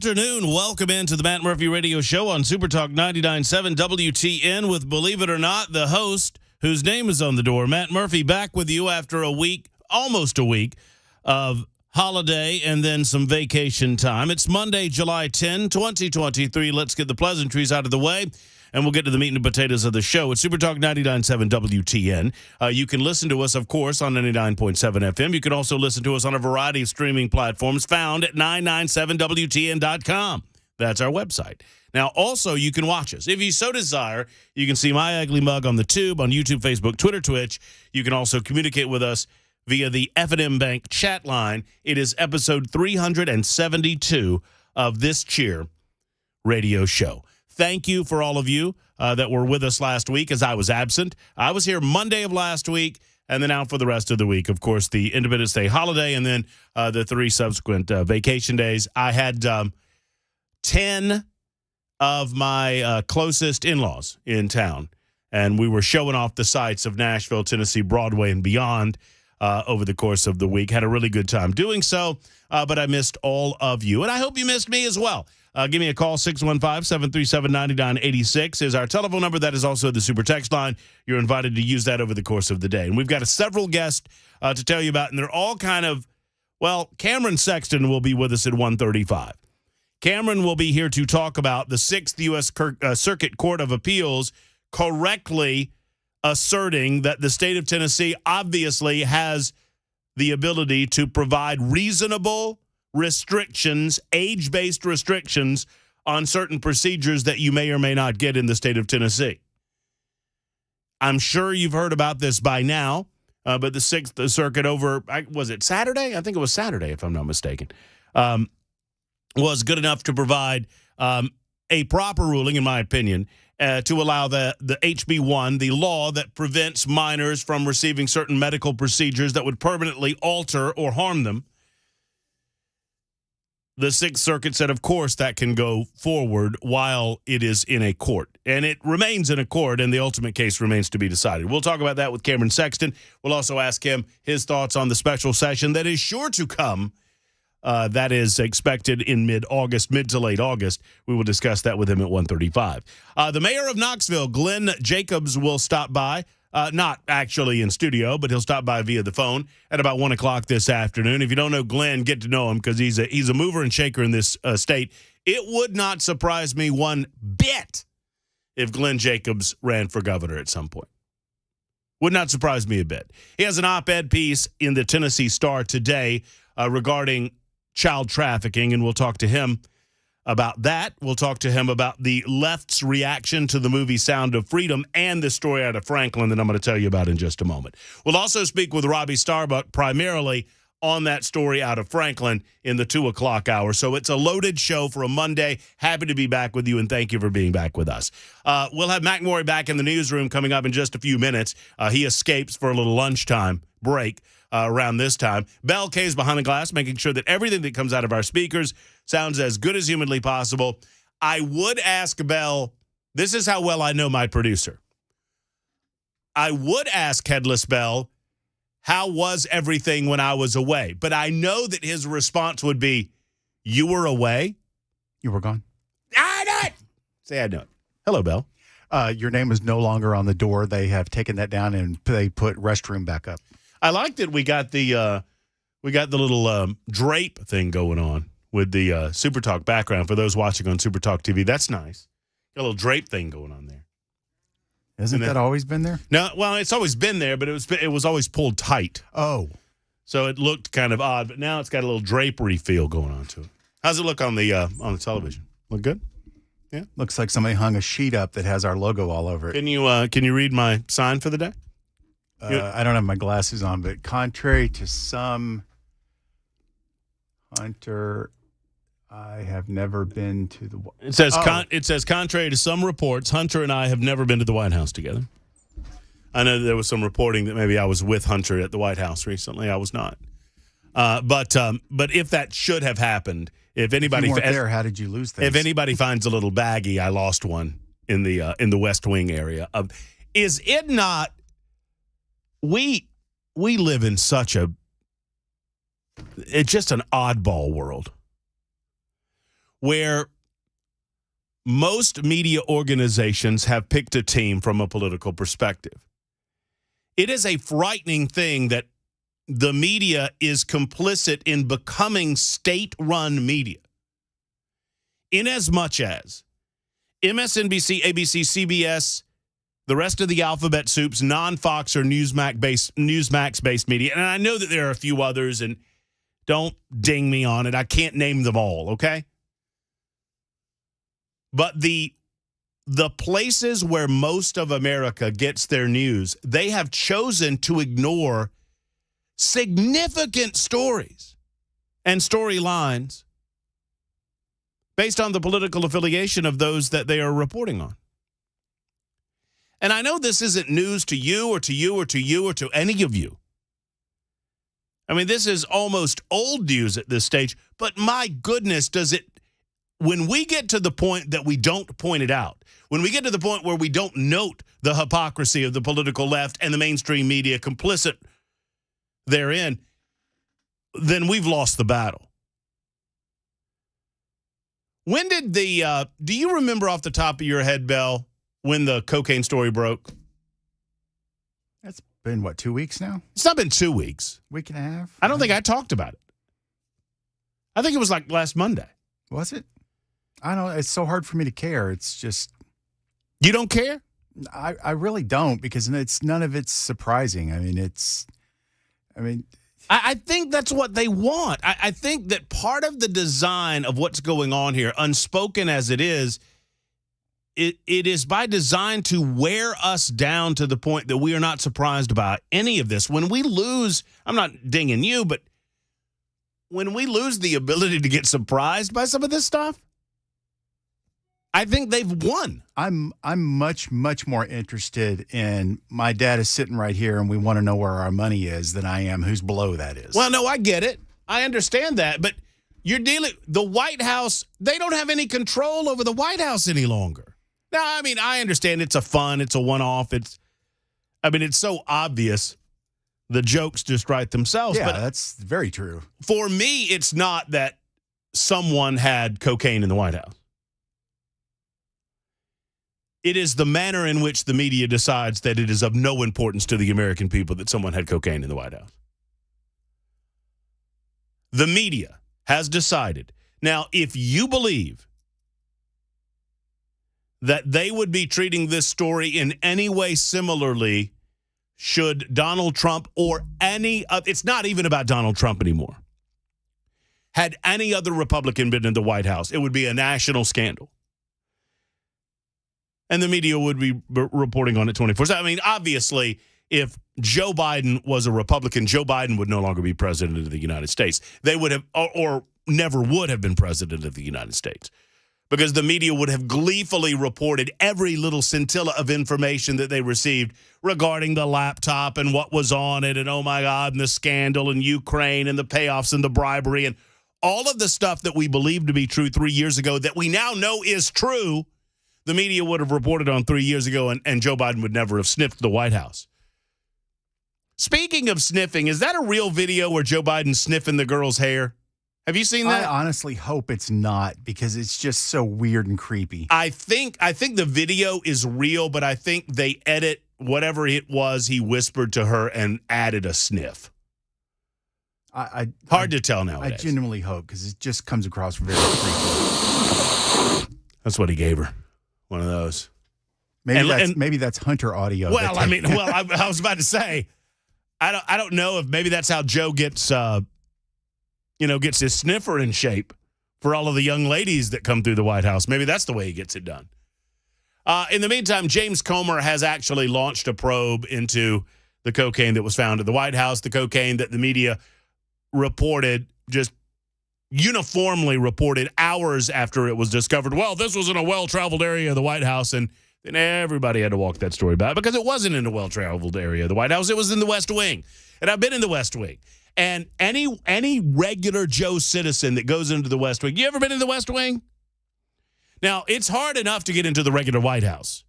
afternoon. Welcome into the Matt Murphy Radio Show on Super Talk 99.7 WTN with, believe it or not, the host whose name is on the door. Matt Murphy back with you after a week, almost a week, of holiday and then some vacation time. It's Monday, July 10, 2023. Let's get the pleasantries out of the way, and we'll get to the meat and potatoes of the show. It's Super Talk 99.7 WTN. You can listen to us, of course, on 99.7 FM. You can also listen to us on a variety of streaming platforms found at 997WTN.com. That's our website. Now, also, you can watch us. If you so desire, you can see my ugly mug on the tube, on YouTube, Facebook, Twitter, Twitch. You can also communicate with us via the F&M Bank chat line. It is episode 372 of this Cheer radio show. Thank you for all of you that were with us last week as I was absent. I was here Monday of last week and then out for the rest of the week. Of course, the Independence Day holiday and then the three subsequent vacation days. I had 10 of my closest in-laws in town, and we were showing off the sights of Nashville, Tennessee, Broadway, and beyond over the course of the week. Had a really good time doing so, but I missed all of you, and I hope you missed me as well. Give me a call. 615-737-9986 is our telephone number. That is also the super text line. You're invited to use that over the course of the day. And we've got several guests to tell you about, and they're all kind of, well, Cameron Sexton will be with us at 1:35. Cameron will be here to talk about the 6th U.S. Circuit Court of Appeals correctly asserting that the state of Tennessee obviously has the ability to provide reasonable restrictions, age-based restrictions on certain procedures that you may or may not get in the state of Tennessee. I'm sure you've heard about this by now, but the 6th Circuit over, was it Saturday? I think it was Saturday, if I'm not mistaken, was good enough to provide a proper ruling, in my opinion, to allow the HB1, the law that prevents minors from receiving certain medical procedures that would permanently alter or harm them. The 6th Circuit said, of course, that can go forward while it is in a court. And it remains in a court, and the ultimate case remains to be decided. We'll talk about that with Cameron Sexton. We'll also ask him his thoughts on the special session that is sure to come. That is expected in mid-August, mid to late August. We will discuss that with him at 1:35. The mayor of Knoxville, Glenn Jacobs, will stop by. Not actually in studio, but he'll stop by via the phone at about 1 o'clock this afternoon. If you don't know Glenn, get to know him because he's a mover and shaker in this state. It would not surprise me one bit if Glenn Jacobs ran for governor at some point. Would not surprise me a bit. He has an op-ed piece in the Tennessee Star today regarding child trafficking, and we'll talk to him about that. We'll talk to him about the left's reaction to the movie Sound of Freedom and the story out of Franklin that I'm going to tell you about in just a moment. We'll also speak with Robbie Starbuck primarily on that story out of Franklin in the 2 o'clock hour. So it's a loaded show for a Monday. Happy to be back with you, and thank you for being back with us. We'll have Mac Morey back in the newsroom coming up in just a few minutes. He escapes for a little lunchtime break around this time. Bell K's behind the glass, making sure that everything that comes out of our speakers sounds as good as humanly possible. I would ask Bell, this is how well I know my producer. I would ask Headless Bell, how was everything when I was away? But I know that his response would be, you were away? You were gone. I know it. Say I know it. Hello, Bell. Your name is no longer on the door. They have taken that down and they put restroom back up. I like that we got the little drape thing going on with the Super Talk background for those watching on Super Talk TV. That's nice. Got a little drape thing going on there. Hasn't that always been there? No, well, it's always been there, but it was always pulled tight. Oh. So it looked kind of odd, but now it's got a little drapery feel going on to it. How's it look on the television? Look good? Yeah. Looks like somebody hung a sheet up that has our logo all over it. Can you read my sign for the day? I don't have my glasses on, but contrary to some, Hunter, I have never been to the. It says contrary to some reports, Hunter and I have never been to the White House together. I know there was some reporting that maybe I was with Hunter at the White House recently. I was not. But if that should have happened, if anybody weren't there, how did you lose things? If anybody finds a little baggie, I lost one in the West Wing area. Is it not? We live in such it's just an oddball world. where most media organizations have picked a team from a political perspective. It is a frightening thing that the media is complicit in becoming state-run media, inasmuch as MSNBC, ABC, CBS, the rest of the alphabet soups, non-Fox or Newsmax-based media, and I know that there are a few others, and don't ding me on it. I can't name them all, okay? But the places where most of America gets their news, they have chosen to ignore significant stories and storylines based on the political affiliation of those that they are reporting on. And I know this isn't news to you or to you or to you or to any of you. I mean, this is almost old news at this stage, but my goodness, when we get to the point that we don't point it out, when we get to the point where we don't note the hypocrisy of the political left and the mainstream media complicit therein, then we've lost the battle. When did do you remember off the top of your head, Bell, when the cocaine story broke? That's been, 2 weeks now? It's not been 2 weeks. Week and a half? I don't think I talked about it. I think it was like last Monday. Was it? I don't know. It's so hard for me to care. It's just... You don't care? I really don't, because none of it's surprising. I think that's what they want. I think that part of the design of what's going on here, unspoken as it is by design to wear us down to the point that we are not surprised by any of this. When we lose, I'm not dinging you, but when we lose the ability to get surprised by some of this stuff, I think they've won. I'm much more interested in my dad is sitting right here and we want to know where our money is than I am whose below that is. Well, no, I get it. I understand that. But the White House, they don't have any control over the White House any longer. Now, I mean, I understand it's a one-off. It's so obvious. The jokes just write themselves. Yeah, but that's very true. For me, it's not that someone had cocaine in the White House. It is the manner in which the media decides that it is of no importance to the American people that someone had cocaine in the White House. The media has decided. Now, if you believe that they would be treating this story in any way similarly should Donald Trump or it's not even about Donald Trump anymore. Had any other Republican been in the White House, it would be a national scandal. And the media would be reporting on it 24/7. I mean, obviously, if Joe Biden was a Republican, Joe Biden would no longer be president of the United States. They would have, or never would have been president of the United States, because the media would have gleefully reported every little scintilla of information that they received regarding the laptop and what was on it, and oh my God, and the scandal in Ukraine and the payoffs and the bribery and all of the stuff that we believed to be true 3 years ago that we now know is true. The media would have reported on 3 years ago, and Joe Biden would never have sniffed the White House. Speaking of sniffing, is that a real video where Joe Biden's sniffing the girl's hair? Have you seen that? I honestly hope it's not, because it's just so weird and creepy. I think the video is real, but I think they edit whatever it was he whispered to her and added a sniff. Hard to tell nowadays. I genuinely hope, because it just comes across very creepy. That's what he gave her. One of those. Maybe that's Hunter audio. Well, I was about to say, I don't know if maybe that's how Joe gets his sniffer in shape for all of the young ladies that come through the White House. Maybe that's the way he gets it done. In the meantime, James Comer has actually launched a probe into the cocaine that was found at the White House, the cocaine that the media reported, just uniformly reported hours after it was discovered. Well, this was in a well-traveled area of the White House, and then everybody had to walk that story back because it wasn't in a well-traveled area of the White House. It was in the West Wing, and I've been in the West Wing. And any regular Joe citizen that goes into the West Wing, you ever been in the West Wing? Now, it's hard enough to get into the regular White House,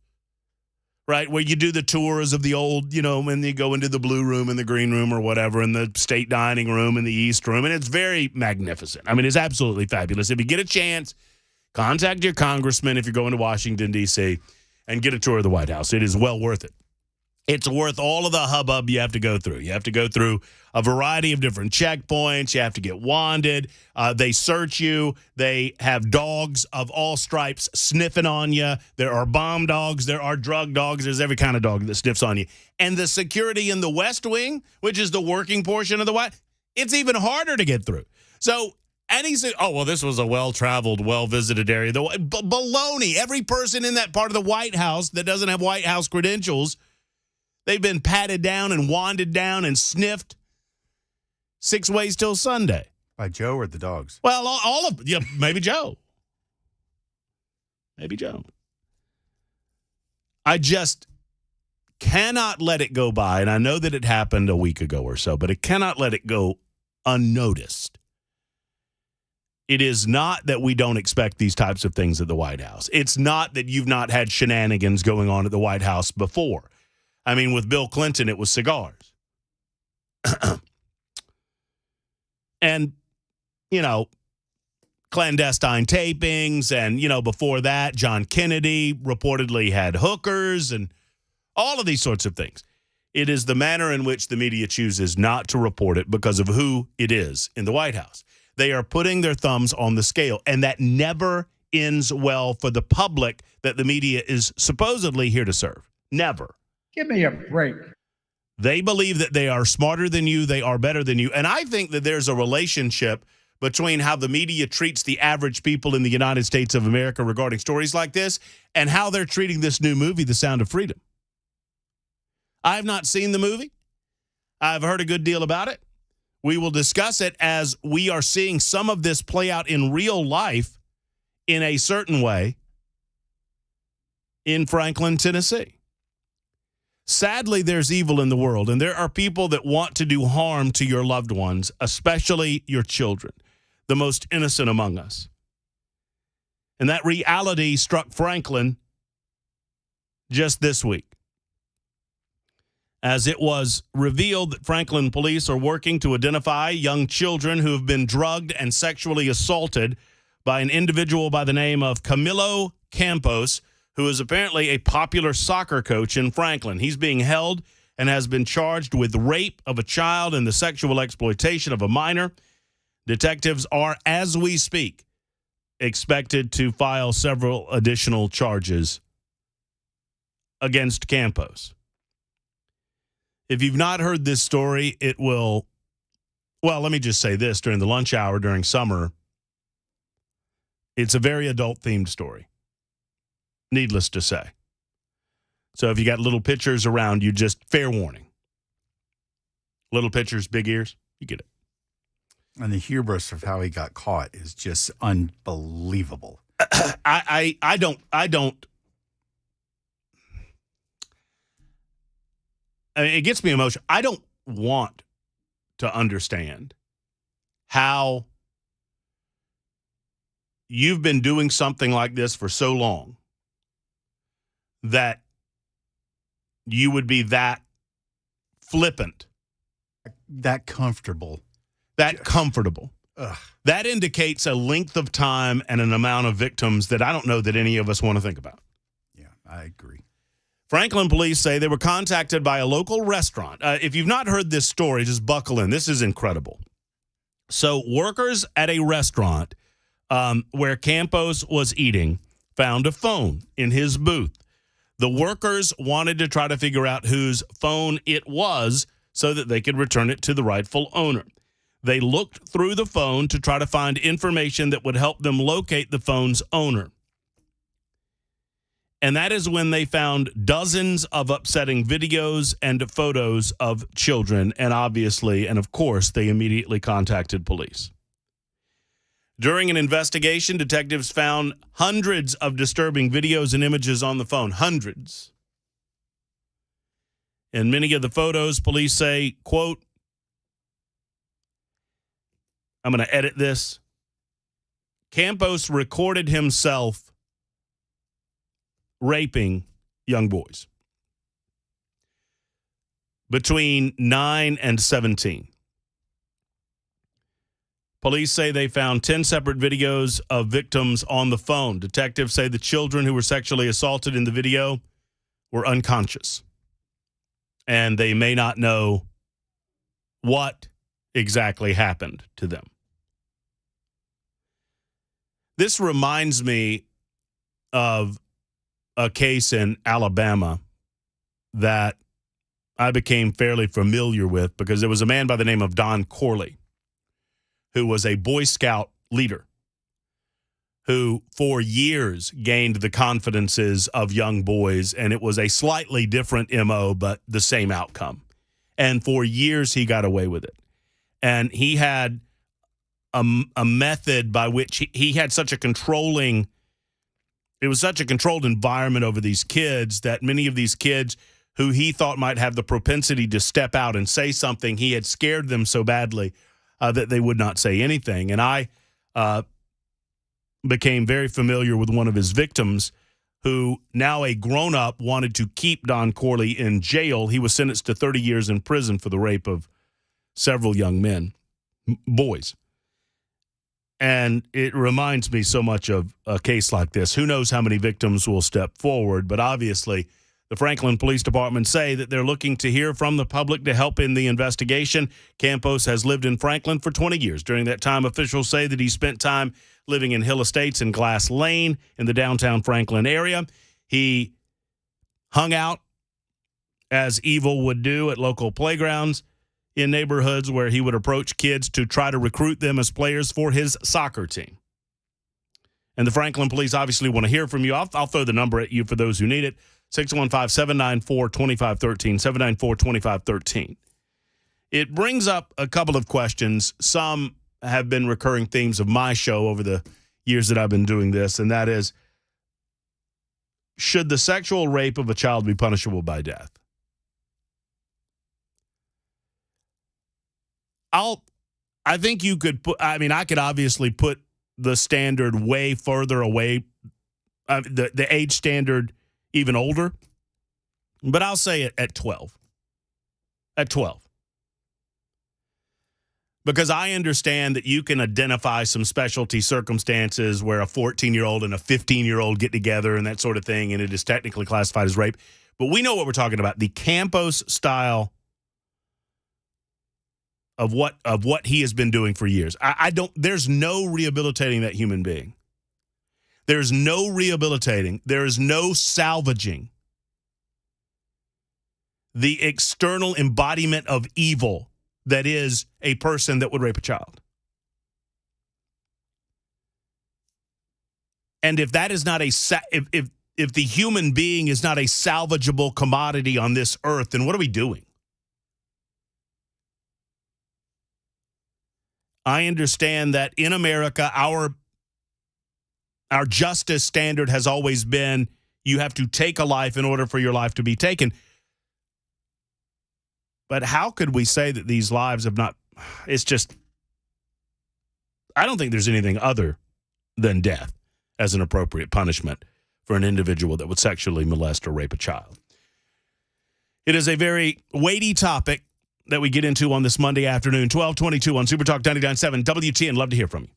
right, where you do the tours of the old, and you go into the blue room and the green room or whatever, and the state dining room and the east room, and it's very magnificent. I mean, it's absolutely fabulous. If you get a chance, Contact your congressman if you're going to Washington, D.C., and get a tour of the White House. It is well worth it. It's worth all of the hubbub you have to go through. You have to go through a variety of different checkpoints. You have to get wanded. They search you. They have dogs of all stripes sniffing on you. There are bomb dogs. There are drug dogs. There's every kind of dog that sniffs on you. And the security in the West Wing, which is the working portion of the White, it's even harder to get through. So, and he said, oh, well, this was a well-traveled, well-visited area. Baloney. Every person in that part of the White House that doesn't have White House credentials, they've been patted down and wanded down and sniffed 6 ways till Sunday. By Joe or the dogs? Well, all of yeah, maybe Joe. Maybe Joe. I just cannot let it go by, and I know that it happened a week ago or so, but I cannot let it go unnoticed. It is not that we don't expect these types of things at the White House. It's not that you've not had shenanigans going on at the White House before. I mean, with Bill Clinton, it was cigars. And, you know, clandestine tapings. And, you know, before that, John Kennedy reportedly had hookers and all of these sorts of things. It is the manner in which the media chooses not to report it because of who it is in the White House. They are putting their thumbs on the scale, and that never ends well for the public that the media is supposedly here to serve. Never. Give me a break. They believe that they are smarter than you, they are better than you. And I think that there's a relationship between how the media treats the average people in the United States of America regarding stories like this and how they're treating this new movie, The Sound of Freedom. I have not seen the movie. I've heard a good deal about it. We will discuss it as we are seeing some of this play out in real life in a certain way in Franklin, Tennessee. Sadly, there's evil in the world, and there are people that want to do harm to your loved ones, especially your children, the most innocent among us. And that reality struck Franklin just this week, as it was revealed that Franklin police are working to identify young children who have been drugged and sexually assaulted by an individual by the name of Camilo Campos, who is apparently a popular soccer coach in Franklin. He's being held and has been charged with rape of a child and the sexual exploitation of a minor. Detectives are, as we speak, expected to file several additional charges against Campos. If you've not heard this story, it will, well, let me just say this. During the lunch hour during summer, it's a very adult-themed story, needless to say. So if you got little pictures around you, just fair warning. Little pictures, big ears, you get it. And the hubris of how he got caught is just unbelievable. I don't. I mean, it gets me emotional. I don't want to understand how you've been doing something like this for so long that you would be that flippant. That comfortable. That comfortable. Ugh. That indicates a length of time and an amount of victims that I don't know that any of us want to think about. Yeah, I agree. Franklin police say they were contacted by a local restaurant. If you've not heard this story, just buckle in. This is incredible. So workers at a restaurant where Campos was eating found a phone in his booth. The workers wanted to try to figure out whose phone it was so that they could return it to the rightful owner. They looked through the phone to try to find information that would help them locate the phone's owner. And that is when they found dozens of upsetting videos and photos of children. And obviously, and of course, they immediately contacted police. During an investigation, detectives found hundreds of disturbing videos and images on the phone. Hundreds. In many of the photos, police say, quote, I'm going to edit this. Campos recorded himself raping young boys between 9 and 17. Police say they found 10 separate videos of victims on the phone. Detectives say the children who were sexually assaulted in the video were unconscious, and they may not know what exactly happened to them. This reminds me of a case in Alabama that I became fairly familiar with because there was a man by the name of Don Corley who was a Boy Scout leader who for years gained the confidences of young boys, and it was a slightly different MO, but the same outcome. And for years he got away with it. And he had a method by which he had such a controlling, it was such a controlled environment over these kids that many of these kids who he thought might have the propensity to step out and say something, he had scared them so badly that they would not say anything. And I became very familiar with one of his victims who, now a grown-up, wanted to keep Don Corley in jail. He was sentenced to 30 years in prison for the rape of several young men, boys. And it reminds me so much of a case like this. Who knows how many victims will step forward, but obviously the Franklin Police Department say that they're looking to hear from the public to help in the investigation. Campos has lived in Franklin for 20 years. During that time, officials say that he spent time living in Hill Estates and Glass Lane in the downtown Franklin area. He hung out, as evil would do, at local playgrounds in neighborhoods where he would approach kids to try to recruit them as players for his soccer team. And the Franklin police obviously want to hear from you. I'll throw the number at you for those who need it. 615-794-2513, 794-2513. It brings up a couple of questions. Some have been recurring themes of my show over the years that I've been doing this, and that is, should the sexual rape of a child be punishable by death? I think you could put, I could obviously put the standard way further away, the age standard even older, but I'll say it at 12. At 12. Because I understand that you can identify some specialty circumstances where a 14-year-old and a 15-year-old get together and that sort of thing, and it is technically classified as rape. But we know what we're talking about. The Campos style of what he has been doing for years. There's no rehabilitating that human being. There's no rehabilitating. There is no salvaging the external embodiment of evil that is a person that would rape a child. And if that is not if the human being is not a salvageable commodity on this earth, then what are we doing? I understand that in America, our justice standard has always been you have to take a life in order for your life to be taken. But how could we say that these lives have not? It's just, I don't think there's anything other than death as an appropriate punishment for an individual that would sexually molest or rape a child. It is a very weighty topic that we get into on this Monday afternoon, 1222 on Super Talk 99.7 WTN. Love to hear from you.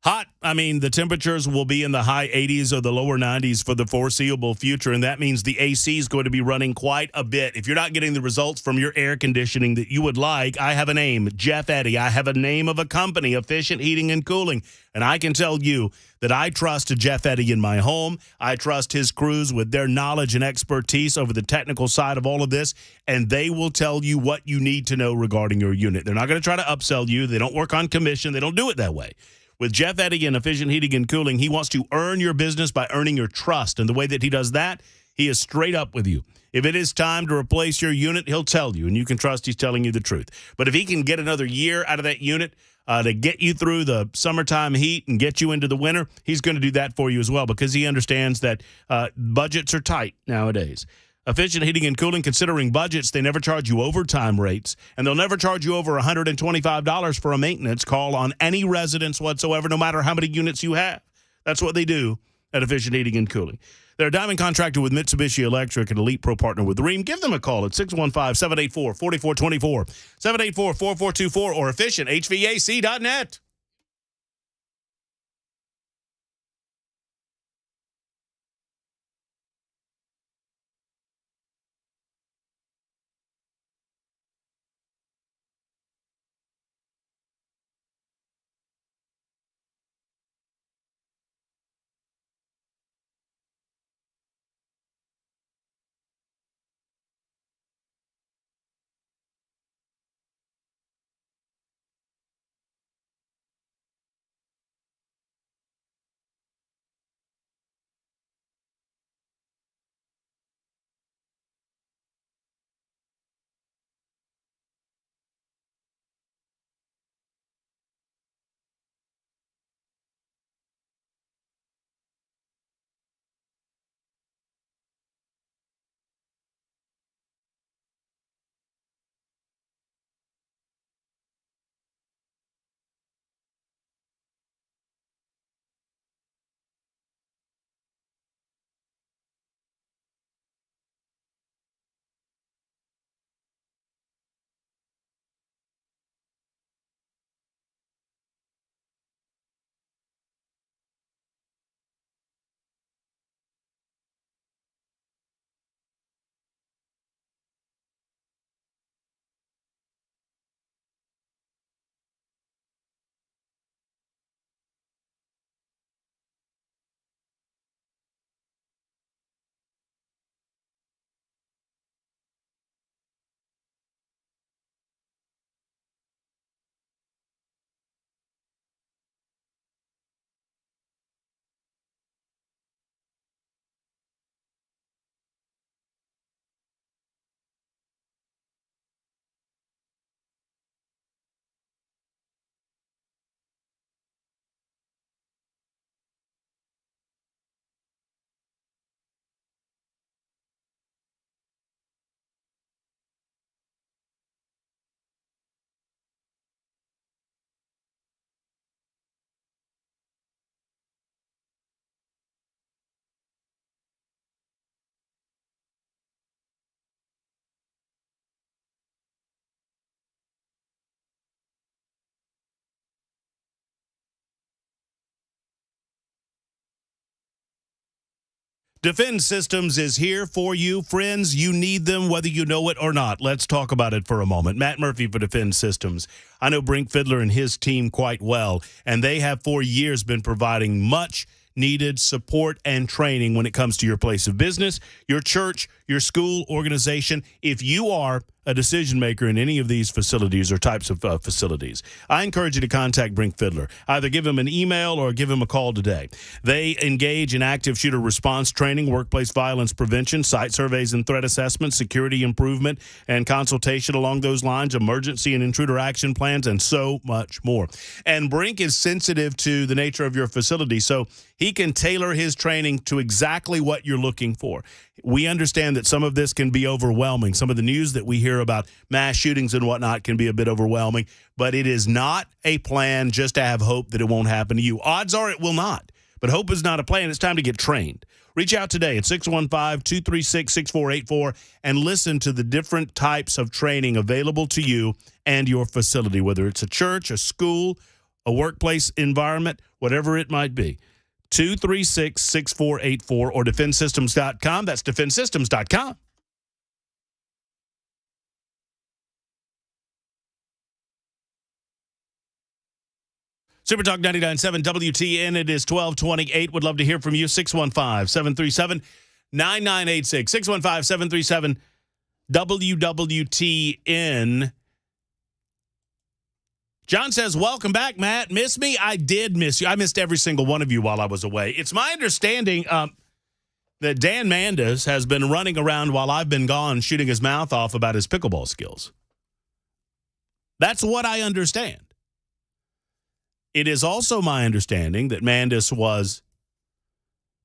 Hot. The temperatures will be in the high 80s or the lower 90s for the foreseeable future, and that means the AC is going to be running quite a bit. If you're not getting the results from your air conditioning that you would like, I have a name, Jeff Eddy. I have a name of a company, Efficient Heating and Cooling, and I can tell you that I trust Jeff Eddy in my home. I trust his crews with their knowledge and expertise over the technical side of all of this, and they will tell you what you need to know regarding your unit. They're not going to try to upsell you. They don't work on commission. They don't do it that way. With Jeff Eddy and Efficient Heating and Cooling, he wants to earn your business by earning your trust. And the way that he does that, he is straight up with you. If it is time to replace your unit, he'll tell you, and you can trust he's telling you the truth. But if he can get another year out of that unit to get you through the summertime heat and get you into the winter, he's going to do that for you as well, because he understands that budgets are tight nowadays. Efficient Heating and Cooling, considering budgets, they never charge you overtime rates, and they'll never charge you over $125 for a maintenance call on any residence whatsoever, no matter how many units you have. That's what they do at Efficient Heating and Cooling. They're a diamond contractor with Mitsubishi Electric, an Elite Pro partner with Rheem. Give them a call at 615-784-4424, 784-4424, or efficienthvac.net. Defend Systems is here for you, friends. You need them, whether you know it or not. Let's talk about it for a moment. Matt Murphy for Defend Systems. I know Brink Fiddler and his team quite well, and they have for years been providing much needed support and training when it comes to your place of business, your church, your school, organization. If you are a decision maker in any of these facilities or types of facilities, I encourage you to contact Brink Fiddler. Either give him an email or give him a call today. They engage in active shooter response training, workplace violence prevention, site surveys and threat assessment, security improvement and consultation along those lines, emergency and intruder action plans, and so much more. And Brink is sensitive to the nature of your facility, so he can tailor his training to exactly what you're looking for. We understand that some of this can be overwhelming. Some of the news that we hear about mass shootings and whatnot can be a bit overwhelming, but it is not a plan just to have hope that it won't happen to you. Odds are it will not, but hope is not a plan. It's time to get trained. Reach out today at 615-236-6484 and listen to the different types of training available to you and your facility, whether it's a church, a school, a workplace environment, whatever it might be. 236-6484 or defendsystems.com. That's defendsystems.com. Super Talk 99.7 WTN. It is 1228. Would love to hear from you. 615-737-9986. 615-737-WWTN. John says, welcome back, Matt. Miss me? I did miss you. I missed every single one of you while I was away. It's my understanding that Dan Mandas has been running around while I've been gone shooting his mouth off about his pickleball skills. That's what I understand. It is also my understanding that Mandas was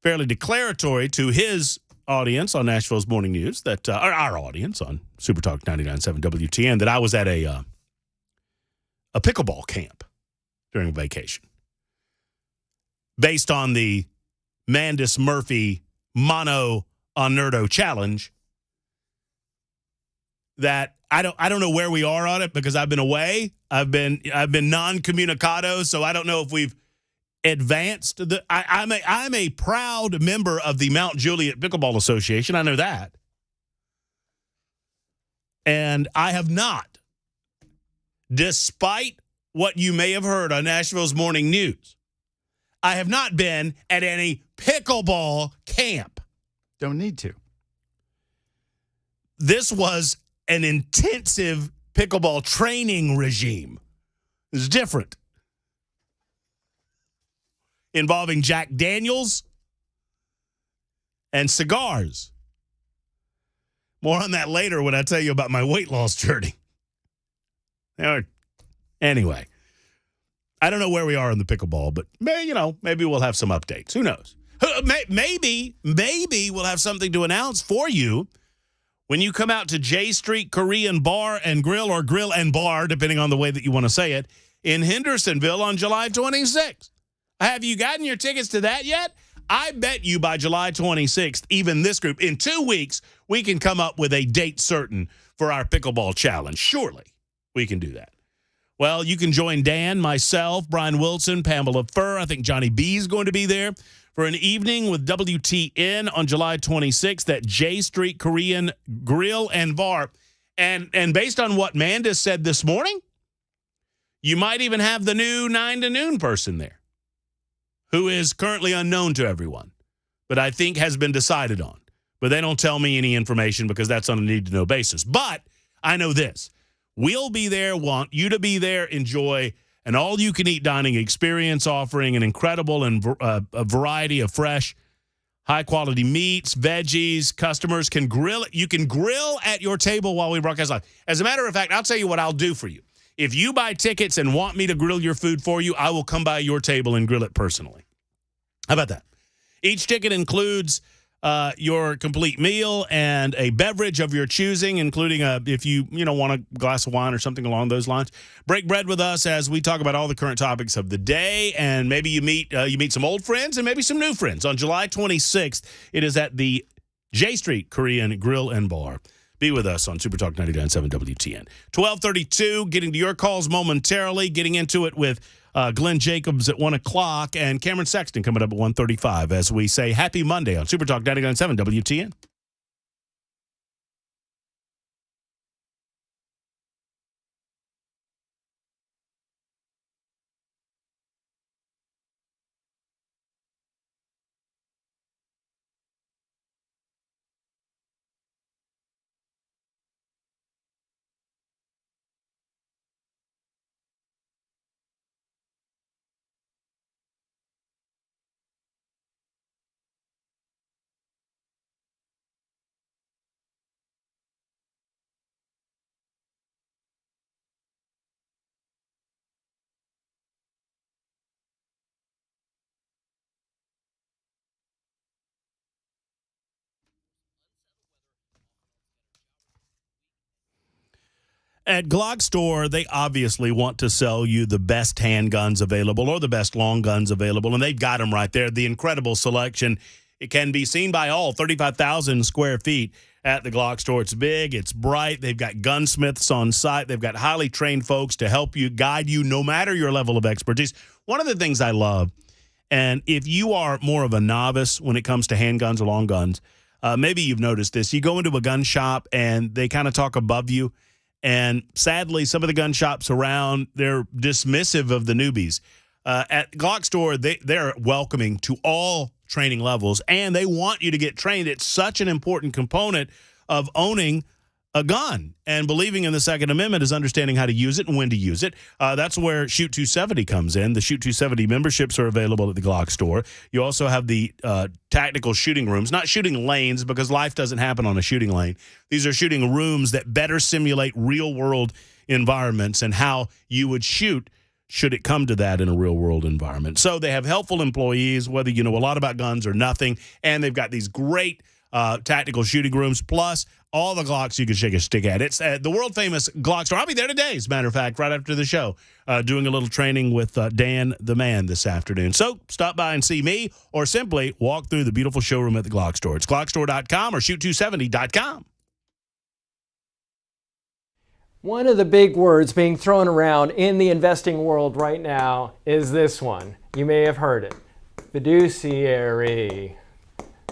fairly declaratory to his audience on Nashville's Morning News, that or our audience on Super Talk 99.7 WTN, that I was at a pickleball camp during vacation based on the Mandis Murphy Mono on Nerdo Challenge. That I don't know where we are on it because I've been away. I've been non-communicado, so I don't know if we've advanced. I'm a proud member of the Mount Juliet Pickleball Association. I know that. And I have not, despite what you may have heard on Nashville's Morning News, I have not been at any pickleball camp. Don't need to. This was an intensive pickleball training regime. It's different. Involving Jack Daniels and cigars. More on that later when I tell you about my weight loss journey. Anyway, I don't know where we are in the pickleball, but maybe we'll have some updates. Who knows? Maybe we'll have something to announce for you when you come out to J Street Korean Bar and Grill, or Grill and Bar, depending on the way that you want to say it, in Hendersonville on July 26th. Have you gotten your tickets to that yet? I bet you by July 26th, even this group, in 2 weeks, we can come up with a date certain for our pickleball challenge. Surely we can do that. Well, you can join Dan, myself, Brian Wilson, Pamela Furr. I think Johnny B is going to be there for an evening with WTN on July 26th at J Street Korean Grill and Bar. And based on what Mandis said this morning, you might even have the new 9 to noon person there, who is currently unknown to everyone, but I think has been decided on. But they don't tell me any information because that's on a need-to-know basis. But I know this. We'll be there, want you to be there, enjoy an all-you-can-eat dining experience offering an incredible and a variety of fresh, high-quality meats, veggies. Customers can grill it. You can grill at your table while we broadcast live. As a matter of fact, I'll tell you what I'll do for you. If you buy tickets and want me to grill your food for you, I will come by your table and grill it personally. How about that? Each ticket includes your complete meal and a beverage of your choosing, including if you want a glass of wine or something along those lines. Break bread with us as we talk about all the current topics of the day, and maybe you meet some old friends and maybe some new friends. On July 26th, it is at the J Street Korean Grill and Bar. Be with us on Super Talk 99.7 WTN. 12:32, getting to your calls momentarily, getting into it with Glenn Jacobs at 1 o'clock, and Cameron Sexton coming up at 1:35 as we say Happy Monday on Super Talk 99.7 WTN. At Glock Store, they obviously want to sell you the best handguns available or the best long guns available, and they've got them right there. The incredible selection. It can be seen by all, 35,000 square feet at the Glock Store. It's big. It's bright. They've got gunsmiths on site. They've got highly trained folks to help you, guide you, no matter your level of expertise. One of the things I love, and if you are more of a novice when it comes to handguns or long guns, maybe you've noticed this. You go into a gun shop, and they kind of talk above you. And sadly, some of the gun shops around, they're dismissive of the newbies. At Glock Store, they're welcoming to all training levels, and they want you to get trained. It's such an important component of owning a gun, and believing in the Second Amendment is understanding how to use it and when to use it. That's where Shoot 270 comes in. The Shoot 270 memberships are available at the Glock Store. You also have the tactical shooting rooms, not shooting lanes, because life doesn't happen on a shooting lane. These are shooting rooms that better simulate real-world environments and how you would shoot should it come to that in a real-world environment. So they have helpful employees, whether you know a lot about guns or nothing, and they've got these great tactical shooting rooms, plus all the Glocks you can shake a stick at. It's the world-famous Glock store. I'll be there today, as a matter of fact, right after the show, doing a little training with Dan the Man this afternoon. So stop by and see me, or simply walk through the beautiful showroom at the Glock store. It's glockstore.com or shoot270.com. One of the big words being thrown around in the investing world right now is this one. You may have heard it. Fiduciary.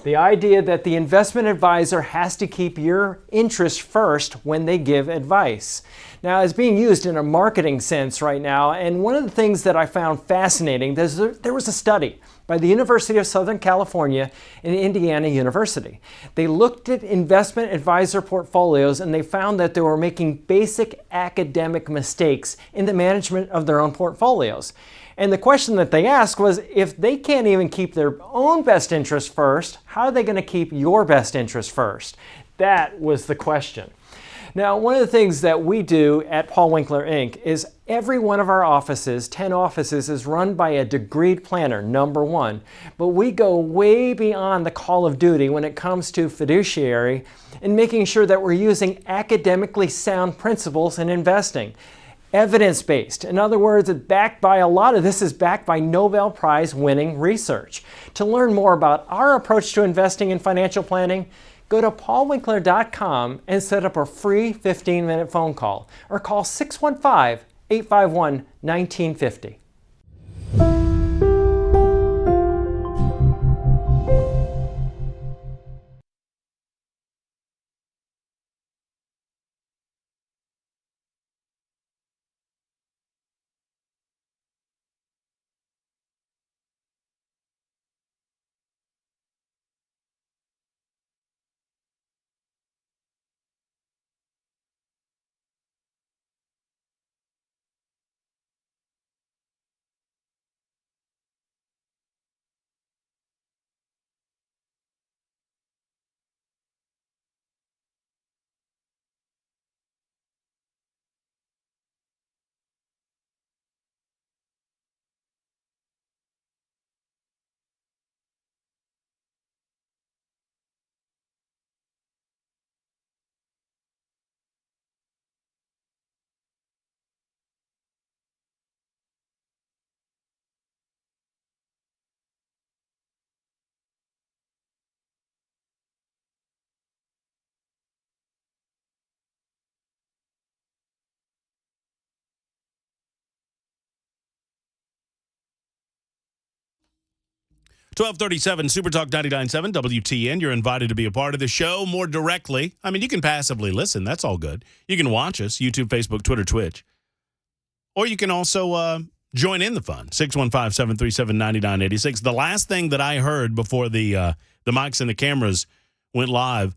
The idea that the investment advisor has to keep your interest first when they give advice. Now, it's being used in a marketing sense right now, and one of the things that I found fascinating, there was a study by the University of Southern California and Indiana University. They looked at investment advisor portfolios, and they found that they were making basic academic mistakes in the management of their own portfolios. And the question that they asked was, if they can't even keep their own best interest first, how are they going to keep your best interest first? That was the question. Now, one of the things that we do at Paul Winkler Inc. is every one of our offices, 10 offices, is run by a degreed planner, number one. But we go way beyond the call of duty when it comes to fiduciary and making sure that we're using academically sound principles in investing. Evidence-based. In other words, a lot of this is backed by Nobel Prize winning research. To learn more about our approach to investing in financial planning, go to paulwinkler.com and set up a free 15-minute phone call, or call 615-851-1950. 1237 Super Talk 99.7 WTN. You're invited to be a part of the show more directly. I mean, you can passively listen. That's all good. You can watch us, YouTube, Facebook, Twitter, Twitch. Or you can also join in the fun, 615-737-9986. The last thing that I heard before the mics and the cameras went live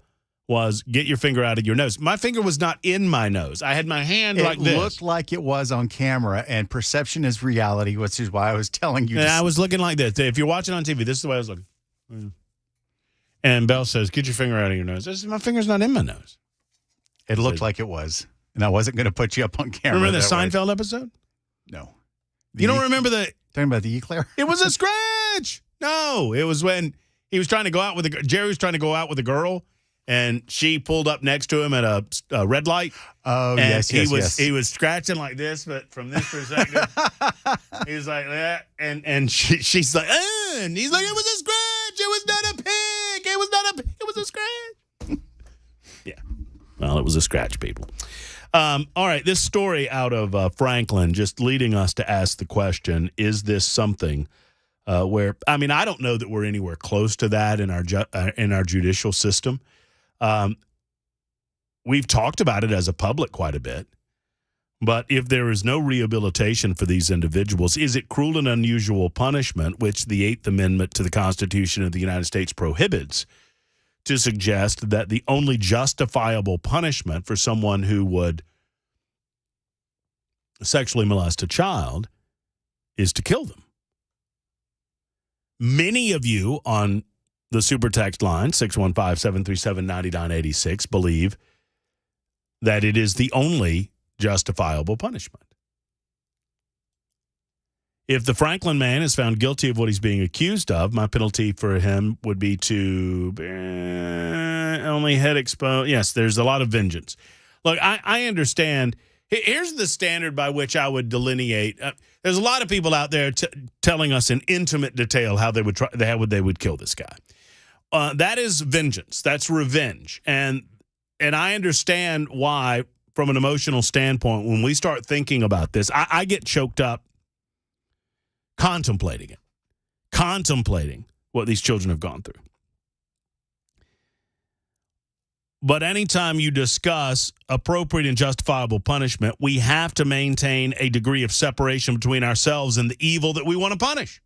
was get your finger out of your nose. My finger was not in my nose. I had my hand like this. It looked like it was on camera, and perception is reality, which is why I was telling you. And I was looking like this. If you're watching on TV, this is the way I was looking. And Belle says, get your finger out of your nose. I said, my finger's not in my nose. It looked like it was, and I wasn't going to put you up on camera. Remember the Seinfeld episode? No. You don't remember the... Talking about the eclair? It was a scratch. No, it was when he was trying to go out with Jerry was trying to go out with a girl, and she pulled up next to him at a red light. Oh, and yes. He was scratching like this, but from this perspective, he was like that, and she's like, and he's like, it was a scratch. It was not a pick. It was not a pick. It was a scratch. Yeah. Well, it was a scratch, people. All right, this story out of Franklin just leading us to ask the question, is this something where, I mean, I don't know that we're anywhere close to that in our judicial system. We've talked about it as a public quite a bit, but if there is no rehabilitation for these individuals, is it cruel and unusual punishment, which the Eighth Amendment to the Constitution of the United States prohibits, to suggest that the only justifiable punishment for someone who would sexually molest a child is to kill them? Many of you on the super text line, 615-737-9986, believe that it is the only justifiable punishment. If the Franklin man is found guilty of what he's being accused of, my penalty for him would be to only head exposed. Yes, there's a lot of vengeance. Look, I understand. Here's the standard by which I would delineate. There's a lot of people out there telling us in intimate detail how they would kill this guy. That is vengeance. That's revenge. And I understand why, from an emotional standpoint, when we start thinking about this, I get choked up contemplating what these children have gone through. But anytime you discuss appropriate and justifiable punishment, we have to maintain a degree of separation between ourselves and the evil that we want to punish.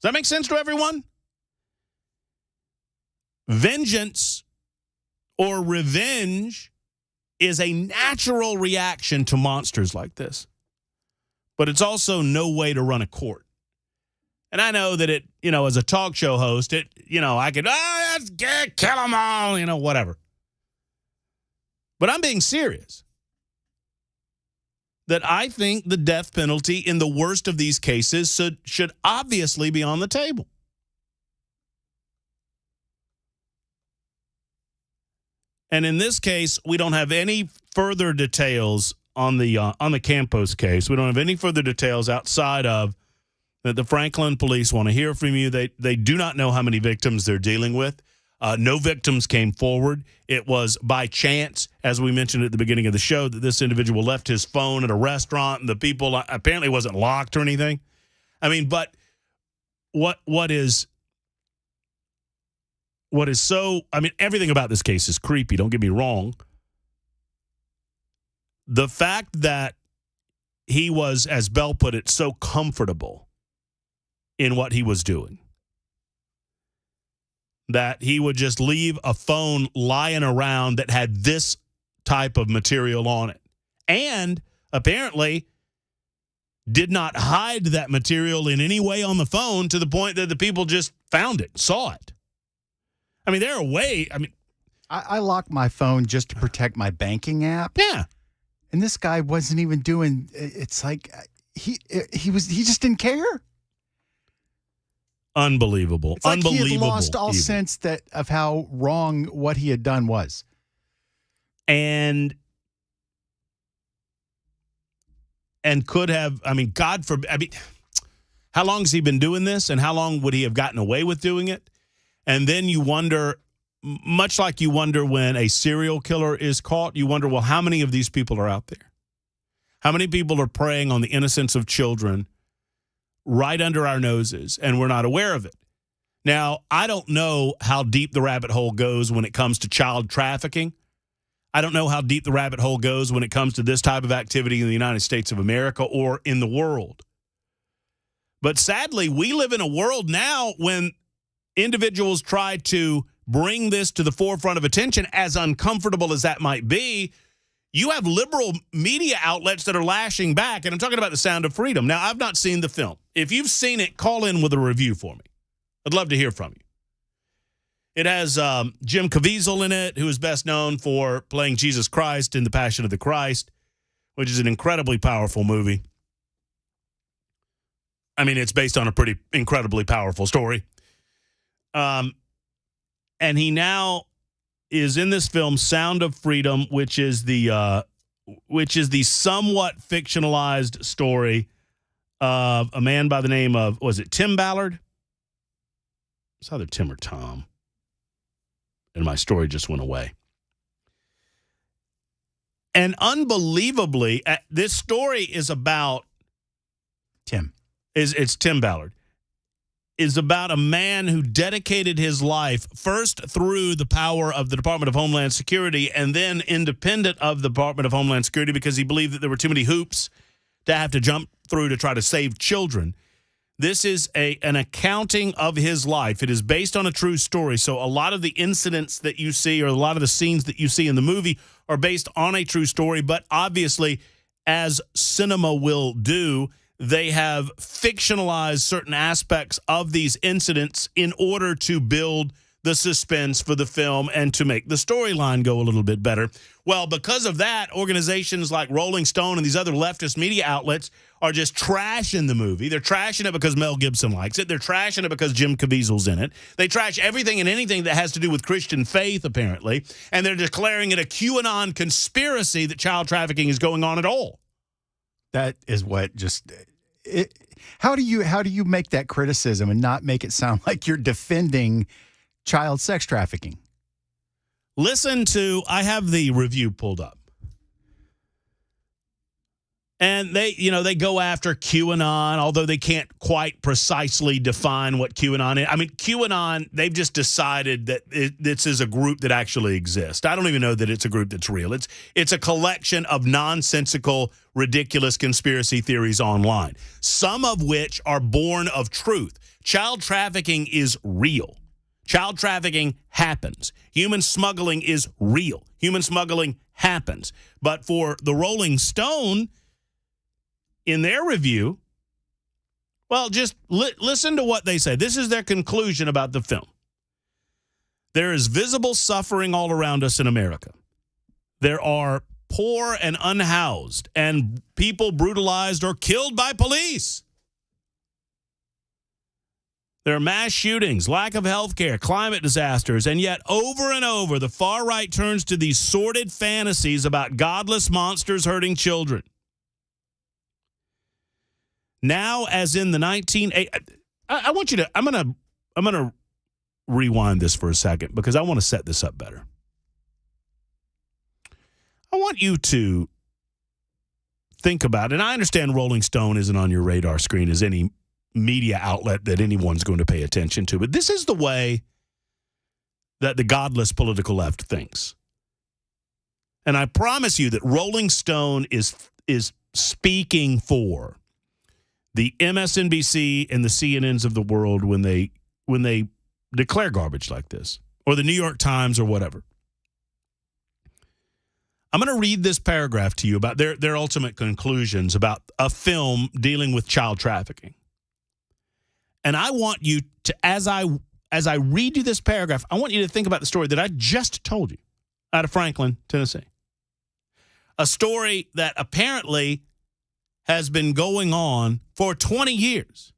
Does that make sense to everyone? Vengeance or revenge is a natural reaction to monsters like this. But it's also no way to run a court. And I know that as a talk show host, I could, let's kill them all, whatever. But I'm being serious. That I think the death penalty in the worst of these cases should obviously be on the table. And in this case, we don't have any further details on the Campos case. We don't have any further details outside of that the Franklin police want to hear from you. They do not know how many victims they're dealing with. No victims came forward. It was by chance, as we mentioned at the beginning of the show, that this individual left his phone at a restaurant, and the people apparently wasn't locked or anything. I mean, but what is so, I mean, everything about this case is creepy, don't get me wrong. The fact that he was, as Bell put it, so comfortable in what he was doing, that he would just leave a phone lying around that had this type of material on it, and apparently did not hide that material in any way on the phone to the point that the people just found it, saw it. I mean, I lock my phone just to protect my banking app. Yeah. And this guy wasn't even doing, it's like he just didn't care. Unbelievable. It's like Unbelievable. he had lost all sense of how wrong what he had done was. And could have, God forbid, how long has he been doing this, and how long would he have gotten away with doing it? And then you wonder, much like you wonder when a serial killer is caught, you wonder, well, how many of these people are out there? How many people are preying on the innocence of children right under our noses, and we're not aware of it? Now, I don't know how deep the rabbit hole goes when it comes to child trafficking. I don't know how deep the rabbit hole goes when it comes to this type of activity in the United States of America or in the world. But sadly, we live in a world now when individuals try to bring this to the forefront of attention, as uncomfortable as that might be. You have liberal media outlets that are lashing back, and I'm talking about The Sound of Freedom. Now, I've not seen the film. If you've seen it, call in with a review for me. I'd love to hear from you. It has Jim Caviezel in it, who is best known for playing Jesus Christ in The Passion of the Christ, which is an incredibly powerful movie. I mean, it's based on a pretty incredibly powerful story. And he now is in this film, Sound of Freedom, which is the somewhat fictionalized story of a man by the name of, was it Tim Ballard? It's either Tim or Tom. And my story just went away. And unbelievably, this story is about Tim. It's Tim Ballard. Is about a man who dedicated his life first through the power of the Department of Homeland Security and then independent of the Department of Homeland Security because he believed that there were too many hoops to have to jump through to try to save children. This is an accounting of his life. It is based on a true story. So a lot of the incidents that you see or a lot of the scenes that you see in the movie are based on a true story. But obviously, as cinema will do, they have fictionalized certain aspects of these incidents in order to build the suspense for the film and to make the storyline go a little bit better. Well, because of that, organizations like Rolling Stone and these other leftist media outlets are just trashing the movie. They're trashing it because Mel Gibson likes it. They're trashing it because Jim Caviezel's in it. They trash everything and anything that has to do with Christian faith, apparently, and they're declaring it a QAnon conspiracy that child trafficking is going on at all. That is what how do you make that criticism and not make it sound like you're defending child sex trafficking? Listen to, I have the review pulled up. And they go after QAnon, although they can't quite precisely define what QAnon is. I mean, QAnon, they've just decided that this is a group that actually exists. I don't even know that it's a group that's real. It's a collection of nonsensical, ridiculous conspiracy theories online, some of which are born of truth. Child trafficking is real. Child trafficking happens. Human smuggling is real. Human smuggling happens. But for the Rolling Stone, in their review, well, just listen to what they say. This is their conclusion about the film. There is visible suffering all around us in America. There are poor and unhoused and people brutalized or killed by police. There are mass shootings, lack of health care, climate disasters, and yet over and over, the far right turns to these sordid fantasies about godless monsters hurting children. Now, as in the 1980s, I want you to, I'm gonna rewind this for a second because I want to set this up better. I want you to think about, and I understand Rolling Stone isn't on your radar screen as any media outlet that anyone's going to pay attention to, but this is the way that the godless political left thinks. And I promise you that Rolling Stone is speaking for the MSNBC and the CNNs of the world when they declare garbage like this, or the New York Times or whatever. I'm going to read this paragraph to you about their ultimate conclusions about a film dealing with child trafficking. And I want you to, as I read you this paragraph, I want you to think about the story that I just told you out of Franklin, Tennessee. A story that apparently has been going on for 20 years,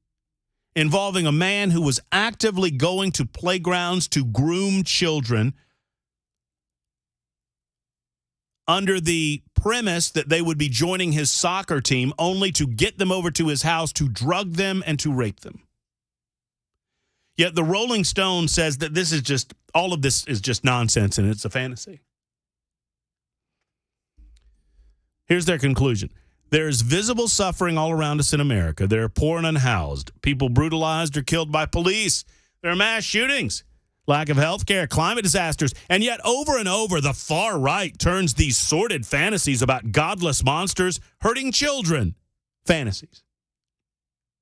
involving a man who was actively going to playgrounds to groom children under the premise that they would be joining his soccer team, only to get them over to his house to drug them and to rape them. Yet the Rolling Stone says that this is just, all of this is just nonsense and it's a fantasy. Here's their conclusion. There is visible suffering all around us in America. There are poor and unhoused, people brutalized or killed by police. There are mass shootings, lack of health care, climate disasters, and yet over and over, the far right turns these sordid fantasies about godless monsters hurting children. Fantasies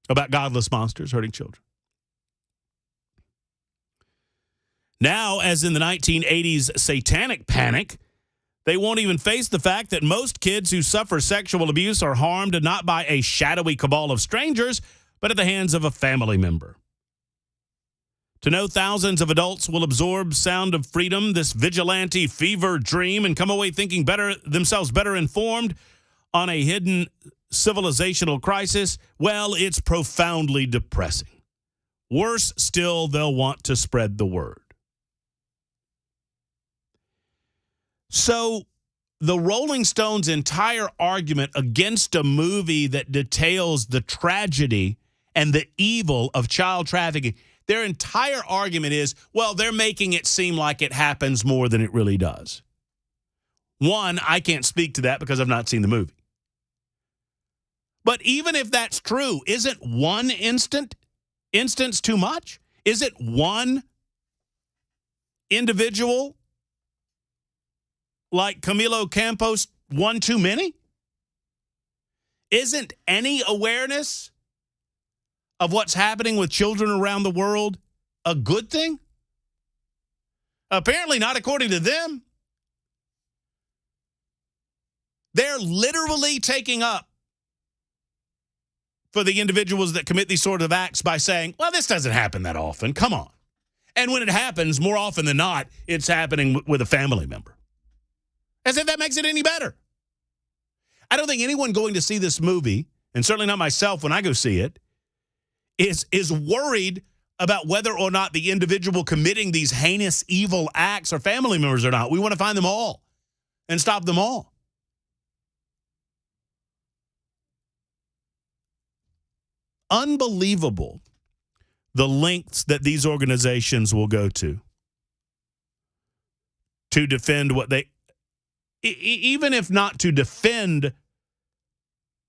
about godless monsters hurting children. Now, as in the 1980s satanic panic, they won't even face the fact that most kids who suffer sexual abuse are harmed not by a shadowy cabal of strangers, but at the hands of a family member. To know thousands of adults will absorb Sound of Freedom, this vigilante fever dream, and come away thinking themselves better informed on a hidden civilizational crisis, well, it's profoundly depressing. Worse still, they'll want to spread the word. So the Rolling Stones' entire argument against a movie that details the tragedy and the evil of child trafficking, their entire argument is, well, they're making it seem like it happens more than it really does. One, I can't speak to that because I've not seen the movie. But even if that's true, isn't one instance too much? Is it one individual like Camilo Campos one too many? Isn't any awareness of what's happening with children around the world a good thing? Apparently not, according to them. They're literally taking up for the individuals that commit these sort of acts by saying, well, this doesn't happen that often. Come on. And when it happens, more often than not, it's happening with a family member. As if that makes it any better. I don't think anyone going to see this movie, and certainly not myself when I go see it, is worried about whether or not the individual committing these heinous, evil acts are family members or not. We want to find them all and stop them all. Unbelievable the lengths that these organizations will go to defend what they, even if not to defend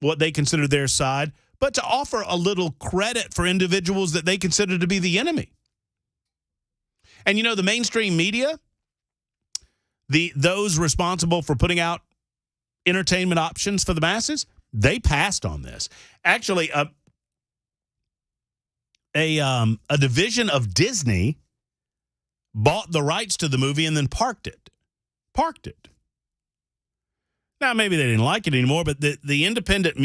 what they consider their side, but to offer a little credit for individuals that they consider to be the enemy. And you know, the mainstream media, those responsible for putting out entertainment options for the masses, they passed on this. Actually, a division of Disney bought the rights to the movie and then parked it. Now, maybe they didn't like it anymore, but the independent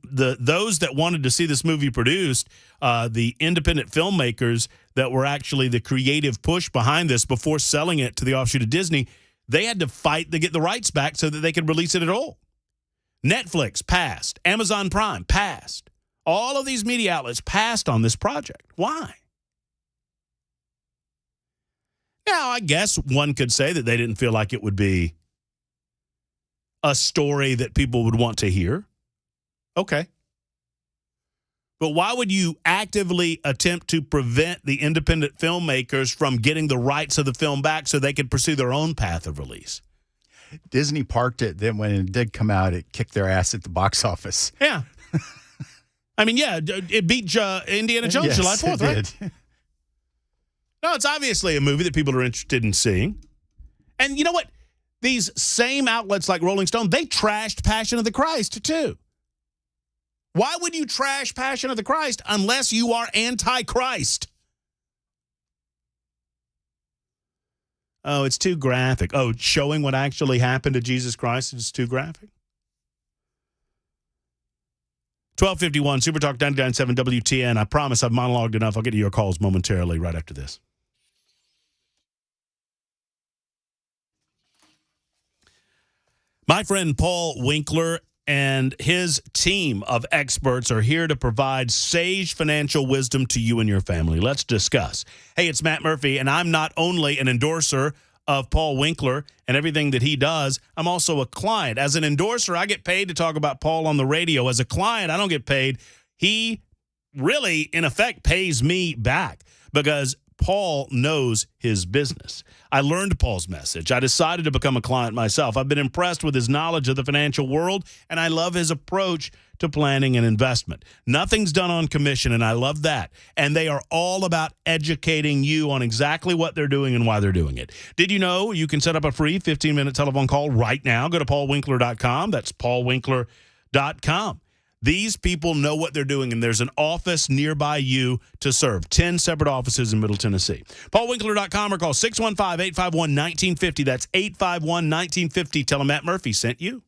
those that wanted to see this movie produced, the independent filmmakers that were actually the creative push behind this before selling it to the offshoot of Disney, they had to fight to get the rights back so that they could release it at all. Netflix passed. Amazon Prime passed. All of these media outlets passed on this project. Why? Now, I guess one could say that they didn't feel like it would be a story that people would want to hear. Okay. But why would you actively attempt to prevent the independent filmmakers from getting the rights of the film back so they could pursue their own path of release? Disney parked it. Then when it did come out, it kicked their ass at the box office. Yeah. I mean, yeah, it beat Indiana Jones yes, July 4th, right? Did. No, it's obviously a movie that people are interested in seeing. And you know what? These same outlets like Rolling Stone, they trashed Passion of the Christ, too. Why would you trash Passion of the Christ unless you are anti-Christ? Oh, it's too graphic. Oh, showing what actually happened to Jesus Christ is too graphic? 1251, Super Talk 99.7 WTN. I promise I've monologued enough. I'll get to your calls momentarily right after this. My friend Paul Winkler and his team of experts are here to provide sage financial wisdom to you and your family. Let's discuss. Hey, it's Matt Murphy, and I'm not only an endorser of Paul Winkler and everything that he does, I'm also a client. As an endorser, I get paid to talk about Paul on the radio. As a client, I don't get paid. He really, in effect, pays me back because Paul knows his business. I learned Paul's message. I decided to become a client myself. I've been impressed with his knowledge of the financial world, and I love his approach to planning and investment. Nothing's done on commission, and I love that. And they are all about educating you on exactly what they're doing and why they're doing it. Did you know you can set up a free 15-minute telephone call right now? Go to paulwinkler.com. That's paulwinkler.com. These people know what they're doing, and there's an office nearby you to serve. 10 separate offices in Middle Tennessee. paulwinkler.com or call 615-851-1950. That's 851-1950. Tell them Matt Murphy sent you.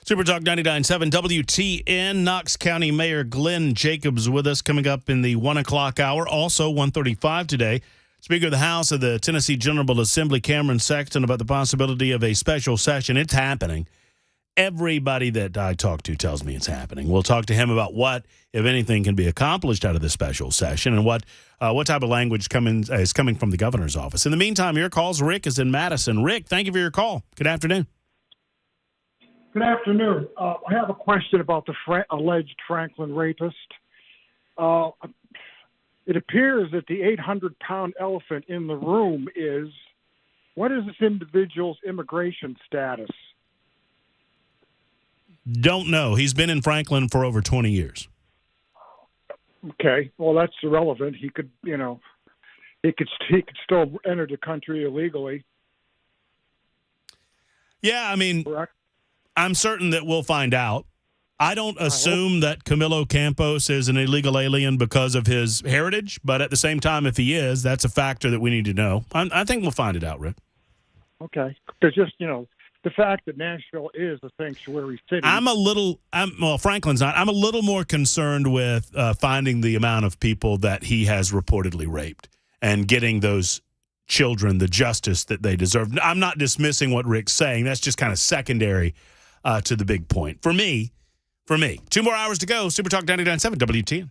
Super Talk 99.7 WTN. Knox County Mayor Glenn Jacobs with us coming up in the 1 o'clock hour. Also, 1:35 today. Speaker of the House of the Tennessee General Assembly, Cameron Sexton, about the possibility of a special session. It's happening. Everybody that I talk to tells me it's happening. We'll talk to him about what, if anything, can be accomplished out of this special session and what type of language is coming from the governor's office. In the meantime, your calls. Rick is in Madison. Rick, thank you for your call. Good afternoon. Good afternoon. I have a question about the alleged Franklin rapist. It appears that the 800-pound elephant in the room is, what is this individual's immigration status? Don't know. He's been in Franklin for over 20 years. Okay, well, that's irrelevant. He could, he could still enter the country illegally. Yeah, I mean, Correct? I'm certain that we'll find out. I don't assume that Camilo Campos is an illegal alien because of his heritage, but at the same time, if he is, that's a factor that we need to know. I think we'll find it out, Rick. Okay, because just, the fact that Nashville is a sanctuary city. Franklin's not. I'm a little more concerned with finding the amount of people that he has reportedly raped and getting those children the justice that they deserve. I'm not dismissing what Rick's saying. That's just kind of secondary to the big point. For me, 2 more hours to go. Super Talk 99.7 WTN.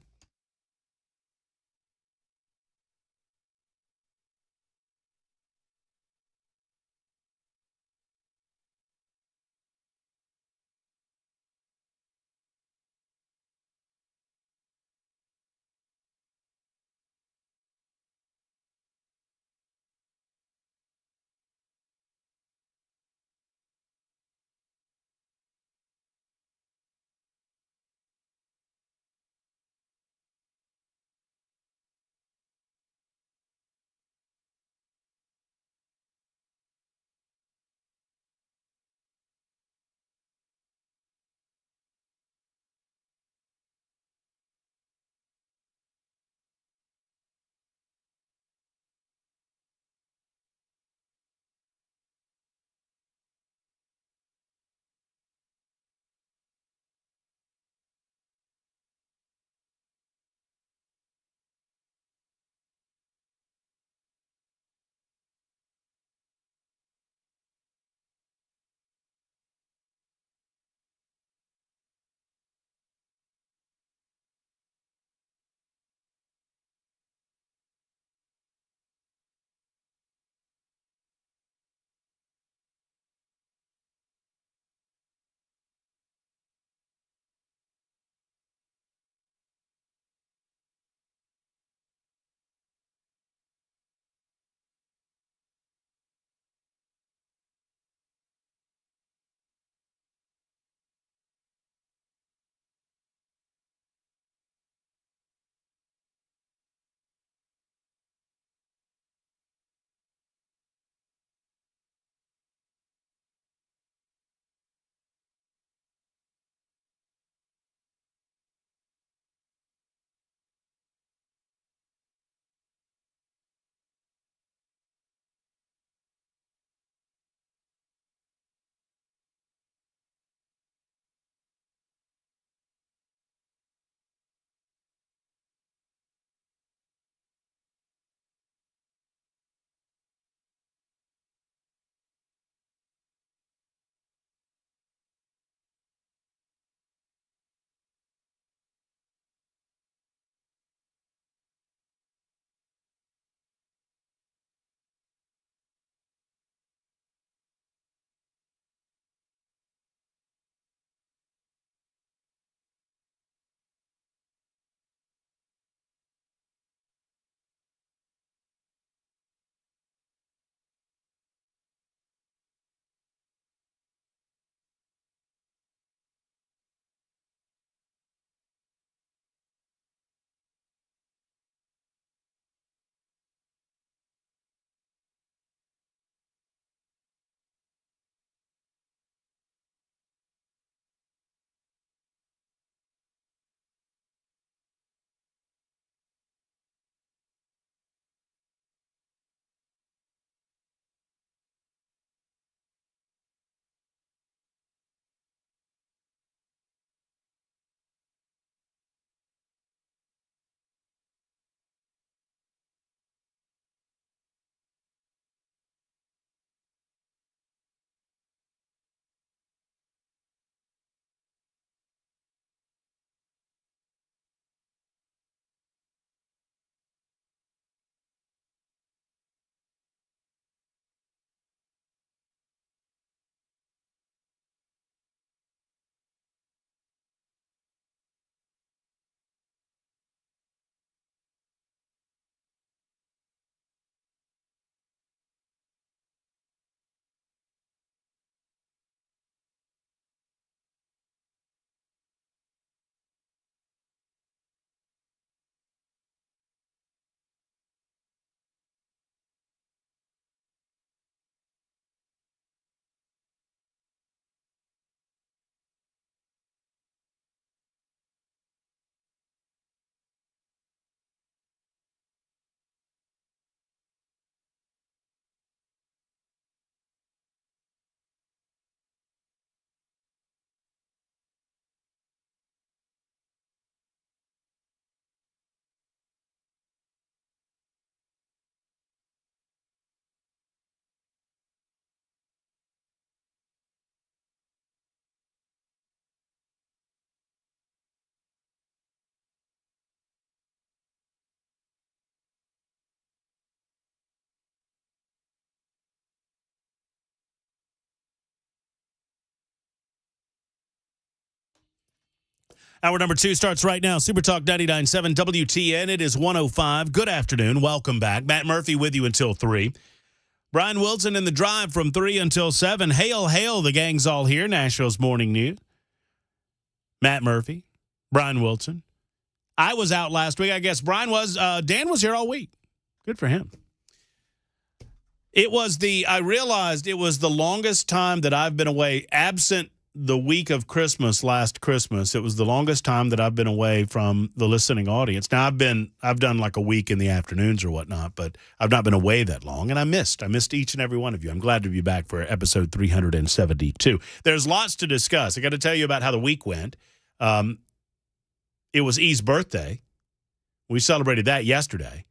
Hour number 2 starts right now. Super Talk 99.7 WTN. It is 1:05. Good afternoon. Welcome back. Matt Murphy with you until 3. Brian Wilson in the drive from 3 until 7. Hail, hail, the gang's all here. Nashville's Morning News. Matt Murphy, Brian Wilson. I was out last week. I guess Brian was. Dan was here all week. Good for him. I realized it was the longest time that I've been away, absent the week of Christmas last Christmas. It was the longest time that I've been away from the listening audience. Now I've done like a week in the afternoons or whatnot, but I've not been away that long, and I missed each and every one of you. I'm glad to be back for episode 372. There's lots to discuss. I got to tell you about how the week went. It was E's birthday. We celebrated that yesterday.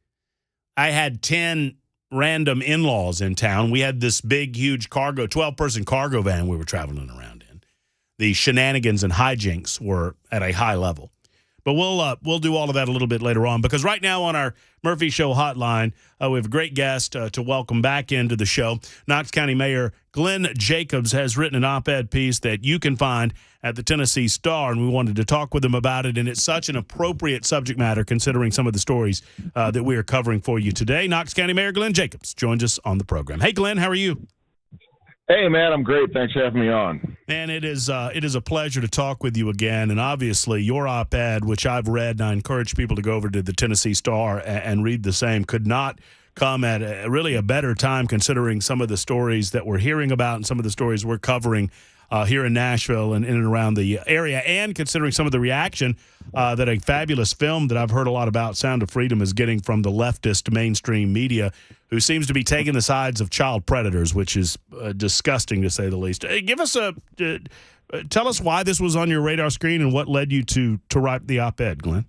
I had 10 random in-laws in town. We had this big, huge 12-person cargo van we were traveling around in. The shenanigans and hijinks were at a high level. But we'll do all of that a little bit later on, because right now on our Murphy Show hotline, we have a great guest to welcome back into the show. Knox County Mayor Glenn Jacobs has written an op-ed piece that you can find at the Tennessee Star, and we wanted to talk with him about it, and it's such an appropriate subject matter considering some of the stories that we are covering for you today. Knox County Mayor Glenn Jacobs joins us on the program. Hey, Glenn, how are you? Hey, man, I'm great. Thanks for having me on. Man, it is a pleasure to talk with you again. And obviously, your op-ed, which I've read, and I encourage people to go over to the Tennessee Star and read the same, could not come at a better time considering some of the stories that we're hearing about and some of the stories we're covering here in Nashville and in and around the area, and considering some of the reaction that a fabulous film that I've heard a lot about, Sound of Freedom, is getting from the leftist mainstream media, who seems to be taking the sides of child predators, which is disgusting to say the least. Tell us why this was on your radar screen and what led you to write the op-ed, Glenn.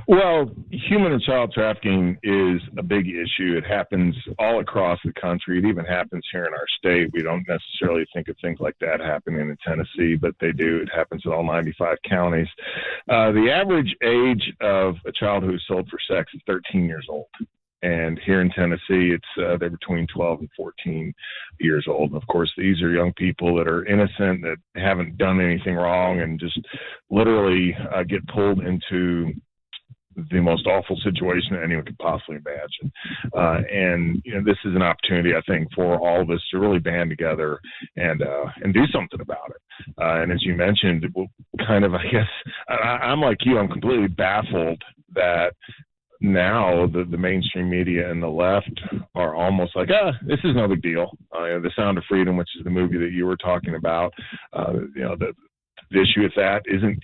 Well, human and child trafficking is a big issue. It happens all across the country. It even happens here in our state. We don't necessarily think of things like that happening in Tennessee, but they do. It happens in all 95 counties. The average age of a child who is sold for sex is 13 years old. And here in Tennessee, they're between 12 and 14 years old. And of course, these are young people that are innocent, that haven't done anything wrong, and just literally get pulled into the most awful situation that anyone could possibly imagine. And this is an opportunity, I think, for all of us to really band together and do something about it. And as you mentioned, kind of, I guess, I'm like you, I'm completely baffled that now the mainstream media and the left are almost like, this is no big deal. The Sound of Freedom, which is the movie that you were talking about, the issue with that isn't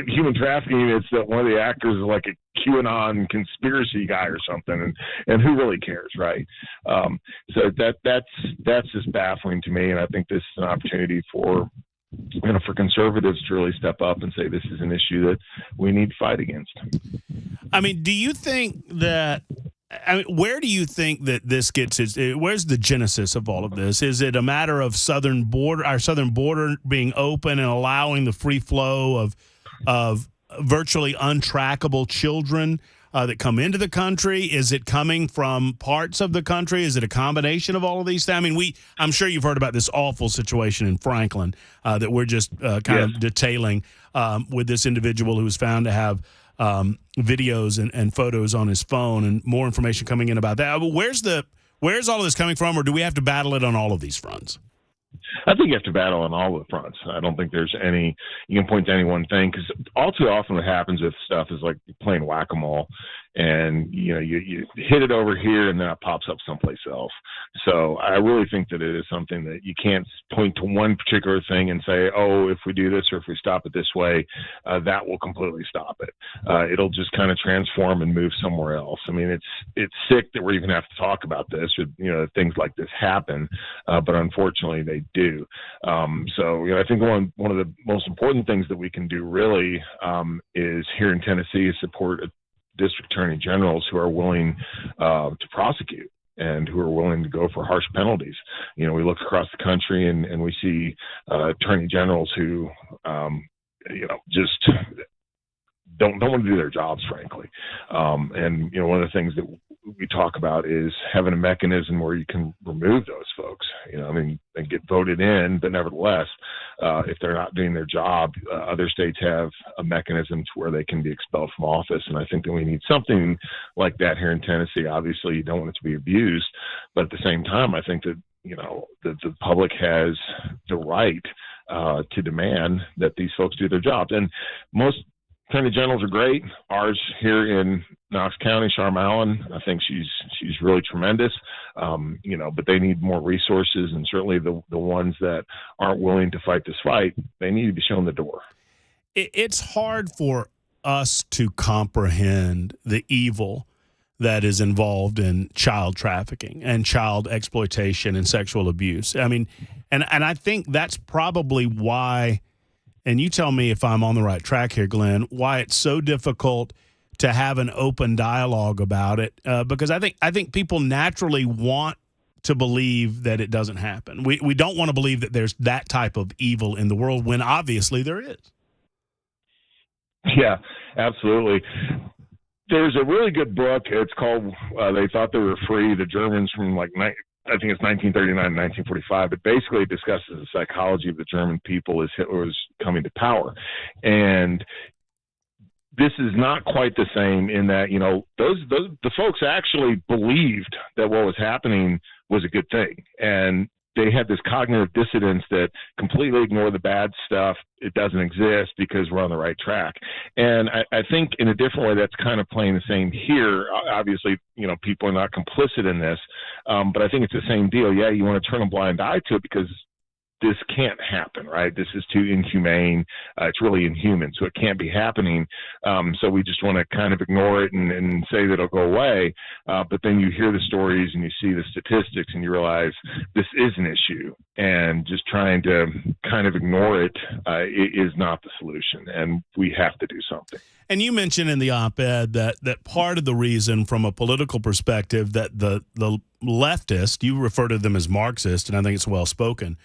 human trafficking. It's that one of the actors is like a QAnon conspiracy guy or something, and who really cares, right? So that's just baffling to me, and I think this is an opportunity for conservatives to really step up and say this is an issue that we need to fight against. I mean, do you think that? Where do you think that this gets where's the genesis of all of this? Is it a matter of our southern border being open and allowing the free flow of virtually untrackable children that come into the country? Is it coming from parts of the country? Is it a combination of all of these things? I mean, I'm sure you've heard about this awful situation in Franklin that we're just kind of detailing with this individual who was found to have videos and photos on his phone, and more information coming in about that. Where's all of this coming from, or do we have to battle it on all of these fronts? I think you have to battle on all the fronts. I don't think there's you can point to any one thing, because all too often what happens with stuff is like playing whack-a-mole, and you hit it over here and then it pops up someplace else. So I really think that it is something that you can't point to one particular thing and say, oh, if we do this or if we stop it this way, that will completely stop it. It'll just kind of transform and move somewhere else. I mean, it's sick that we even have to talk about this, or, things like this happen, but unfortunately they do. So I think one of the most important things that we can do really is here in Tennessee support district attorney generals who are willing to prosecute and who are willing to go for harsh penalties. We look across the country and we see attorney generals who, just don't want to do their jobs, frankly. And one of the things we talk about is having a mechanism where you can remove those folks, and get voted in, but nevertheless, if they're not doing their job, other states have a mechanism to where they can be expelled from office. And I think that we need something like that here in Tennessee. Obviously, you don't want it to be abused, but at the same time, I think that, the public has the right to demand that these folks do their jobs. And most attorney generals are great. Ours here in Knox County, Sharm Allen, I think she's really tremendous. But they need more resources, and certainly the ones that aren't willing to fight this fight, they need to be shown the door. It's hard for us to comprehend the evil that is involved in child trafficking and child exploitation and sexual abuse. I mean, and I think that's probably why, and you tell me if I'm on the right track here, Glenn, why it's so difficult to have an open dialogue about it, because I think people naturally want to believe that it doesn't happen. We don't want to believe that there's that type of evil in the world when obviously there is. Yeah, absolutely. There's a really good book. It's called They Thought They Were Free, the Germans from I think it's 1939 and 1945. It basically discusses the psychology of the German people as Hitler was coming to power. And this is not quite the same in that, the folks actually believed that what was happening was a good thing. And they had this cognitive dissonance that completely ignored the bad stuff. It doesn't exist because we're on the right track. And I think in a different way, that's kind of playing the same here. Obviously, people are not complicit in this, but I think it's the same deal. Yeah, you want to turn a blind eye to it because this can't happen, right? This is too inhumane. It's really inhuman, so it can't be happening. So we just want to kind of ignore it and say that it'll go away. But then you hear the stories and you see the statistics and you realize this is an issue. And just trying to kind of ignore it is not the solution. And we have to do something. And you mentioned in the op-ed that part of the reason from a political perspective that the leftist, you refer to them as Marxist, and I think it's well spoken,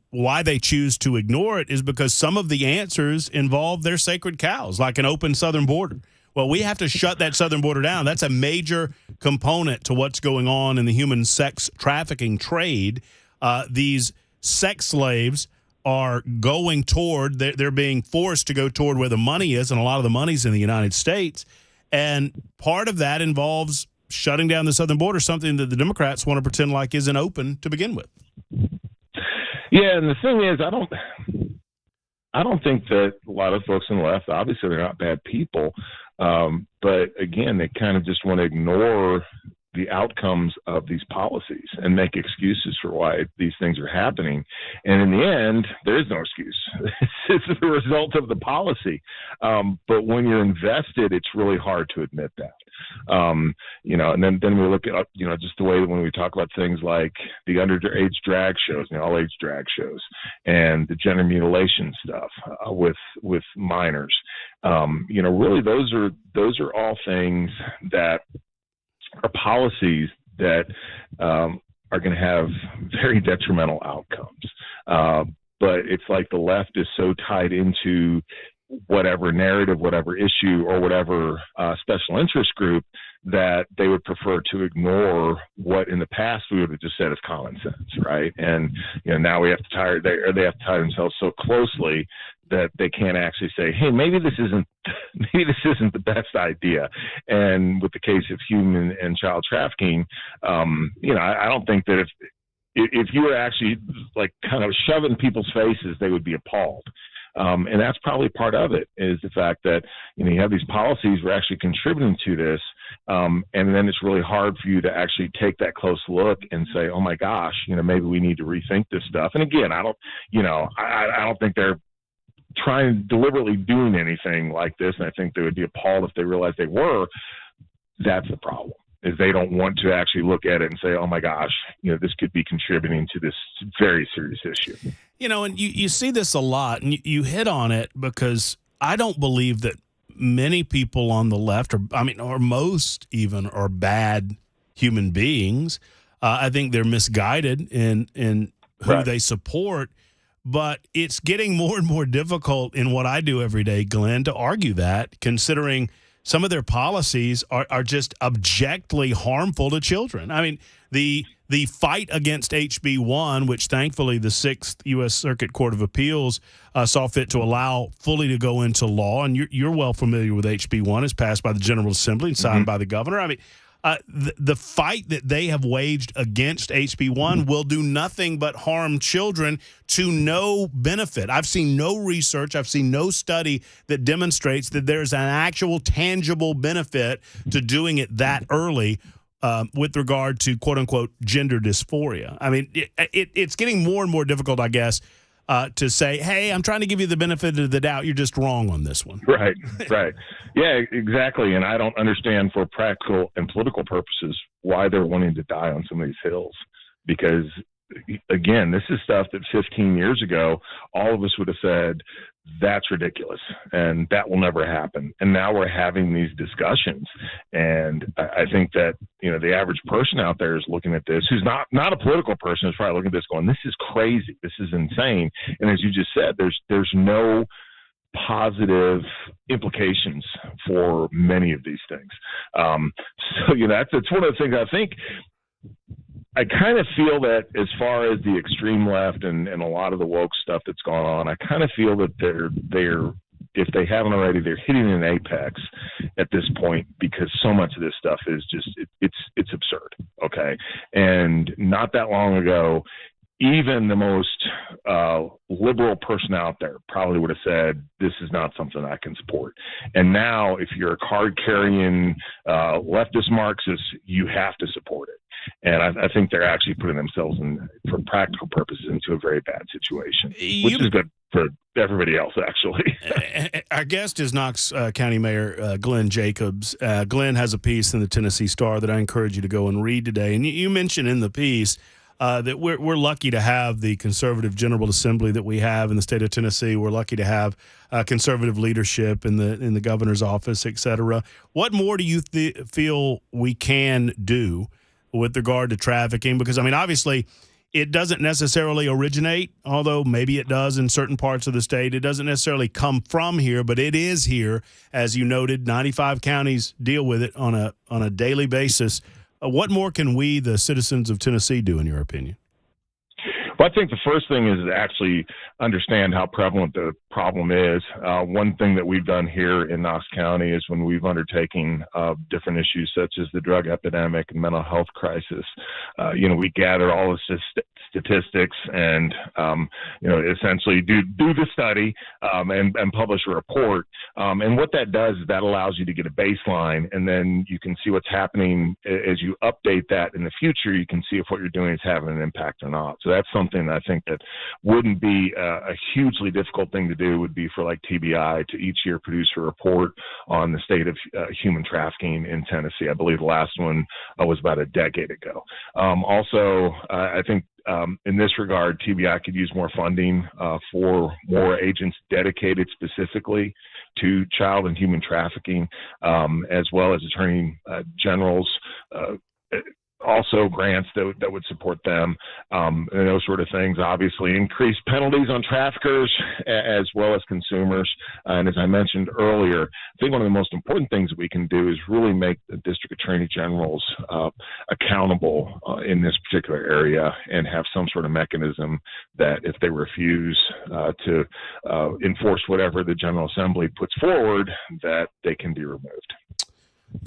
why they choose to ignore it is because some of the answers involve their sacred cows, like an open southern border. Well, we have to shut that southern border down. That's a major component to what's going on in the human sex trafficking trade. These sex slaves are going toward, they're being forced to go toward where the money is, and a lot of the money's in the United States. And part of that involves shutting down the southern border, something that the Democrats want to pretend like isn't open to begin with. Yeah, and the thing is, I don't think that a lot of folks on the left, obviously they're not bad people, but again, they kind of just want to ignore the outcomes of these policies and make excuses for why these things are happening. And in the end, there is no excuse. It's the result of the policy. But when you're invested, it's really hard to admit that. And then we look at, just the way that when we talk about things like the underage drag shows, all age drag shows, and the gender mutilation stuff with minors, really those are all things that are policies that are going to have very detrimental outcomes. But it's like the left is so tied into whatever narrative, whatever issue, or whatever special interest group that they would prefer to ignore what in the past we would have just said is common sense, right? And now they have to tie themselves so closely that they can't actually say, hey, maybe this isn't the best idea. And with the case of human and child trafficking, I don't think that if you were actually like kind of shoving people's faces, they would be appalled. And that's probably part of it, is the fact that, you have these policies we're actually contributing to this. And then it's really hard for you to actually take that close look and say, oh my gosh, maybe we need to rethink this stuff. And again, I don't think they're trying deliberately doing anything like this. And I think they would be appalled if they realized they were. That's the problem, is they don't want to actually look at it and say, oh my gosh, this could be contributing to this very serious issue. And you see this a lot, and you hit on it, because I don't believe that many people on the left, or most even, are bad human beings. I think they're misguided in who Right. they support. But it's getting more and more difficult in what I do every day, Glenn, to argue that, considering some of their policies are just abjectly harmful to children. I mean, the fight against HB1, which thankfully the 6th U.S. Circuit Court of Appeals saw fit to allow fully to go into law, and you're well familiar with HB1, is passed by the General Assembly and signed by the governor. I mean, the fight that they have waged against HB1 will do nothing but harm children to no benefit. I've seen no research, I've seen no study that demonstrates that there's an actual tangible benefit to doing it that early with regard to quote-unquote gender dysphoria. I mean, it's getting more and more difficult, I guess, to say, hey, I'm trying to give you the benefit of the doubt. You're just wrong on this one. Right. Yeah, exactly. And I don't understand for practical and political purposes why they're wanting to die on some of these hills. Because, again, this is stuff that 15 years ago, all of us would have said, that's ridiculous and that will never happen. And now we're having these discussions. And I think that, the average person out there is looking at this, who's not a political person, is probably looking at this going, this is crazy. This is insane. And as you just said, there's no positive implications for many of these things. That's one of the things I think. I kind of feel that as far as the extreme left and a lot of the woke stuff that's gone on, I kind of feel that they're if they haven't already, they're hitting an apex at this point, because so much of this stuff is just it's absurd. Okay, and not that long ago, even the most liberal person out there probably would have said, this is not something I can support. And now, if you're a card-carrying leftist Marxist, you have to support it. And I think they're actually putting themselves for practical purposes, into a very bad situation, which is good for everybody else, actually. Our guest is Knox County Mayor Glenn Jacobs. Glenn has a piece in the Tennessee Star that I encourage you to go and read today. And you mentioned in the piece that we're lucky to have the conservative General Assembly that we have in the state of Tennessee. We're lucky to have conservative leadership in the governor's office, et cetera. What more do you feel we can do with regard to trafficking? Because, I mean, obviously, it doesn't necessarily originate, although maybe it does in certain parts of the state. It doesn't necessarily come from here, but it is here. As you noted, 95 counties deal with it on a daily basis. What more can we, the citizens of Tennessee, do, in your opinion? Well, I think the first thing is to actually understand how prevalent the problem is. One thing that we've done here in Knox County is when we've undertaken different issues such as the drug epidemic and mental health crisis, we gather all the statistics and, essentially do the study and publish a report. And what that does is that allows you to get a baseline, and then you can see what's happening as you update that in the future. You can see if what you're doing is having an impact or not. So that's something I think that wouldn't be a hugely difficult thing to do. Would be for like TBI to each year produce a report on the state of human trafficking in Tennessee. I believe the last one was about a decade ago. I think in this regard, TBI could use more funding for more agents dedicated specifically to child and human trafficking, as well as attorney generals. Also grants that would support them, and those sort of things. Obviously, increased penalties on traffickers as well as consumers. And as I mentioned earlier, I think one of the most important things that we can do is really make the district attorney generals accountable in this particular area, and have some sort of mechanism that if they refuse to enforce whatever the General Assembly puts forward, that they can be removed.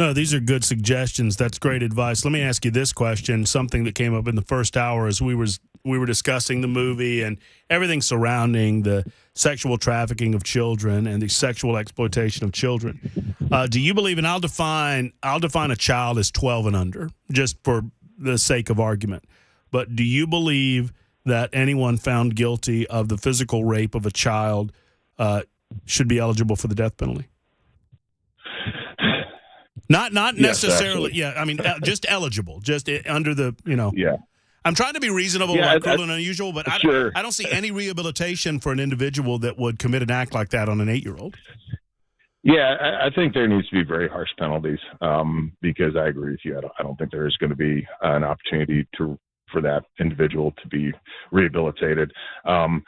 No, these are good suggestions. That's great advice. Let me ask you this question, something that came up in the first hour as we were discussing the movie and everything surrounding the sexual trafficking of children and the sexual exploitation of children. Do you believe, and I'll define a child as 12 and under, just for the sake of argument, but do you believe that anyone found guilty of the physical rape of a child should be eligible for the death penalty? Not necessarily. Yes, I mean, just eligible, just under the, Yeah. I'm trying to be reasonable, like cruel and unusual, but sure. I don't see any rehabilitation for an individual that would commit an act like that on an 8-year-old. Yeah, I think there needs to be very harsh penalties, because I agree with you. I don't think there is going to be an opportunity for that individual to be rehabilitated. I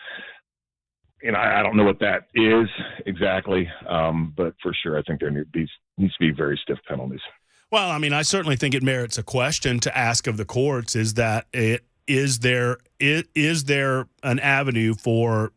don't know what that is exactly, but for sure, I think there needs needs to be very stiff penalties. Well, I mean, I certainly think it merits a question to ask of the courts: is there an avenue for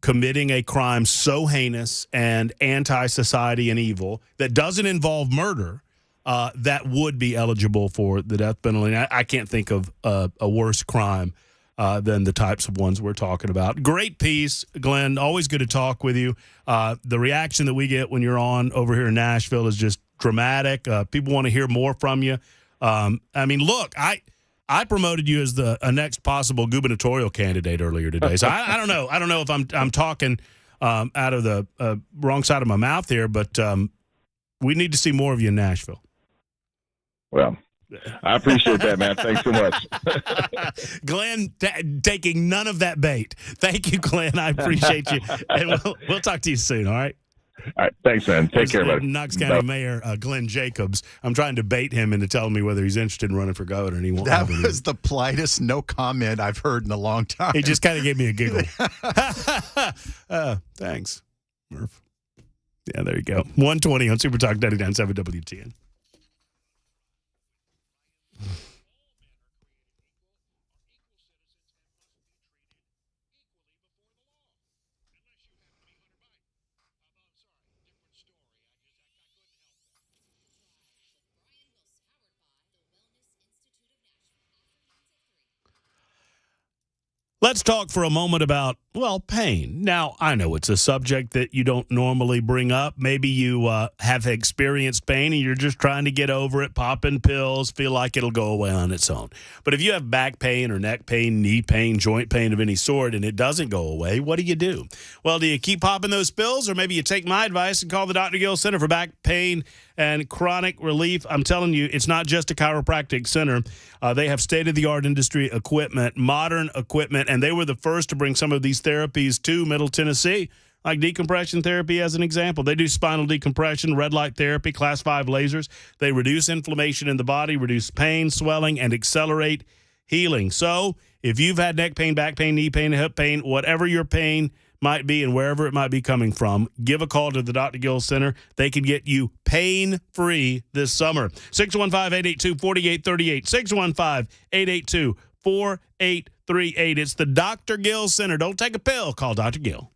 committing a crime so heinous and anti-society and evil that doesn't involve murder that would be eligible for the death penalty? I can't think of a worse crime than the types of ones we're talking about. Great piece, Glenn. Always good to talk with you. The reaction that we get when you're on over here in Nashville is just dramatic. People want to hear more from you. I mean, look, I promoted you as a next possible gubernatorial candidate earlier today. So I don't know. I don't know if I'm talking out of the wrong side of my mouth here, but we need to see more of you in Nashville. Well, I appreciate that, man. Thanks so much. Glenn, taking none of that bait. Thank you, Glenn. I appreciate you. And we'll talk to you soon, all right? All right. Thanks, man. Take care, buddy. Knox County Mayor Glenn Jacobs. I'm trying to bait him into telling me whether he's interested in running for governor, and he won't. That was the politest no comment I've heard in a long time. He just kind of gave me a giggle. Thanks, Murph. Yeah, there you go. 120 on Super Talk 99.7 WTN. Let's talk for a moment about, well, pain. Now, I know it's a subject that you don't normally bring up. Maybe you have experienced pain and you're just trying to get over it, popping pills, feel like it'll go away on its own. But if you have back pain or neck pain, knee pain, joint pain of any sort, and it doesn't go away, what do? Well, do you keep popping those pills, or maybe you take my advice and call the Dr. Gill Center for Back Pain and Chronic Relief? I'm telling you, it's not just a chiropractic center. They have state-of-the-art industry equipment, modern equipment, and they were the first to bring some of these therapies to Middle Tennessee, like decompression therapy as an example. They do spinal decompression, red light therapy, class 5 lasers. They reduce inflammation in the body, reduce pain, swelling, and accelerate healing. So if you've had neck pain, back pain, knee pain, hip pain, whatever your pain might be and wherever it might be coming from, give a call to the Dr. Gill Center. They can get you pain-free this summer. 615-882-4838. 615-882-4838. It's the Dr. Gill Center. Don't take a pill. Call Dr. Gill.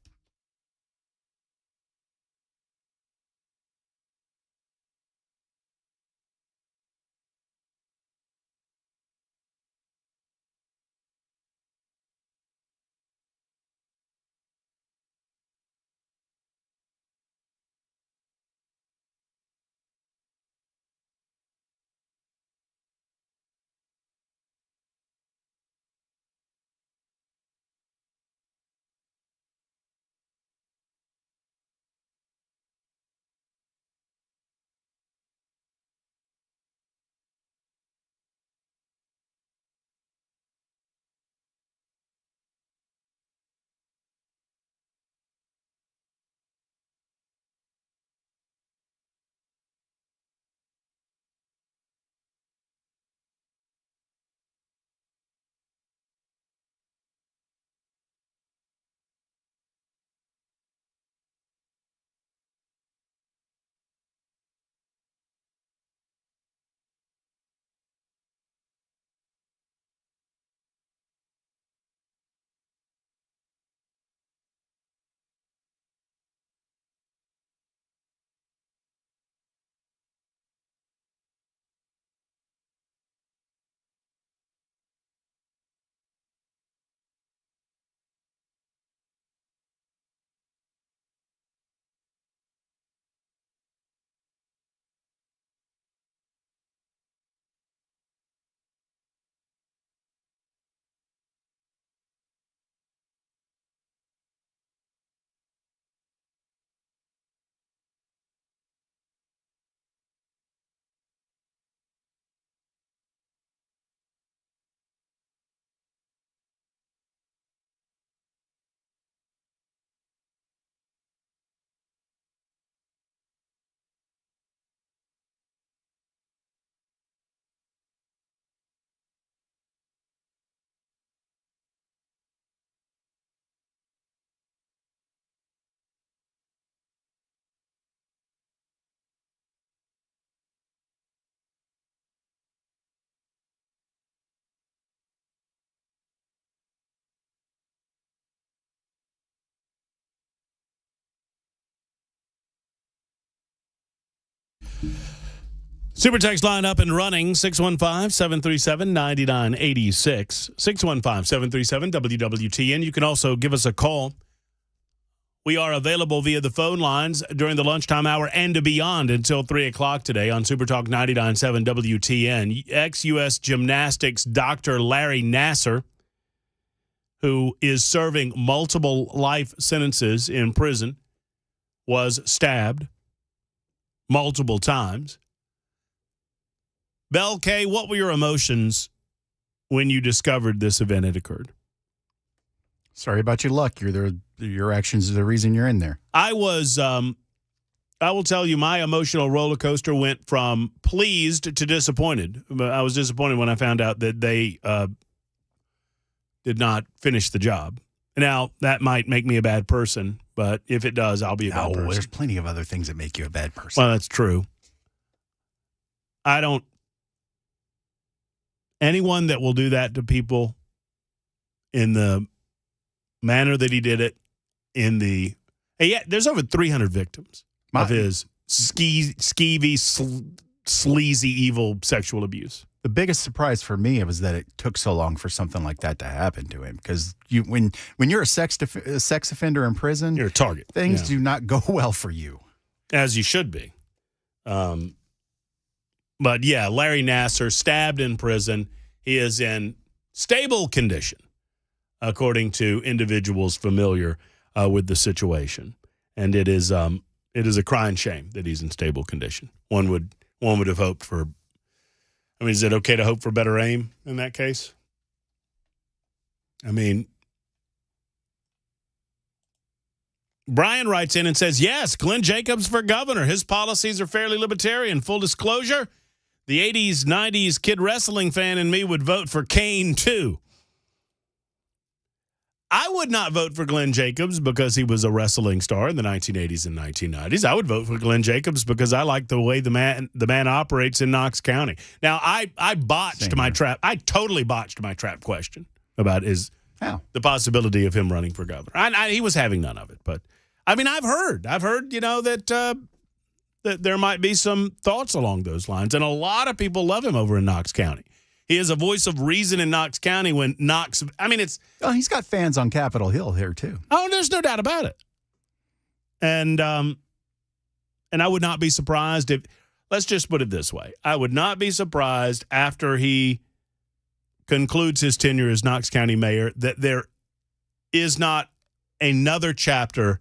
Super text line up and running, 615-737-9986, 615-737-WWTN. You can also give us a call. We are available via the phone lines during the lunchtime hour and beyond until 3 o'clock today on Super Talk 99.7 WTN. Ex-U.S. gymnastics Dr. Larry Nassar, who is serving multiple life sentences in prison, was stabbed multiple times. Belle K, what were your emotions when you discovered this event had occurred? Sorry about your luck. Your actions are the reason you're in there. I will tell you, my emotional roller coaster went from pleased to disappointed. I was disappointed when I found out that they did not finish the job. Now, that might make me a bad person, but if it does, I'll be a bad person. There's plenty of other things that make you a bad person. Well, that's true. Anyone that will do that to people in the manner that he did it, there's over 300 victims of his skeevy, sleazy, evil sexual abuse. The biggest surprise for me was that it took so long for something like that to happen to him. Because when you're a sex offender in prison, you're a target. Things do not go well for you, as you should be. But yeah, Larry Nassar stabbed in prison. He is in stable condition, according to individuals familiar with the situation, and it is a crying shame that he's in stable condition. One would have hoped for. I mean, is it okay to hope for better aim in that case? I mean, Brian writes in and says, yes, Glenn Jacobs for governor. His policies are fairly libertarian. Full disclosure, the 80s, 90s kid wrestling fan in me would vote for Kane, too. I would not vote for Glenn Jacobs because he was a wrestling star in the 1980s and 1990s. I would vote for Glenn Jacobs because I like the way the man operates in Knox County. Now, I botched my trap. I totally botched my trap question about the possibility of him running for governor. He was having none of it, but I mean, I've heard, that there might be some thoughts along those lines, and a lot of people love him over in Knox County. He is a voice of reason in Knox County when Knox. I mean, he's got fans on Capitol Hill here too. Oh, there's no doubt about it. And I would not be surprised if. Let's just put it this way: I would not be surprised after he concludes his tenure as Knox County mayor that there is not another chapter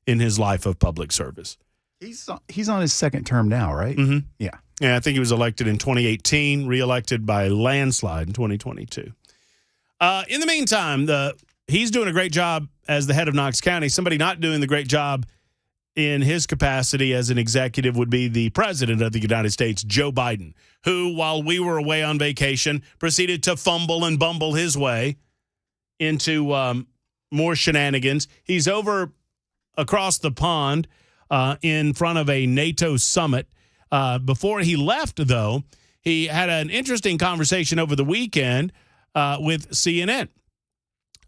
in his life of public service. He's on his second term now, right? Mm-hmm. Yeah. Yeah, I think he was elected in 2018, reelected by landslide in 2022. In the meantime, he's doing a great job as the head of Knox County. Somebody not doing the great job in his capacity as an executive would be the president of the United States, Joe Biden, who, while we were away on vacation, proceeded to fumble and bumble his way into more shenanigans. He's over across the pond in front of a NATO summit. Before he left, though, he had an interesting conversation over the weekend with CNN.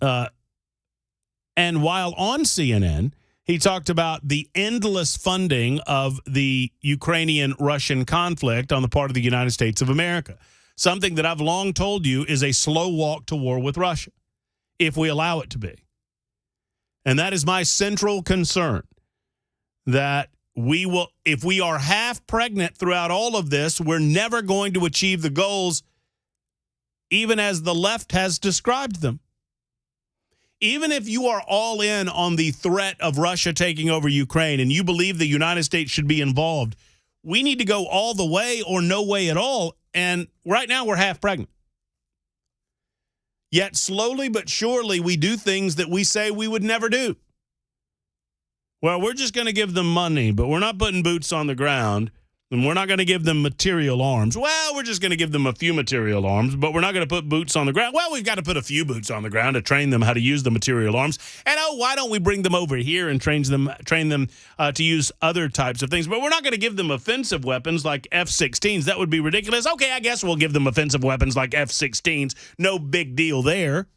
And while on CNN, he talked about the endless funding of the Ukrainian-Russian conflict on the part of the United States of America, something that I've long told you is a slow walk to war with Russia, if we allow it to be. And that is my central concern, that if we are half pregnant throughout all of this, we're never going to achieve the goals, even as the left has described them. Even if you are all in on the threat of Russia taking over Ukraine and you believe the United States should be involved, we need to go all the way or no way at all. And right now we're half pregnant. Yet slowly but surely we do things that we say we would never do. Well, we're just going to give them money, but we're not putting boots on the ground, and we're not going to give them material arms. Well, we're just going to give them a few material arms, but we're not going to put boots on the ground. Well, we've got to put a few boots on the ground to train them how to use the material arms. And, why don't we bring them over here and train them to use other types of things? But we're not going to give them offensive weapons like F-16s. That would be ridiculous. Okay, I guess we'll give them offensive weapons like F-16s. No big deal there.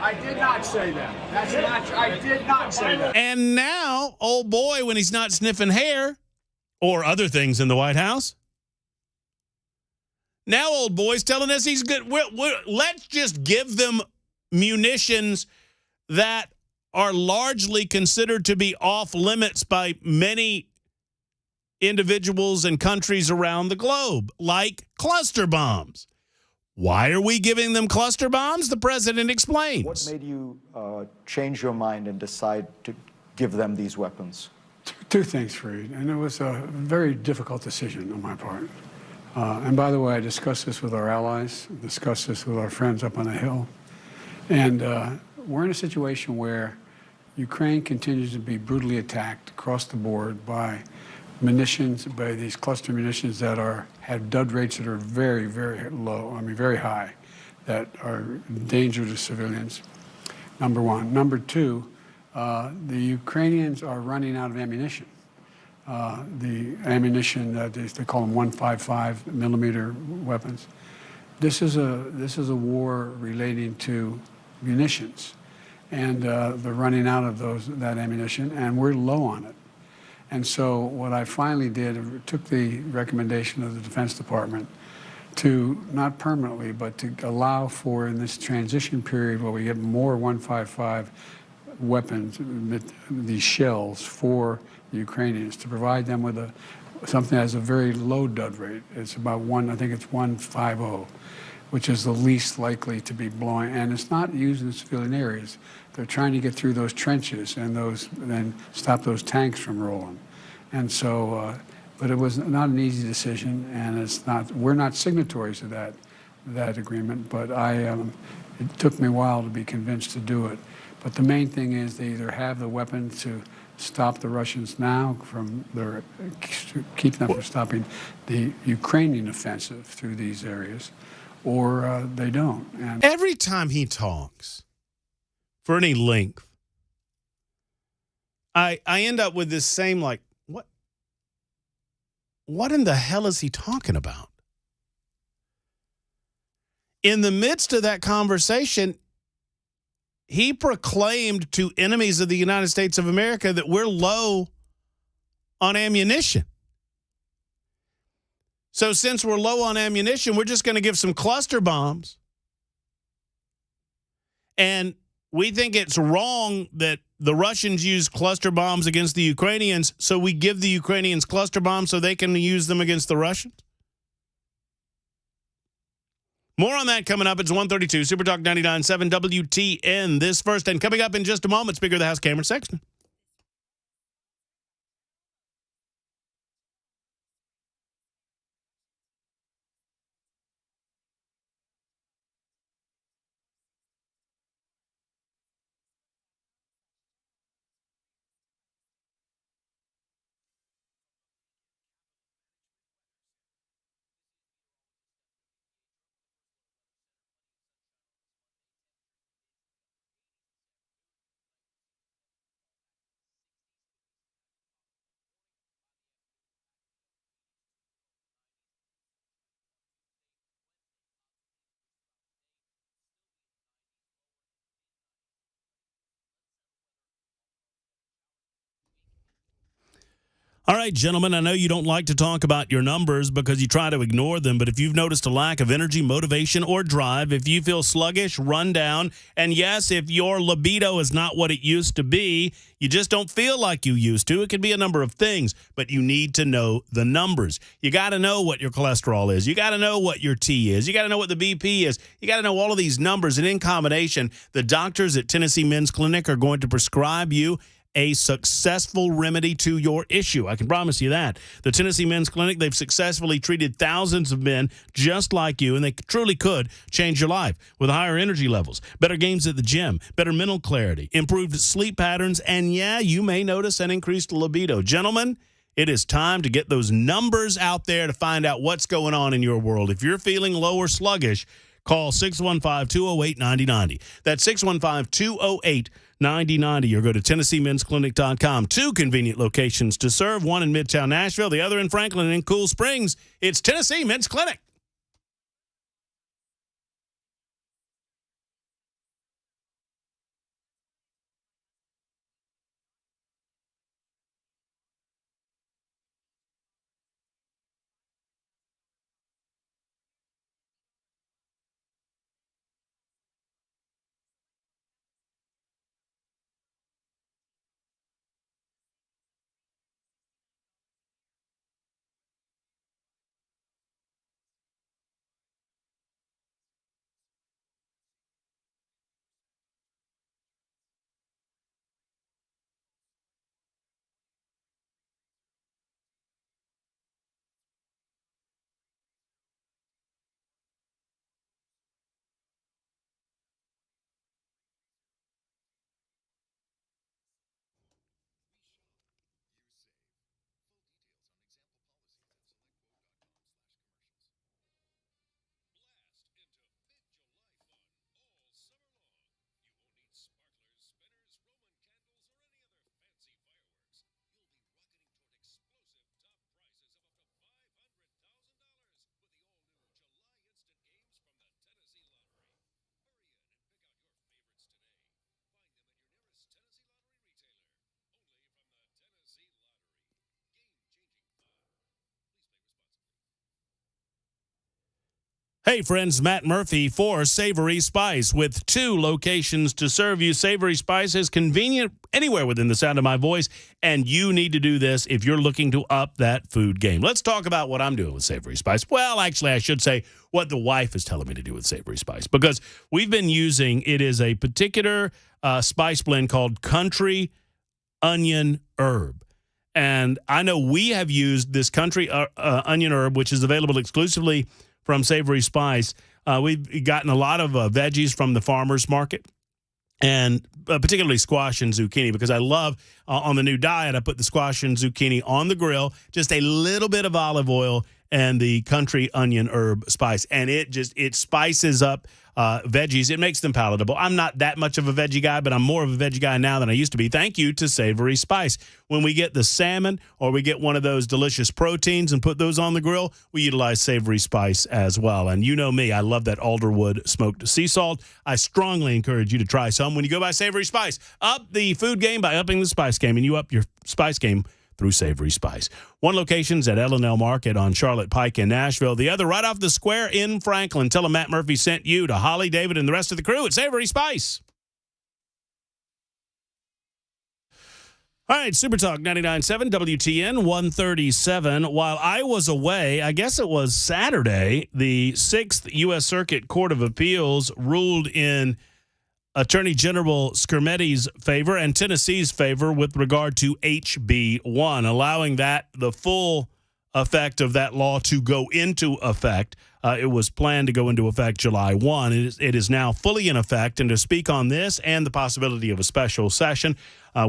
I did not say that. That's not true. I did not say that. And now, old boy, when he's not sniffing hair, or other things in the White House. Now old boy's telling us he's good. Let's just give them munitions that are largely considered to be off limits by many individuals and countries around the globe, like cluster bombs. Why are we giving them cluster bombs? The president explains. What made you change your mind and decide to give them these weapons? Two things, Fareed, and it was a very difficult decision on my part. And by the way, I discussed this with our allies, discussed this with our friends up on the Hill, and we're in a situation where Ukraine continues to be brutally attacked across the board by munitions, by these cluster munitions that have dud rates that are very, very low, very high, that are a danger to civilians, number one. Number two, the Ukrainians are running out of ammunition. The ammunition that they call them 155 millimeter weapons. This is a war relating to munitions, and they're running out of that ammunition, and we're low on it. And so what I finally did, took the recommendation of the Defense Department to, not permanently, but to allow for, in this transition period where we get more 155 weapons, these shells for the Ukrainians, to provide them with something that has a very low dud rate. It's about I think it's 150, which is the least likely to be blowing. And it's not used in civilian areas. They're trying to get through those trenches and then stop those tanks from rolling. And so, but it was not an easy decision, and we're not signatories to that agreement, but it took me a while to be convinced to do it. But the main thing is they either have the weapons to stop the Russians now keep them from stopping the Ukrainian offensive through these areas, or they don't. And every time he talks, for any length, I end up with this same, like, what in the hell is he talking about? In the midst of that conversation, he proclaimed to enemies of the United States of America that we're low on ammunition. So since we're low on ammunition, we're just going to give some cluster bombs. And we think it's wrong that the Russians use cluster bombs against the Ukrainians, so we give the Ukrainians cluster bombs so they can use them against the Russians. More on that coming up. It's 1:32, Super Talk 99.7 WTN. This first, and coming up in just a moment, Speaker of the House, Cameron Sexton. All right, gentlemen, I know you don't like to talk about your numbers because you try to ignore them, but if you've noticed a lack of energy, motivation, or drive, if you feel sluggish, run down, and yes, if your libido is not what it used to be, you just don't feel like you used to, it could be a number of things, but you need to know the numbers. You got to know what your cholesterol is. You got to know what your T is. You got to know what the BP is. You got to know all of these numbers, and in combination, the doctors at Tennessee Men's Clinic are going to prescribe you a successful remedy to your issue. I can promise you that. The Tennessee Men's Clinic, they've successfully treated thousands of men just like you, and they truly could change your life with higher energy levels, better games at the gym, better mental clarity, improved sleep patterns, and yeah, you may notice an increased libido. Gentlemen, it is time to get those numbers out there to find out what's going on in your world. If you're feeling low or sluggish, call 615-208-9090. That's 615-208-9090. Or go to TennesseeMen'sClinic.com. 2 convenient locations to serve, one in Midtown Nashville, the other in Franklin and Cool Springs. It's Tennessee Men's Clinic. Hey, friends, Matt Murphy for Savory Spice. With 2 locations to serve you, Savory Spice is convenient anywhere within the sound of my voice, and you need to do this if you're looking to up that food game. Let's talk about what I'm doing with Savory Spice. Well, actually, I should say what the wife is telling me to do with Savory Spice, because we've been using, it is a particular spice blend called Country Onion Herb. And I know we have used this Country Onion Herb, which is available exclusively from Savory Spice. We've gotten a lot of veggies from the farmer's market, and particularly squash and zucchini, because I love, on the new diet, I put the squash and zucchini on the grill, just a little bit of olive oil and the Country Onion Herb spice, and it spices up veggies. It makes them palatable. I'm not that much of a veggie guy, but I'm more of a veggie guy now than I used to be. Thank you to Savory Spice. When we get the salmon or we get one of those delicious proteins and put those on the grill, we utilize Savory Spice as well. And you know me, I love that alderwood smoked sea salt. I strongly encourage you to try some when you go by Savory Spice. Up the food game by upping the spice game, and you up your spice game through Savory Spice. One location's at L&L Market on Charlotte Pike in Nashville. The other right off the square in Franklin. Tell them Matt Murphy sent you, to Holly, David, and the rest of the crew at Savory Spice. All right, Super Talk 99.7 WTN 137. While I was away, I guess it was Saturday, the 6th U.S. Circuit Court of Appeals ruled in Attorney General Skermetti's favor and Tennessee's favor with regard to HB 1, allowing the full effect of that law to go into effect. It was planned to go into effect July 1. It is now fully in effect. And to speak on this and the possibility of a special session,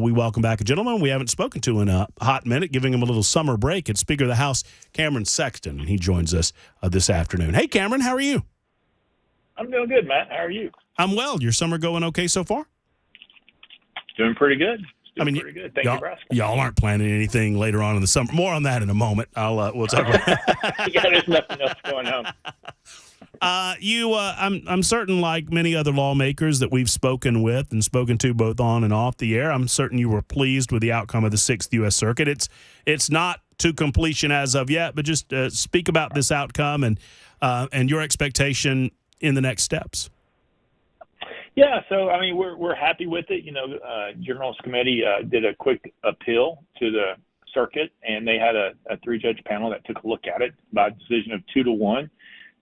we welcome back a gentleman we haven't spoken to in a hot minute, giving him a little summer break. It's Speaker of the House, Cameron Sexton, and he joins us this afternoon. Hey, Cameron, how are you? I'm doing good, Matt. How are you? I'm well. Your summer going okay so far? Doing pretty good. Pretty good. Thank you for asking. Y'all aren't planning anything later on in the summer. More on that in a moment. We'll talk about yeah, there's nothing else going on. I'm certain, like many other lawmakers that we've spoken with and spoken to both on and off the air, I'm certain you were pleased with the outcome of the 6th U.S. Circuit. It's not to completion as of yet, but just speak about this outcome and your expectation in the next steps. Yeah, so I mean, we're happy with it. You know, General's Committee did a quick appeal to the circuit, and they had a 3-judge panel that took a look at it by a decision of 2-1.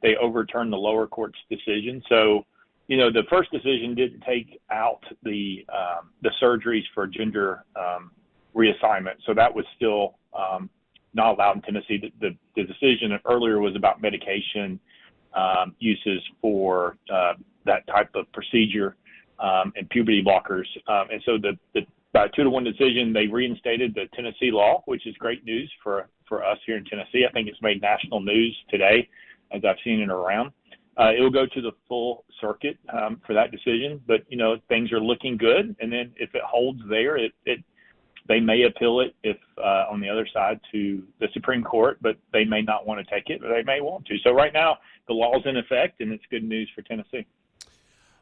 They overturned the lower court's decision. So, you know, the first decision didn't take out the surgeries for gender reassignment, so that was still not allowed in Tennessee. The decision earlier was about medication uses for that type of procedure and puberty blockers. And so by a 2-1 decision, they reinstated the Tennessee law, which is great news for us here in Tennessee. I think it's made national news today, as I've seen it around. It will go to the full circuit for that decision, but, you know, things are looking good. And then if it holds there, they may appeal it if on the other side to the Supreme Court, but they may not want to take it, but they may want to. So right now, the law's in effect, and it's good news for Tennessee.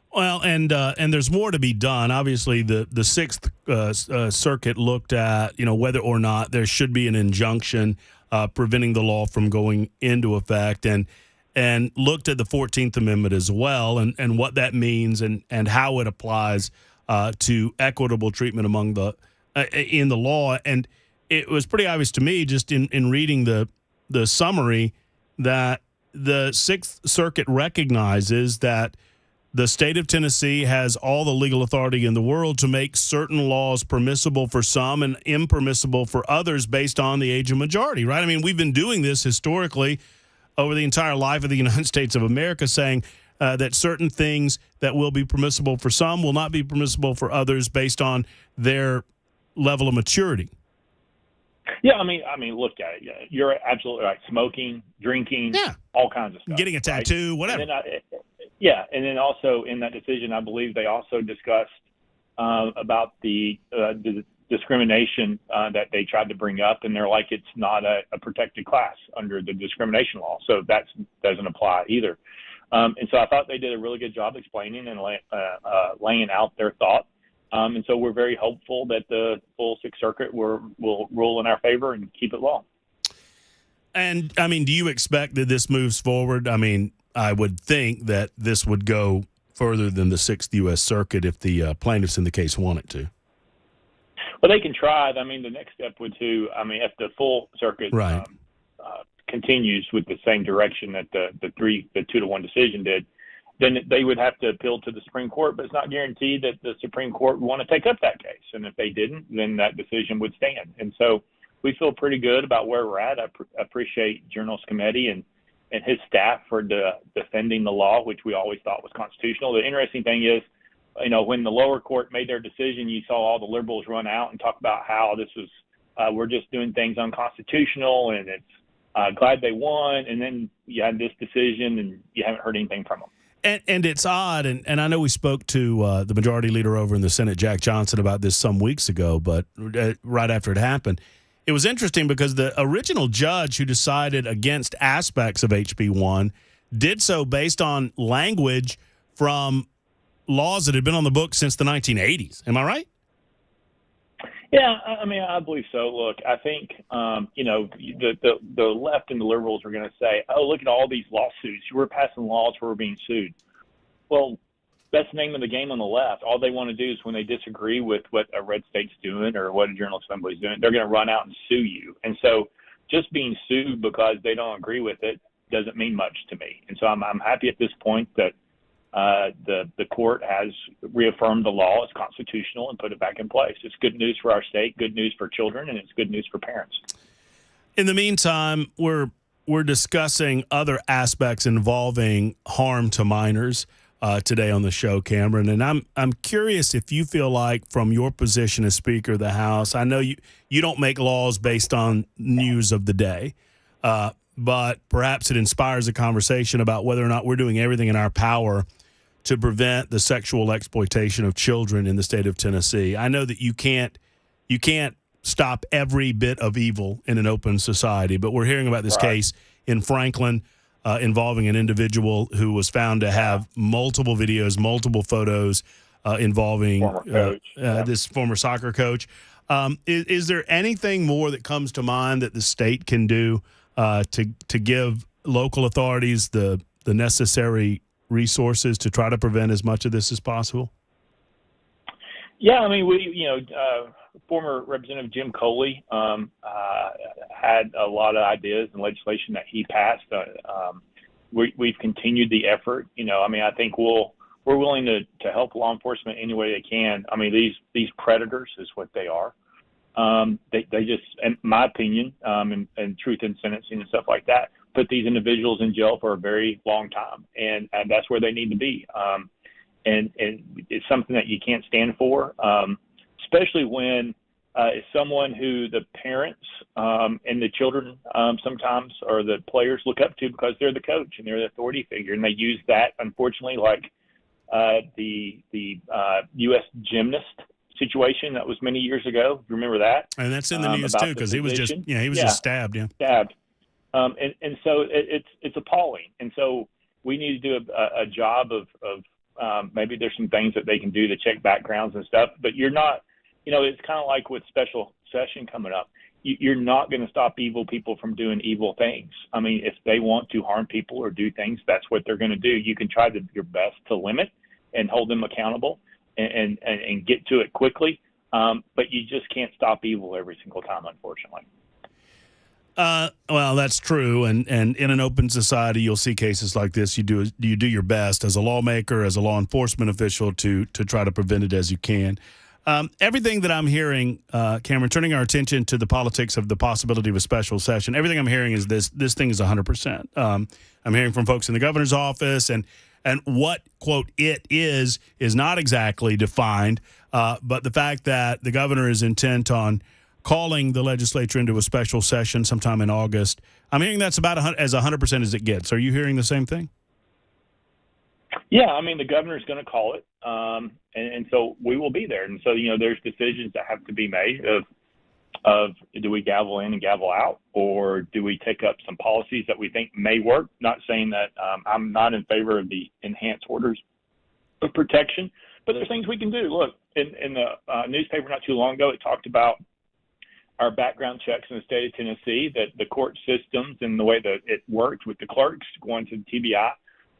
Well, and there's more to be done. Obviously, the 6th Circuit looked at, you know, whether or not there should be an injunction preventing the law from going into effect, and looked at the 14th Amendment as well, and what that means and how it applies to equitable treatment among in the law. And it was pretty obvious to me, just in reading the summary, that the 6th Circuit recognizes that the state of Tennessee has all the legal authority in the world to make certain laws permissible for some and impermissible for others based on the age of majority, right? I mean, we've been doing this historically over the entire life of the United States of America, saying that certain things that will be permissible for some will not be permissible for others based on their level of maturity. Yeah, I mean, look at it. You're absolutely right. Smoking, drinking, all kinds of stuff. Getting a tattoo, right? whatever. And then also in that decision, I believe they also discussed about the discrimination that they tried to bring up, and they're like, it's not a protected class under the discrimination law, so that doesn't apply either. And so I thought they did a really good job explaining and laying out their thought. And so we're very hopeful that the full 6th Circuit will rule in our favor and keep it law. And, I mean, do you expect that this moves forward? I mean, I would think that this would go further than the Sixth U.S. Circuit if the plaintiffs in the case wanted to. Well, they can try. I mean, the next step would if the full circuit Right. continues with the same direction that the 2-1 decision did, then they would have to appeal to the Supreme Court, but it's not guaranteed that the Supreme Court would want to take up that case. And if they didn't, then that decision would stand. And so we feel pretty good about where we're at. I appreciate Journals Committee and his staff for defending the law, which we always thought was constitutional. The interesting thing is, when the lower court made their decision, you saw all the liberals run out and talk about how this was, we're just doing things unconstitutional, and it's glad they won. And then you had this decision, and you haven't heard anything from them. And it's odd, and I know we spoke to the majority leader over in the Senate, Jack Johnson, about this some weeks ago, but right after it happened, it was interesting because the original judge who decided against aspects of HB 1 did so based on language from laws that had been on the books since the 1980s. Am I right? Yeah, I mean, I believe so. Look, I think, the left and the liberals are going to say, oh, look at all these lawsuits. We're passing laws where we're being sued. Well, that's the name of the game on the left. All they want to do is when they disagree with what a red state's doing or what a General Assembly is doing, they're going to run out and sue you. And so just being sued because they don't agree with it doesn't mean much to me. And so I'm happy at this point that the court has reaffirmed the law as constitutional and put it back in place. It's good news for our state, good news for children, and it's good news for parents. In the meantime, we're discussing other aspects involving harm to minors today on the show, Cameron. And I'm curious if you feel like, from your position as Speaker of the House, I know you don't make laws based on news of the day, but perhaps it inspires a conversation about whether or not we're doing everything in our power to prevent the sexual exploitation of children in the state of Tennessee. I know that you can't stop every bit of evil in an open society, but we're hearing about this case in Franklin involving an individual who was found to have multiple videos, multiple photos involving this former soccer coach. Is there anything more that comes to mind that the state can do to give local authorities the necessary resources to try to prevent as much of this as possible? Yeah, I mean, former Representative Jim Coley had a lot of ideas and legislation that he passed. We've continued the effort. I think we're willing to help law enforcement any way they can. I mean, these predators is what they are. They just, in my opinion, and truth in sentencing and stuff like that, put these individuals in jail for a very long time, and that's where they need to be. And it's something that you can't stand for, especially when it's someone who the parents and the children sometimes, or the players, look up to because they're the coach and they're the authority figure, and they use that, unfortunately, like the U.S. gymnast situation that was many years ago. Remember that? And that's in the news too, because he was just just stabbed. Yeah, stabbed. And so it's appalling. And so we need to do a job of maybe there's some things that they can do to check backgrounds and stuff. But you're not, it's kind of like with special session coming up. You're not going to stop evil people from doing evil things. I mean, if they want to harm people or do things, that's what they're going to do. You can try your best to limit and hold them accountable and get to it quickly. But you just can't stop evil every single time, unfortunately. Well, that's true, and in an open society, you'll see cases like this. You do your best as a lawmaker, as a law enforcement official, to try to prevent it as you can. Everything that I'm hearing, Cameron, turning our attention to the politics of the possibility of a special session, everything I'm hearing is this thing is 100%. I'm hearing from folks in the governor's office, and what, quote, it is not exactly defined, but the fact that the governor is intent on calling the legislature into a special session sometime in August. I'm hearing that's about as 100% as it gets. Are you hearing the same thing? Yeah, I mean, the governor's going to call it, and so we will be there. And so, there's decisions that have to be made of do we gavel in and gavel out, or do we take up some policies that we think may work? Not saying that I'm not in favor of the enhanced orders of protection, but there's things we can do. Look, in the newspaper not too long ago, it talked about our background checks in the state of Tennessee, that the court systems and the way that it worked with the clerks going to the TBI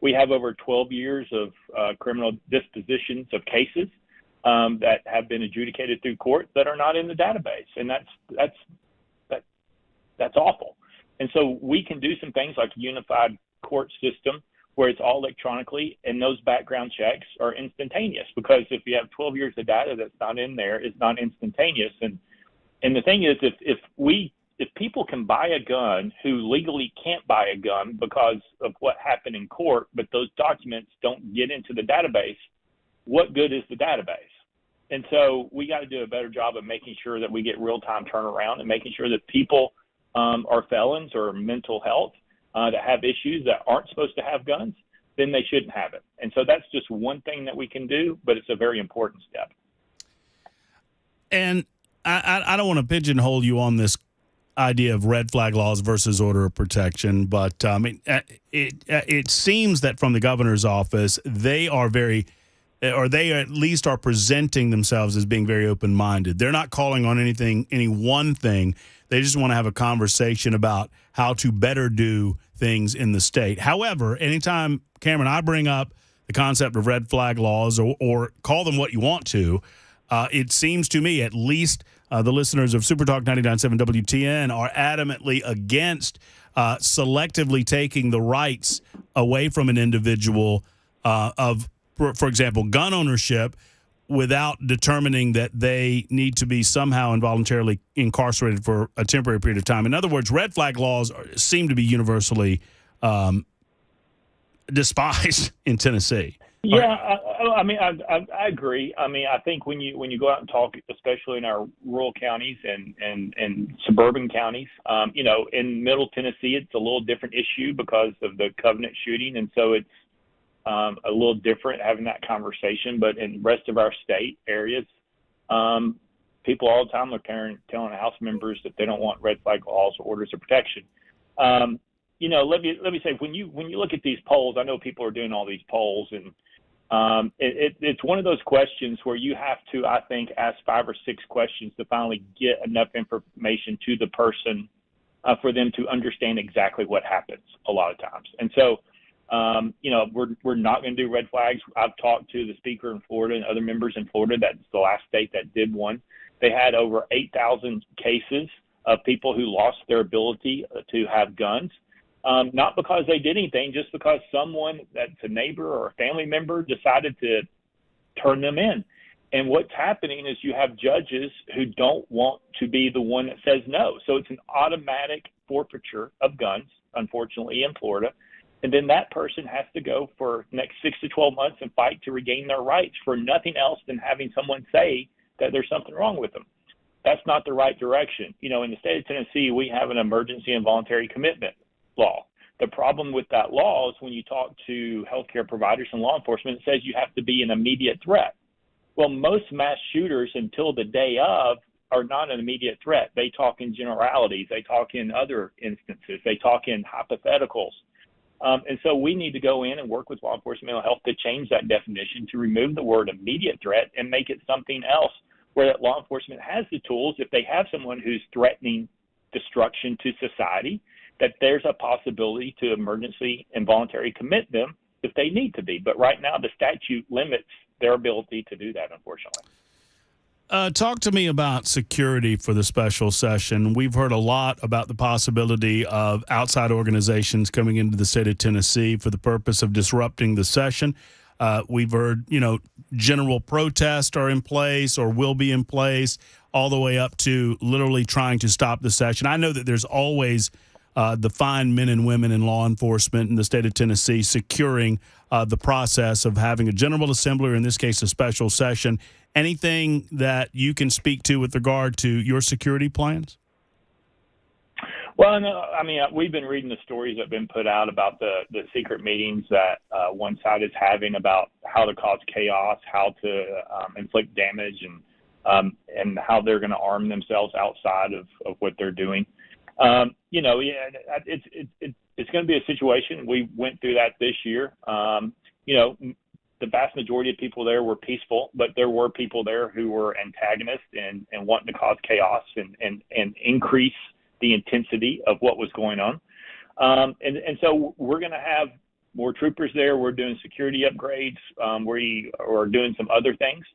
We have over 12 years of criminal dispositions of cases that have been adjudicated through court that are not in the database, and that's awful. And so we can do some things like a unified court system where it's all electronically, and those background checks are instantaneous, because if you have 12 years of data that's not in there, it's not instantaneous. And the thing is, if people can buy a gun who legally can't buy a gun because of what happened in court, but those documents don't get into the database, what good is the database? And so we got to do a better job of making sure that we get real-time turnaround and making sure that people are felons or mental health that have issues that aren't supposed to have guns, then they shouldn't have it. And so that's just one thing that we can do, but it's a very important step. And I don't want to pigeonhole you on this idea of red flag laws versus order of protection, but it seems that from the governor's office, they are very, or they at least are presenting themselves as being very open-minded. They're not calling on any one thing. They just want to have a conversation about how to better do things in the state. However, anytime, Cameron, I bring up the concept of red flag laws or call them what you want to, it seems to me, at least the listeners of Super Talk 99.7 WTN are adamantly against selectively taking the rights away from an individual of, for example, gun ownership, without determining that they need to be somehow involuntarily incarcerated for a temporary period of time. In other words, red flag laws seem to be universally despised in Tennessee. Yeah, I agree. I mean, I think when you go out and talk, especially in our rural counties and suburban counties, in Middle Tennessee, it's a little different issue because of the Covenant shooting, and so it's a little different having that conversation. But in the rest of our state areas, people all the time are telling House members that they don't want red flag laws or orders of protection. Let me say, when you look at these polls, I know people are doing all these polls, and it's one of those questions where you have to, I think, ask 5 or 6 questions to finally get enough information to the person for them to understand exactly what happens a lot of times. And so, we're not going to do red flags. I've talked to the speaker in Florida and other members in Florida. That's the last state that did one. They had over 8,000 cases of people who lost their ability to have guns. Not because they did anything, just because someone that's a neighbor or a family member decided to turn them in. And what's happening is you have judges who don't want to be the one that says no. So it's an automatic forfeiture of guns, unfortunately, in Florida. And then that person has to go for the next 6 to 12 months and fight to regain their rights for nothing else than having someone say that there's something wrong with them. That's not the right direction. In the state of Tennessee, we have an emergency and voluntary commitment law. The problem with that law is when you talk to healthcare providers and law enforcement, it says you have to be an immediate threat. Well, most mass shooters until the day of are not an immediate threat. They talk in generalities. They talk in other instances. They talk in hypotheticals. And so we need to go in and work with law enforcement mental health to change that definition, to remove the word immediate threat and make it something else where that law enforcement has the tools. If they have someone who's threatening destruction to society, that there's a possibility to emergency and voluntary commit them if they need to be. But right now, the statute limits their ability to do that, unfortunately. Talk to me about security for the special session. We've heard a lot about the possibility of outside organizations coming into the state of Tennessee for the purpose of disrupting the session. We've heard, general protests are in place or will be in place, all the way up to literally trying to stop the session. I know that there's always the fine men and women in law enforcement in the state of Tennessee securing the process of having a general assembly, or in this case, a special session. Anything that you can speak to with regard to your security plans? Well, no, we've been reading the stories that have been put out about the secret meetings that one side is having about how to cause chaos, how to inflict damage, and how they're going to arm themselves outside of what they're doing. It's going to be a situation. We went through that this year. The vast majority of people there were peaceful, but there were people there who were antagonists and wanting to cause chaos and increase the intensity of what was going on. And so we're going to have more troopers there. We're doing security upgrades. We are doing some other things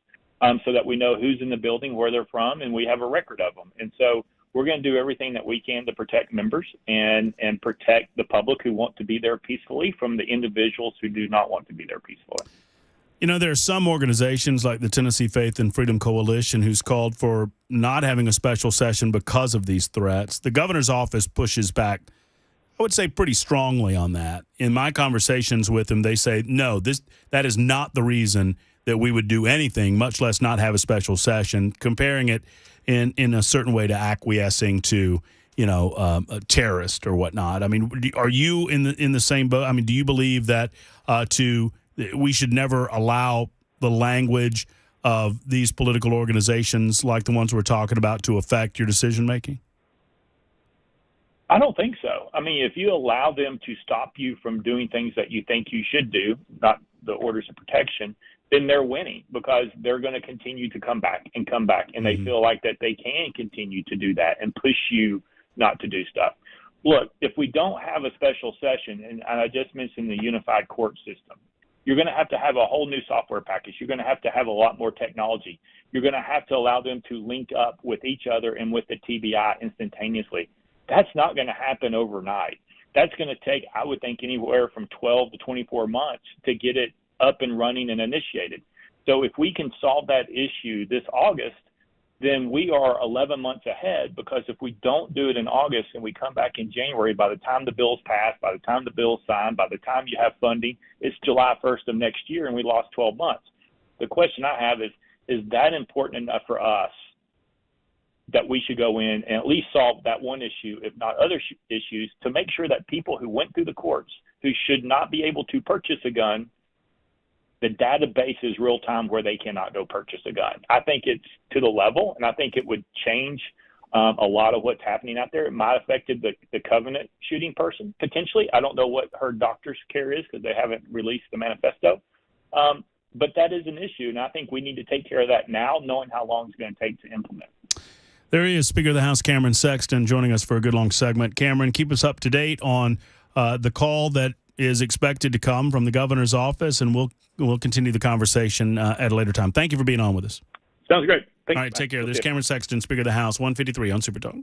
so that we know who's in the building, where they're from, and we have a record of them. And so we're going to do everything that we can to protect members and protect the public who want to be there peacefully from the individuals who do not want to be there peacefully. You know, there are some organizations like the Tennessee Faith and Freedom Coalition who's called for not having a special session because of these threats. The governor's office pushes back, I would say, pretty strongly on that. In my conversations with them, they say, no, that is not the reason that we would do anything, much less not have a special session, comparing it in a certain way to acquiescing to, a terrorist or whatnot. I mean, are you in the same boat? I mean, do you believe that we should never allow the language of these political organizations like the ones we're talking about to affect your decision making? I don't think so. I mean, if you allow them to stop you from doing things that you think you should do, not the orders of protection, then they're winning, because they're going to continue to come back, and they feel like that they can continue to do that and push you not to do stuff. Look, if we don't have a special session, and I just mentioned the unified court system, you're going to have a whole new software package. You're going to have a lot more technology. You're going to have to allow them to link up with each other and with the TBI instantaneously. That's not going to happen overnight. That's going to take, I would think, anywhere from 12 to 24 months to get it up and running and initiated. So if we can solve that issue this August, then we are 11 months ahead, because if we don't do it in August and we come back in January, by the time the bill's passed, by the time the bill's signed, by the time you have funding, it's July 1st of next year, and we lost 12 months. The question I have is that important enough for us that we should go in and at least solve that one issue, if not other issues, to make sure that people who went through the courts, who should not be able to purchase a gun, the database is real time where they cannot go purchase a gun. I think it's to the level, and I think it would change a lot of what's happening out there. It might have affected the Covenant shooting person, potentially. I don't know what her doctor's care is, because they haven't released the manifesto. But that is an issue, and I think we need to take care of that now, knowing how long it's going to take to implement. There he is, Speaker of the House Cameron Sexton, joining us for a good long segment. Cameron, keep us up to date on the call that is expected to come from the governor's office, and we'll continue the conversation at a later time. Thank you for being on with us. Sounds great. Thanks. All right, take care. There's Cameron Sexton, Speaker of the House, 153 on Super Talk.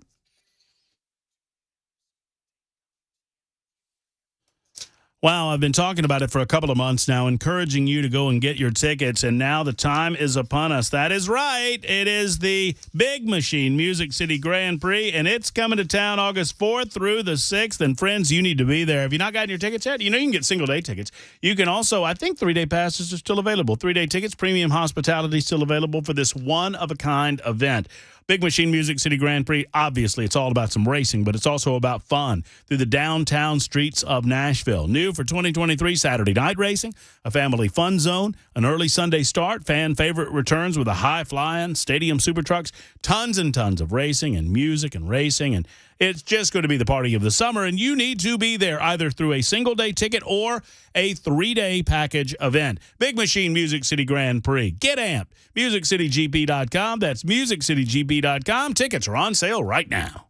Wow, I've been talking about it for a couple of months now, encouraging you to go and get your tickets, and now the time is upon us. That is right. It is the Big Machine Music City Grand Prix, and it's coming to town August 4th through the 6th, and friends, you need to be there. Have you not gotten your tickets yet? You can get single-day tickets. You can also, I think 3-day passes are still available. 3-day tickets, premium hospitality still available for this one-of-a-kind event. Big Machine Music City Grand Prix, obviously, it's all about some racing, but it's also about fun through the downtown streets of Nashville. New for 2023, Saturday night racing, a family fun zone, an early Sunday start, fan favorite returns with a high-flying stadium super trucks, tons and tons of racing and music and racing, and it's just going to be the party of the summer, and you need to be there either through a single-day ticket or a 3-day package event. Big Machine Music City Grand Prix. Get amped. MusicCityGP.com. That's MusicCityGP.com. Tickets are on sale right now.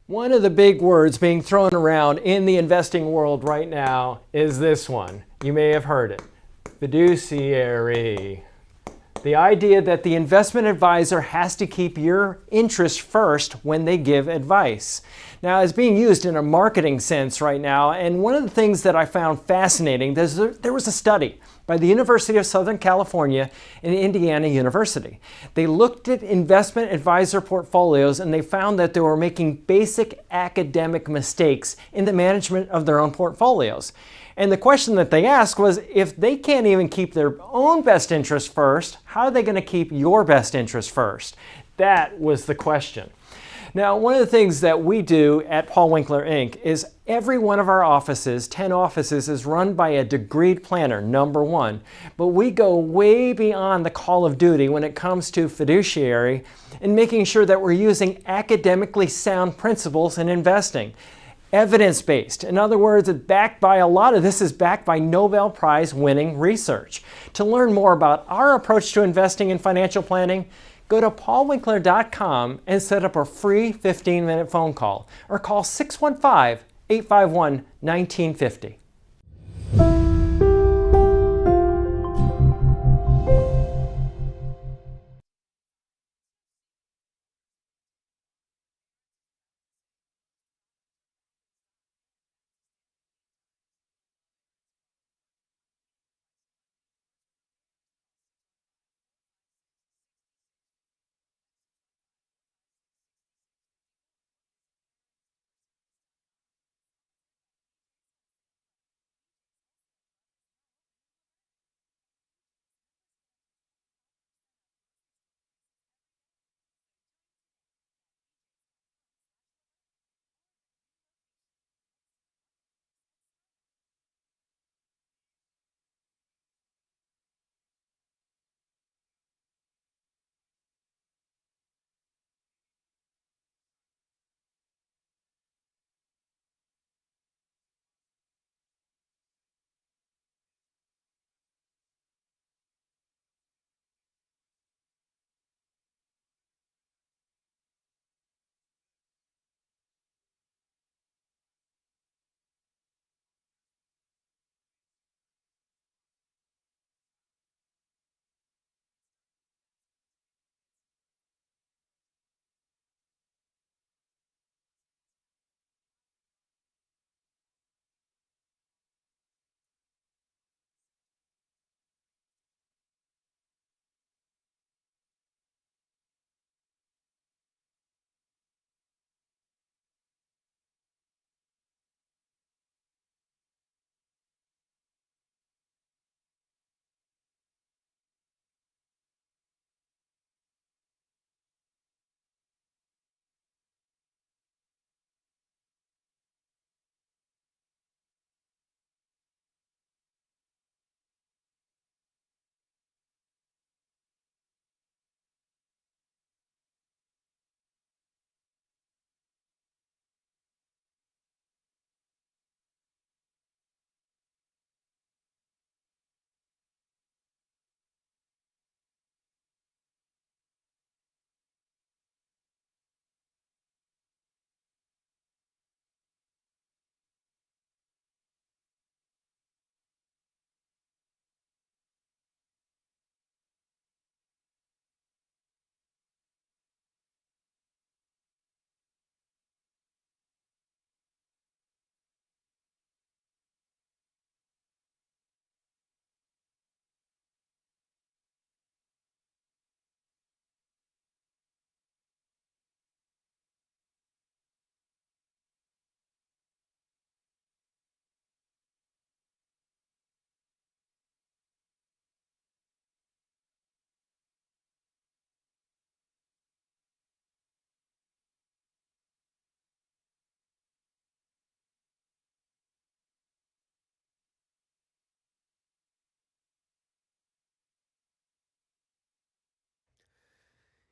One of the big words being thrown around in the investing world right now is this one. You may have heard it. Fiduciary. The idea that the investment advisor has to keep your interest first when they give advice. Now, it's being used in a marketing sense right now, and one of the things that I found fascinating, there was a study by the University of Southern California and Indiana University. They looked at investment advisor portfolios, and they found that they were making basic academic mistakes in the management of their own portfolios. And the question that they asked was, if they can't even keep their own best interest first, how are they going to keep your best interest first? That was the question. Now, one of the things that we do at Paul Winkler Inc. is every one of our offices, 10 offices, is run by a degreed planner, number one. But we go way beyond the call of duty when it comes to fiduciary and making sure that we're using academically sound principles in investing. evidence-based. In other words, a lot of this is backed by Nobel Prize winning research. To learn more about our approach to investing in financial planning, go to paulwinkler.com and set up a free 15-minute phone call or call 615-851-1950.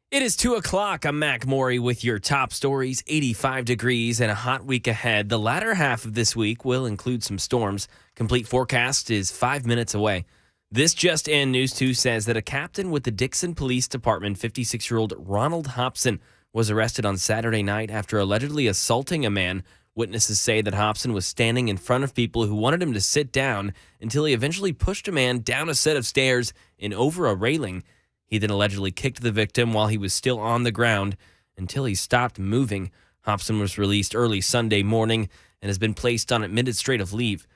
It is 2 o'clock. I'm Mac Morey with your top stories. 85 degrees and a hot week ahead. The latter half of this week will include some storms. Complete forecast is 5 minutes away. This just in, News 2 says that a captain with the Dixon Police Department, 56-year-old Ronald Hobson, was arrested on Saturday night after allegedly assaulting a man. Witnesses say that Hobson was standing in front of people who wanted him to sit down until he eventually pushed a man down a set of stairs and over a railing. He then allegedly kicked the victim while he was still on the ground until he stopped moving. Hobson was released early Sunday morning and has been placed on administrative leave.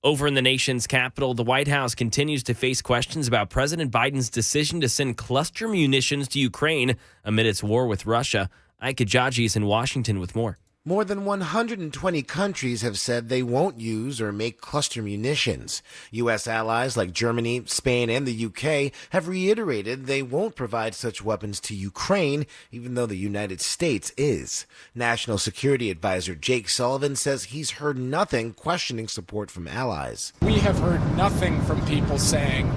Over in the nation's capital, the White House continues to face questions about President Biden's decision to send cluster munitions to Ukraine amid its war with Russia. Ike Ajaji is in Washington with more. More than 120 countries have said they won't use or make cluster munitions. U.S. allies like Germany, Spain, and the U.K. have reiterated they won't provide such weapons to Ukraine, even though the United States is. National Security Advisor Jake Sullivan says he's heard nothing questioning support from allies. We have heard nothing from people saying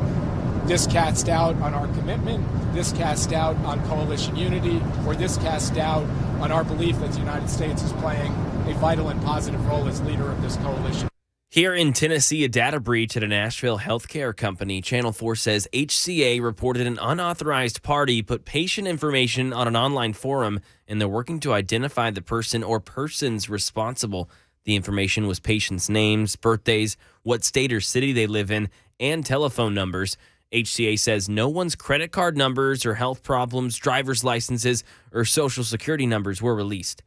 this cast doubt on our commitment, this cast doubt on coalition unity, or this cast doubt on our belief that the United States is playing a vital and positive role as leader of this coalition. Here in Tennessee, a data breach at a Nashville healthcare company. Channel 4 says HCA reported an unauthorized party put patient information on an online forum, and they're working to identify the person or persons responsible. The information was patients' names, birthdays, what state or city they live in, and telephone numbers. HCA says no one's credit card numbers or health problems, driver's licenses, or social security numbers were released.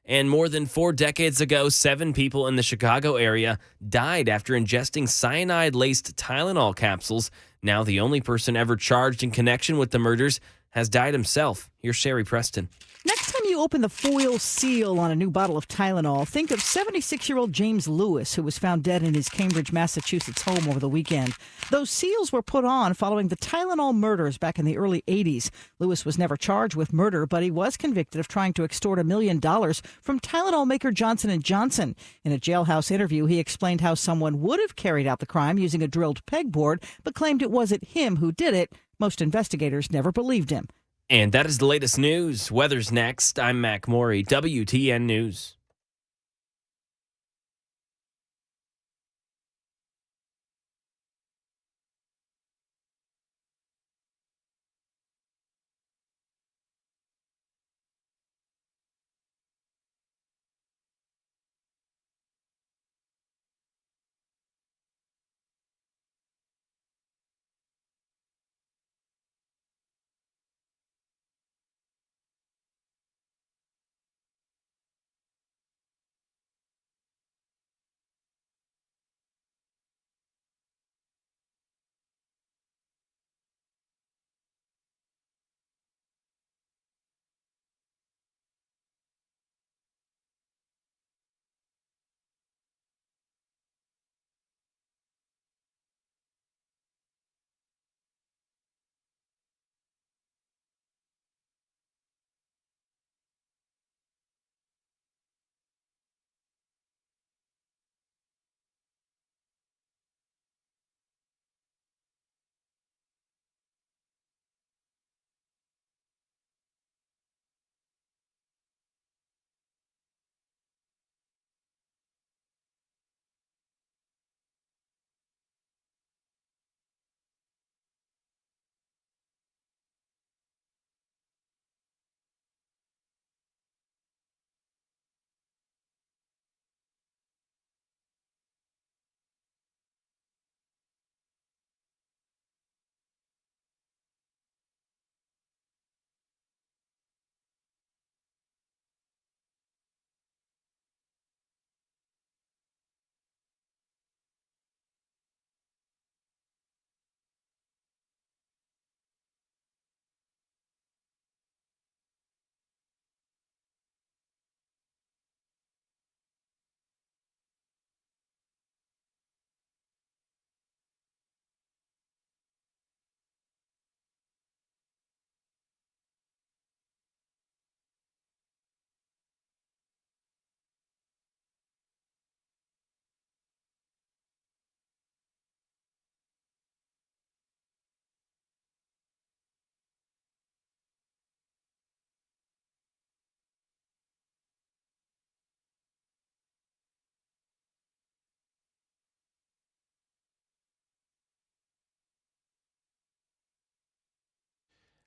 And more than 4 decades ago, 7 people in the Chicago area died after ingesting cyanide-laced Tylenol capsules. Now the only person ever charged in connection with the murders has died himself. Here's Sherry Preston. Next time you open the foil seal on a new bottle of Tylenol, think of 76-year-old James Lewis, who was found dead in his Cambridge, Massachusetts home over the weekend. Those seals were put on following the Tylenol murders back in the early 80s. Lewis was never charged with murder, but he was convicted of trying to extort $1 million from Tylenol maker Johnson & Johnson. In a jailhouse interview, he explained how someone would have carried out the crime using a drilled pegboard, but claimed it wasn't him who did it. Most investigators never believed him. And that is the latest news. Weather's next. I'm Mac Morey, WTN News.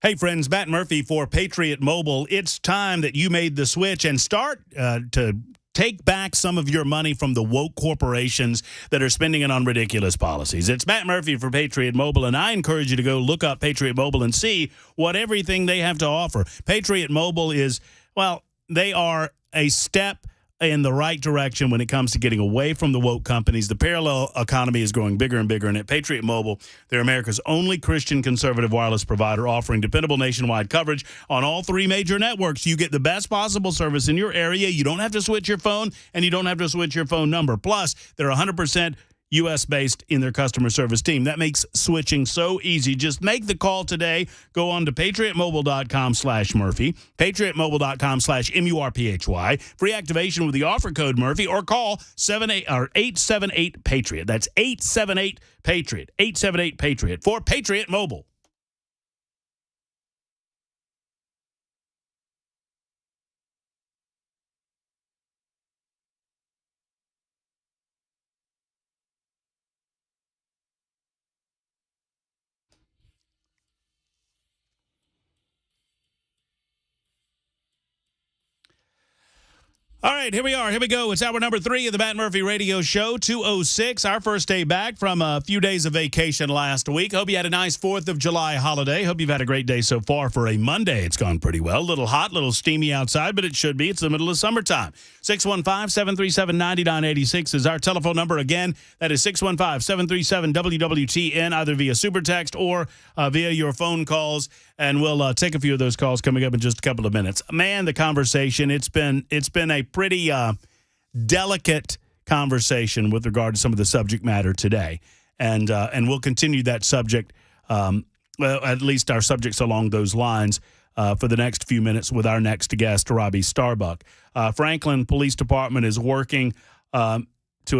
Hey, friends, Matt Murphy for Patriot Mobile. It's time that you made the switch and start to take back some of your money from the woke corporations that are spending it on ridiculous policies. It's Matt Murphy for Patriot Mobile, and I encourage you to go look up Patriot Mobile and see what everything they have to offer. Patriot Mobile is, well, they are a step in the right direction when it comes to getting away from the woke companies. The parallel economy is growing bigger and bigger, and at Patriot Mobile, they're America's only Christian conservative wireless provider offering dependable nationwide coverage on all 3 major networks. You get the best possible service in your area. You don't have to switch your phone, and you don't have to switch your phone number. Plus, they're 100% U.S.-based in their customer service team. That makes switching so easy. Just make the call today. Go on to patriotmobile.com/Murphy, patriotmobile.com/MURPHY. Free activation with the offer code Murphy, or call 878-PATRIOT. That's 878-PATRIOT, 878-PATRIOT for Patriot Mobile. All right, here we are. Here we go. It's hour number 3 of the Matt Murphy Radio Show, 2:06. Our first day back from a few days of vacation last week. Hope you had a nice 4th of July holiday. Hope you've had a great day so far for a Monday. It's gone pretty well. A little hot, a little steamy outside, but it should be. It's the middle of summertime. 615-737-9986 is our telephone number. Again, that is 615-737-WWTN, either via super text or via your phone calls. And we'll take a few of those calls coming up in just a couple of minutes. Man, the conversation, it's been a pretty delicate conversation with regard to some of the subject matter today. And we'll continue that subject, well, at least our subjects along those lines, for the next few minutes with our next guest, Robbie Starbuck. Franklin Police Department is working to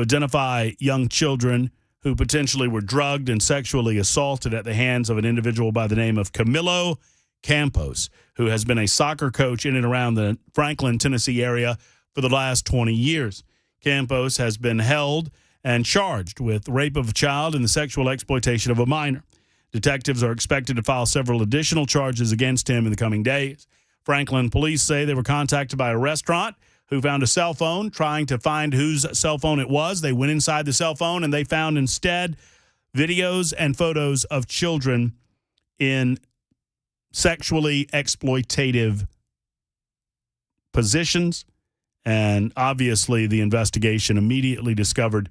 identify young children who potentially were drugged and sexually assaulted at the hands of an individual by the name of Camilo Campos, who has been a soccer coach in and around the Franklin, Tennessee area for the last 20 years. Campos has been held and charged with rape of a child and the sexual exploitation of a minor. Detectives are expected to file several additional charges against him in the coming days. Franklin police say they were contacted by a restaurant who found a cell phone. Trying to find whose cell phone it was, they went inside the cell phone and they found instead videos and photos of children in sexually exploitative positions. And obviously the investigation immediately discovered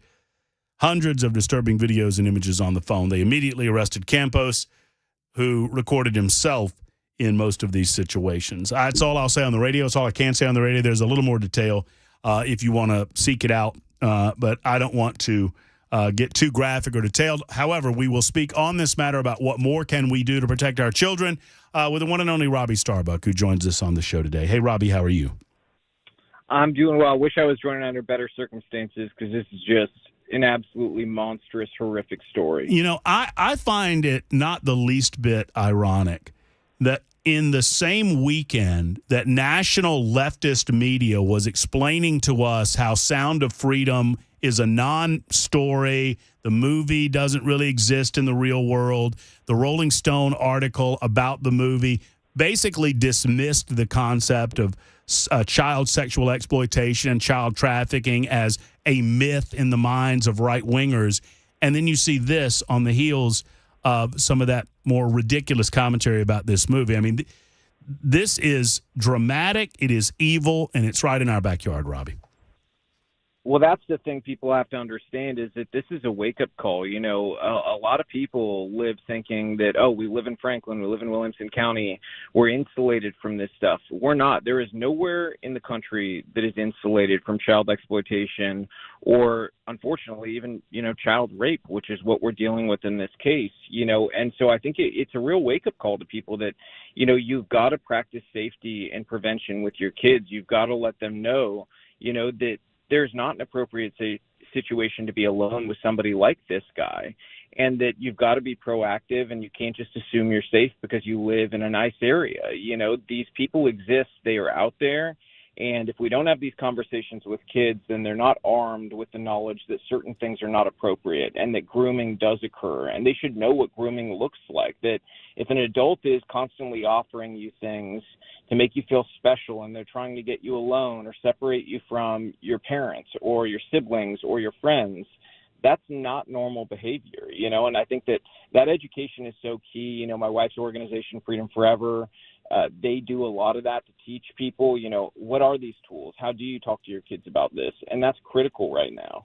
hundreds of disturbing videos and images on the phone. They immediately arrested Campos, who recorded himself in most of these situations. That's all I'll say on the radio. That's all I can say on the radio. There's a little more detail if you want to seek it out, but I don't want to get too graphic or detailed. However, we will speak on this matter about what more can we do to protect our children with the one and only Robbie Starbuck, who joins us on the show today. Hey, Robbie, how are you? I'm doing well. I wish I was joining under better circumstances because this is just an absolutely monstrous, horrific story. You know, I find it not the least bit ironic that in the same weekend that national leftist media was explaining to us how Sound of Freedom is a non-story, the movie doesn't really exist in the real world, the Rolling Stone article about the movie basically dismissed the concept of child sexual exploitation and child trafficking as a myth in the minds of right-wingers. And then you see this on the heels of some of that more ridiculous commentary about this movie. I mean, this is dramatic, it is evil, and it's right in our backyard, Robbie. Well, that's the thing people have to understand is that this is a wake-up call. You know, a lot of people live thinking that, oh, we live in Franklin, we live in Williamson County, we're insulated from this stuff. We're not. There is nowhere in the country that is insulated from child exploitation or, unfortunately, even, you know, child rape, which is what we're dealing with in this case, you know. And so I think it's a real wake-up call to people that, you know, you've got to practice safety and prevention with your kids. You've got to let them know, you know, that there's not an appropriate situation to be alone with somebody like this guy, and that you've got to be proactive and you can't just assume you're safe because you live in a nice area. You know, these people exist. They are out there. And if we don't have these conversations with kids, then they're not armed with the knowledge that certain things are not appropriate and that grooming does occur. And they should know what grooming looks like, that if an adult is constantly offering you things to make you feel special and they're trying to get you alone or separate you from your parents or your siblings or your friends, that's not normal behavior, you know. And I think that education is so key. You know, my wife's organization, Freedom Forever, they do a lot of that to teach people, you know, what are these tools? How do you talk to your kids about this? And that's critical right now.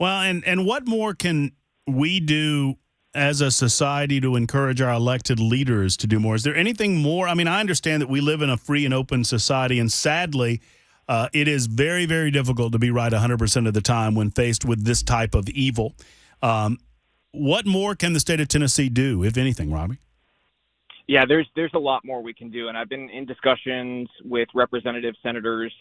Well, and what more can we do as a society to encourage our elected leaders to do more? Is there anything more? I mean, I understand that we live in a free and open society, and sadly, it is very, very difficult to be right 100% of the time when faced with this type of evil. What more can the state of Tennessee do, if anything, Robbie? Yeah, there's a lot more we can do, and I've been in discussions with representative senators,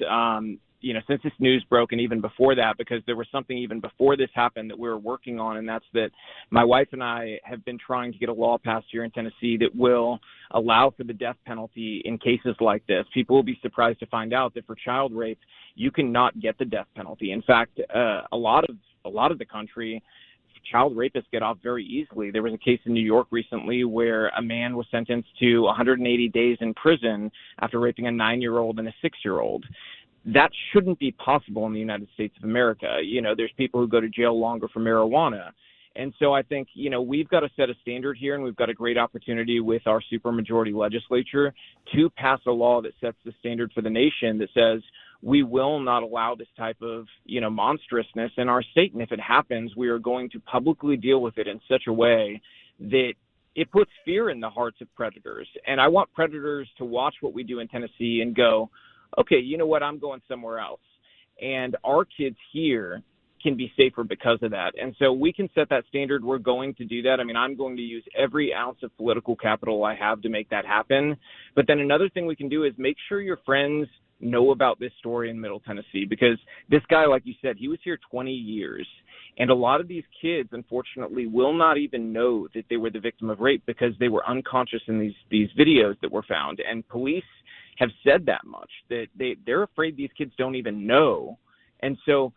you know, since this news broke and even before that, because there was something even before this happened that we were working on, and that's that my wife and I have been trying to get a law passed here in Tennessee that will allow for the death penalty in cases like this. People will be surprised to find out that for child rape, you cannot get the death penalty. In fact, a lot of the country, child rapists get off very easily. There was a case in New York recently where a man was sentenced to 180 days in prison after raping a 9-year-old and a 6-year-old. that shouldn't be possible in the United States of America. There's people who go to jail longer for marijuana. And so I think, we've got to set a standard here, and we've got a great opportunity with our supermajority legislature to pass a law that sets the standard for the nation that says we will not allow this type of, monstrousness in our state. And if it happens, we are going to publicly deal with it in such a way that it puts fear in the hearts of predators. And I want predators to watch what we do in Tennessee and go, okay, you know what, I'm going somewhere else. And our kids here can be safer because of that. And so we can set that standard. We're going to do that. I mean, I'm going to use every ounce of political capital I have to make that happen. But then another thing we can do is make sure your friends know about this story in Middle Tennessee, because this guy, like you said, he was here 20 years. And a lot of these kids, unfortunately, will not even know that they were the victim of rape because they were unconscious in these videos that were found. And police have said that much, that they're afraid these kids don't even know. And so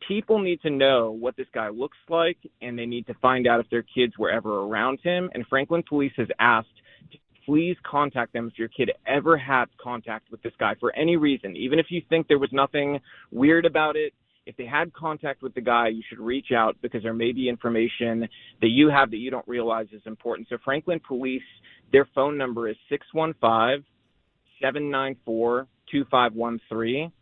people need to know what this guy looks like, and they need to find out if their kids were ever around him. And Franklin Police has asked to please contact them if your kid ever had contact with this guy for any reason. Even if you think there was nothing weird about it, if they had contact with the guy, you should reach out, because there may be information that you have that you don't realize is important. So Franklin Police, their phone number is 615-794-2513.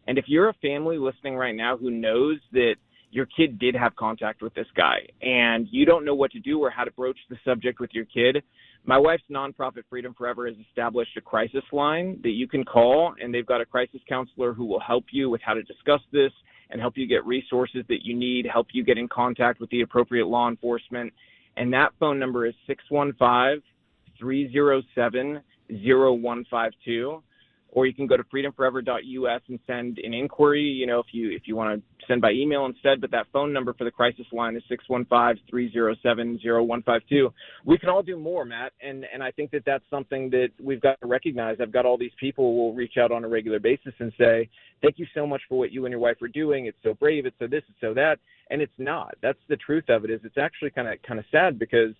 And if you're a family listening right now who knows that your kid did have contact with this guy and you don't know what to do or how to broach the subject with your kid, my wife's nonprofit Freedom Forever has established a crisis line that you can call, and they've got a crisis counselor who will help you with how to discuss this and help you get resources that you need, help you get in contact with the appropriate law enforcement. And that phone number is 615-307-0152. Or you can go to freedomforever.us and send an inquiry, if you want to send by email instead. But that phone number for the crisis line is 615-307-0152. We can all do more, Matt, and I think that that's something that we've got to recognize. I've got all these people who will reach out on a regular basis and say, thank you so much for what you and your wife are doing. It's so brave. It's so this, it's so that. And it's not. That's the truth of it. Is it's actually kind of sad, because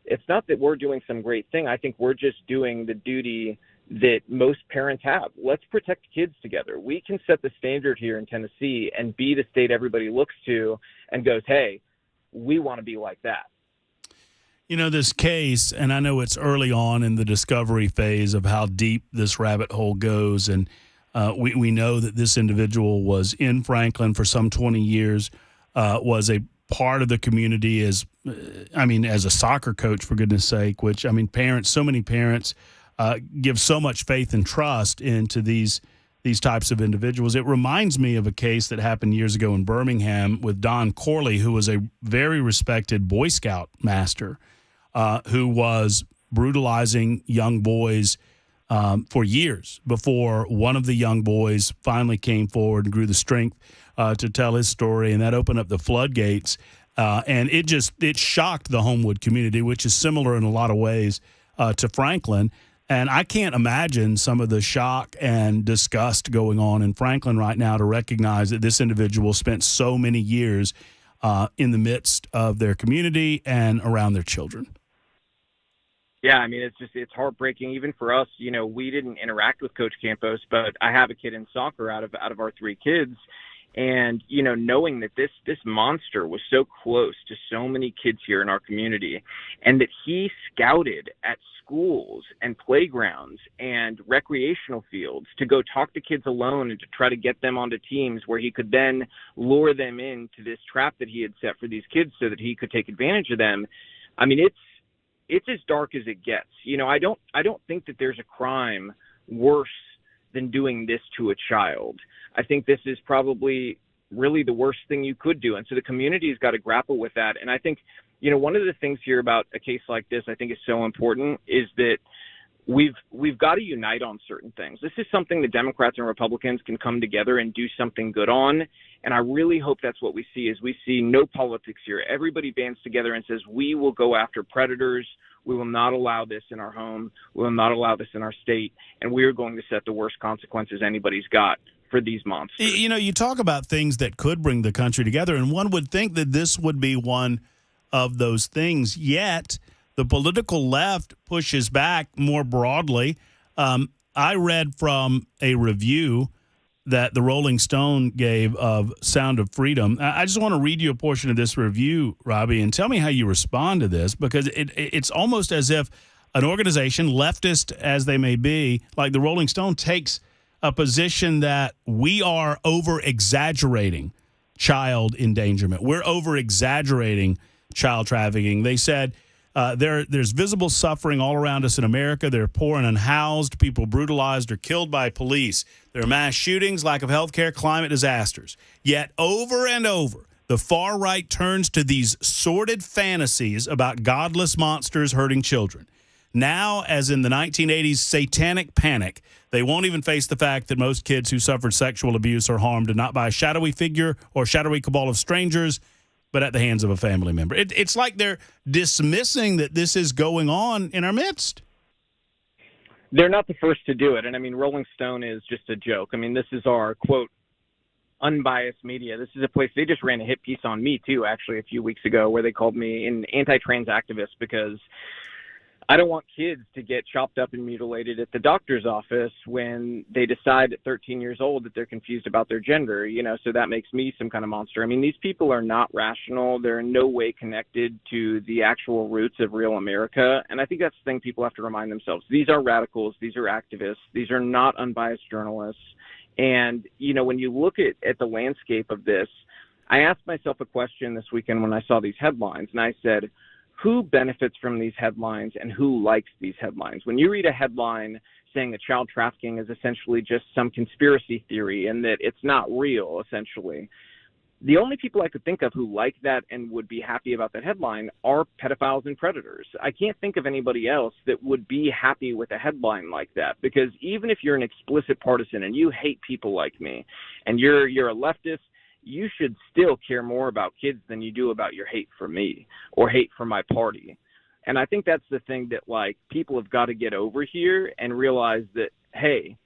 it's not that we're doing some great thing. I think we're just doing the duty that most parents have. Let's protect kids together. We can set the standard here in Tennessee and be the state everybody looks to and goes, hey, we want to be like that. This case, and I know it's early on in the discovery phase of how deep this rabbit hole goes, and we know that this individual was in Franklin for some 20 years, was a part of the community as a soccer coach, for goodness sake, which, so many parents give so much faith and trust into these types of individuals. It reminds me of a case that happened years ago in Birmingham with Don Corley, who was a very respected Boy Scout master, who was brutalizing young boys for years before one of the young boys finally came forward and grew the strength to tell his story, and that opened up the floodgates. And it shocked the Homewood community, which is similar in a lot of ways to Franklin. And I can't imagine some of the shock and disgust going on in Franklin right now to recognize that this individual spent so many years in the midst of their community and around their children. Yeah, it's heartbreaking even for us. We didn't interact with Coach Campos, but I have a kid in soccer out of our three kids. And, knowing that this monster was so close to so many kids here in our community, and that he scouted at schools and playgrounds and recreational fields to go talk to kids alone and to try to get them onto teams where he could then lure them into this trap that he had set for these kids so that he could take advantage of them. It's as dark as it gets. I don't think that there's a crime worse than doing this to a child. I think this is probably really the worst thing you could do. And so the community has got to grapple with that. And I think, one of the things here about a case like this I think is so important is that we've got to unite on certain things. This is something the Democrats and Republicans can come together and do something good on. And I really hope that's what we see, is we see no politics here. Everybody bands together and says, we will go after predators. We will not allow this in our home. We will not allow this in our state. And we are going to set the worst consequences anybody's got for these monsters. You talk about things that could bring the country together, and one would think that this would be one of those things. Yet the political left pushes back more broadly. I read from a review that the Rolling Stone gave of Sound of Freedom. I just want to read you a portion of this review, Robbie, and tell me how you respond to this, because it's almost as if an organization, leftist as they may be, like the Rolling Stone, takes a position that we are over-exaggerating child endangerment. We're over-exaggerating child trafficking. They said there's visible suffering all around us in America. There are poor and unhoused, people brutalized or killed by police. There are mass shootings, lack of health care, climate disasters. Yet over and over, the far right turns to these sordid fantasies about godless monsters hurting children. Now, as in the 1980s satanic panic, they won't even face the fact that most kids who suffered sexual abuse are harmed not by a shadowy figure or shadowy cabal of strangers, but at the hands of a family member. It's like they're dismissing that this is going on in our midst. They're not the first to do it. And I mean, Rolling Stone is just a joke. I mean, this is our, quote, unbiased media. This is a place, they just ran a hit piece on me too, actually, a few weeks ago, where they called me an anti-trans activist because I don't want kids to get chopped up and mutilated at the doctor's office when they decide at 13 years old that they're confused about their gender, so that makes me some kind of monster. I mean, these people are not rational. They're in no way connected to the actual roots of real America. And I think that's the thing people have to remind themselves. These are radicals. These are activists. These are not unbiased journalists. And, when you look at the landscape of this, I asked myself a question this weekend when I saw these headlines, and I said, who benefits from these headlines and who likes these headlines? When you read a headline saying that child trafficking is essentially just some conspiracy theory and that it's not real, essentially, the only people I could think of who like that and would be happy about that headline are pedophiles and predators. I can't think of anybody else that would be happy with a headline like that, because even if you're an explicit partisan and you hate people like me and you're a leftist, you should still care more about kids than you do about your hate for me or hate for my party. And I think that's the thing that, people have got to get over here and realize that, hey,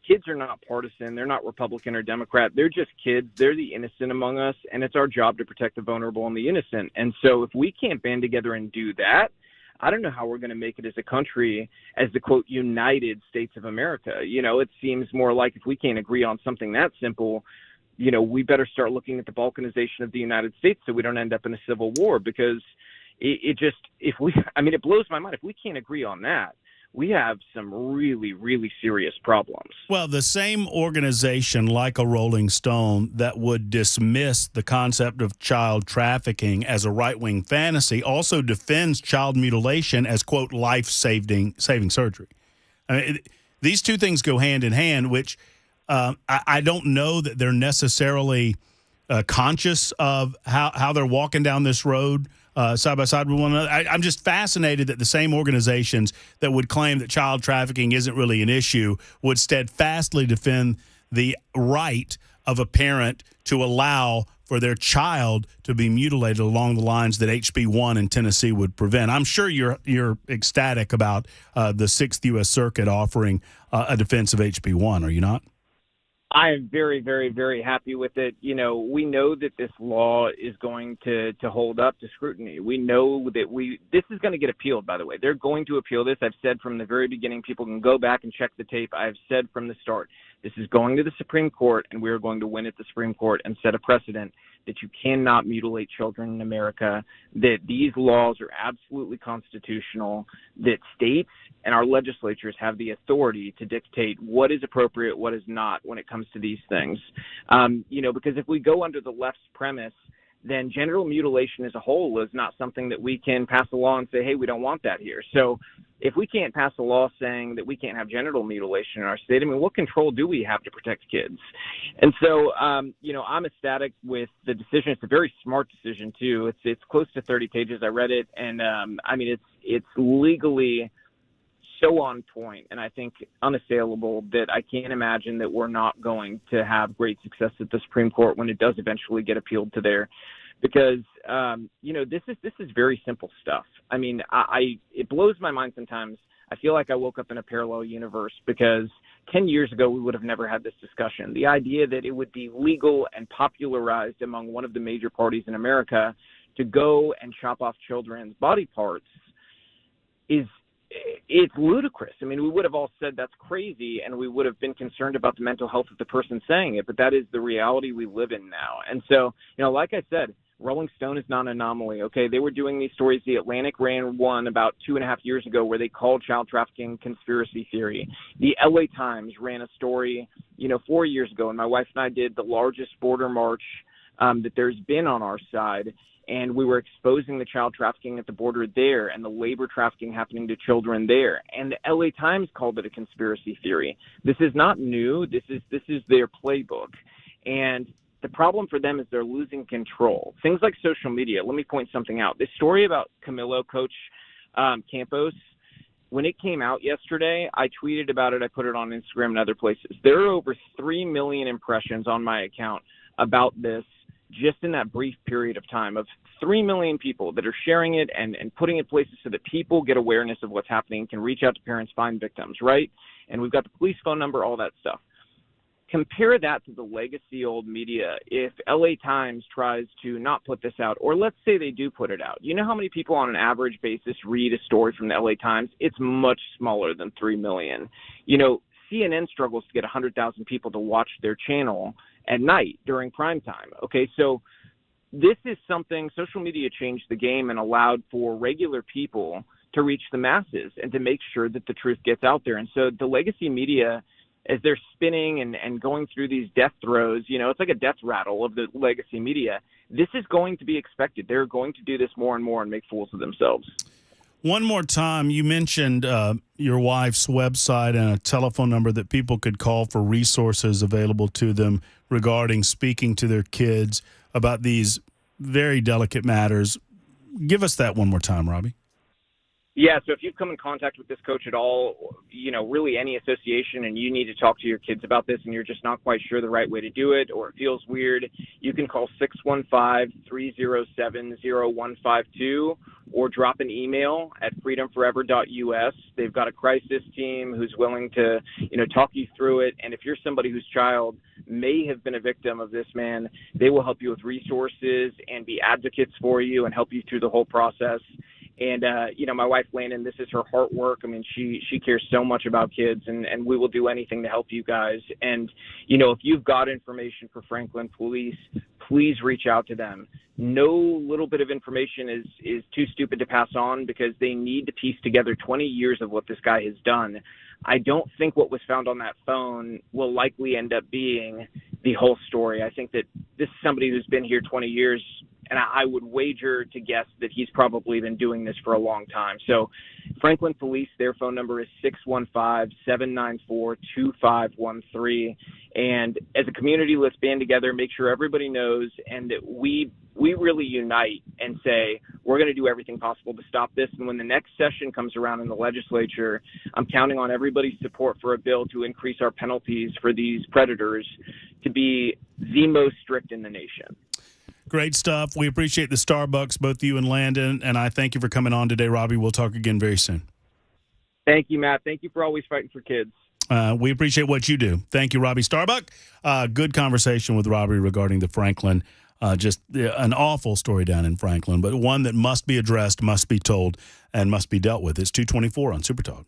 kids are not partisan. They're not Republican or Democrat. They're just kids. They're the innocent among us, and it's our job to protect the vulnerable and the innocent. And so if we can't band together and do that, I don't know how we're going to make it as a country as the, quote, United States of America. It seems more like if we can't agree on something that simple, we better start looking at the balkanization of the United States so we don't end up in a civil war, because it blows my mind. If we can't agree on that, we have some really, really serious problems. Well, the same organization, like a Rolling Stone, that would dismiss the concept of child trafficking as a right-wing fantasy also defends child mutilation as, quote, life-saving surgery. I mean, these two things go hand in hand, which I don't know that they're necessarily conscious of how they're walking down this road side by side with one another. I'm just fascinated that the same organizations that would claim that child trafficking isn't really an issue would steadfastly defend the right of a parent to allow for their child to be mutilated along the lines that HB 1 in Tennessee would prevent. I'm sure you're ecstatic about the 6th U.S. Circuit offering a defense of HB 1, are you not? I am very, very, very happy with it. We know that this law is going to hold up to scrutiny. We know that this is going to get appealed, by the way. They're going to appeal this. I've said from the very beginning, people can go back and check the tape. I've said from the start, this is going to the Supreme Court, and we're going to win at the Supreme Court and set a precedent that you cannot mutilate children in America, that these laws are absolutely constitutional, that states and our legislatures have the authority to dictate what is appropriate, what is not when it comes to these things. Because if we go under the left's premise, then genital mutilation as a whole is not something that we can pass a law and say, hey, we don't want that here. So if we can't pass a law saying that we can't have genital mutilation in our state, I mean, what control do we have to protect kids? And so, I'm ecstatic with the decision. It's a very smart decision, too. It's close to 30 pages. I read it, and, it's legally so on point, and I think unassailable, that I can't imagine that we're not going to have great success at the Supreme Court when it does eventually get appealed to there, because this is very simple stuff. I mean, it blows my mind sometimes. I feel like I woke up in a parallel universe, because 10 years ago we would have never had this discussion. The idea that it would be legal and popularized among one of the major parties in America to go and chop off children's body parts is it's ludicrous. I mean, we would have all said that's crazy, and we would have been concerned about the mental health of the person saying it, but that is the reality we live in now. And so, like I said, Rolling Stone is not an anomaly, okay? They were doing these stories. The Atlantic ran one about 2.5 years ago where they called child trafficking conspiracy theory. The LA Times ran a story, 4 years ago, and my wife and I did the largest border march that there's been on our side, and we were exposing the child trafficking at the border there and the labor trafficking happening to children there. And the LA Times called it a conspiracy theory. This is not new. This is their playbook. And the problem for them is they're losing control. Things like social media. Let me point something out. This story about Camilo, Coach Campos, when it came out yesterday, I tweeted about it. I put it on Instagram and other places. There are over 3 million impressions on my account about this just in that brief period of time of 3 million people that are sharing it and putting it places so that people get awareness of what's happening, can reach out to parents, find victims, right? And we've got the police phone number, all that stuff. Compare that to the legacy old media. If LA Times tries to not put this out, or let's say they do put it out, you know how many people on an average basis read a story from the LA Times? It's much smaller than 3 million. CNN struggles to get 100,000 people to watch their channel at night during prime time. Okay, so this is something, social media changed the game and allowed for regular people to reach the masses and to make sure that the truth gets out there. And so the legacy media, as they're spinning and going through these death throes, it's like a death rattle of the legacy media. This is going to be expected. They're going to do this more and more and make fools of themselves. One more time, you mentioned your wife's website and a telephone number that people could call for resources available to them regarding speaking to their kids about these very delicate matters. Give us that one more time, Robbie. Yeah, so if you've come in contact with this coach at all, really any association, and you need to talk to your kids about this and you're just not quite sure the right way to do it, or it feels weird, you can call 615-307-0152 or drop an email at freedomforever.us. They've got a crisis team who's willing to, talk you through it. And if you're somebody whose child may have been a victim of this man, they will help you with resources and be advocates for you and help you through the whole process. And, my wife, Landon, this is her heart work. I mean, she cares so much about kids, and we will do anything to help you guys. And, if you've got information for Franklin Police, please reach out to them. No little bit of information is too stupid to pass on, because they need to piece together 20 years of what this guy has done. I don't think what was found on that phone will likely end up being the whole story. I think that this is somebody who's been here 20 years, and I would wager to guess that he's probably been doing this for a long time. So Franklin Police, their phone number is 615-794-2513. And as a community, let's band together, make sure everybody knows, and that we really unite and say, we're going to do everything possible to stop this. And when the next session comes around in the legislature, I'm counting on everybody's support for a bill to increase our penalties for these predators to be the most strict in the nation. Great stuff. We appreciate the Starbucks, both you and Landon, and I thank you for coming on today, Robbie. We'll talk again very soon. Thank you, Matt. Thank you for always fighting for kids. We appreciate what you do. Thank you, Robbie Starbuck. Good conversation with Robbie regarding the Franklin. Just an awful story down in Franklin, but one that must be addressed, must be told, and must be dealt with. It's 2:24 on Super Talk.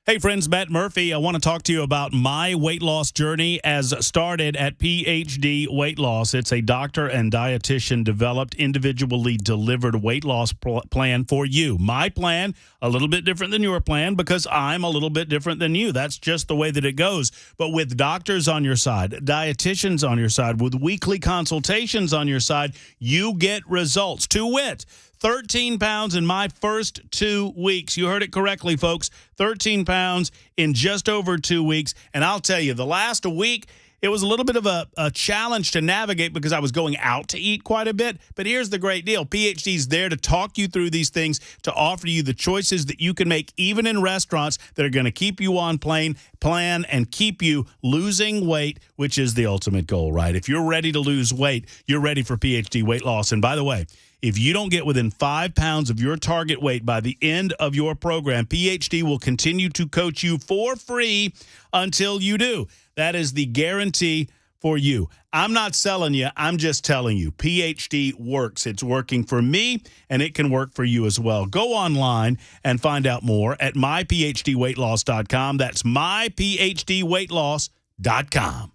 Hey, friends, Matt Murphy. I want to talk to you about my weight loss journey as started at PhD Weight Loss. It's a doctor and dietitian developed, individually delivered weight loss plan for you. My plan, a little bit different than your plan because I'm a little bit different than you. That's just the way that it goes. But with doctors on your side, dietitians on your side, with weekly consultations on your side, you get results. To wit, 13 pounds in my first 2 weeks. You heard it correctly, folks. 13 pounds in just over 2 weeks. And I'll tell you, the last week, It was a little bit of a challenge to navigate because I was going out to eat quite a bit. But here's the great deal. PhD's there to talk you through these things, to offer you the choices that you can make, even in restaurants, that are going to keep you on plan and keep you losing weight, which is the ultimate goal, right? If you're ready to lose weight, you're ready for PhD weight loss. And by the way, if you don't get within 5 pounds of your target weight by the end of your program, PhD will continue to coach you for free until you do. That is the guarantee for you. I'm not selling you. I'm just telling you. PhD works. It's working for me, and it can work for you as well. Go online and find out more at myphdweightloss.com. That's myphdweightloss.com.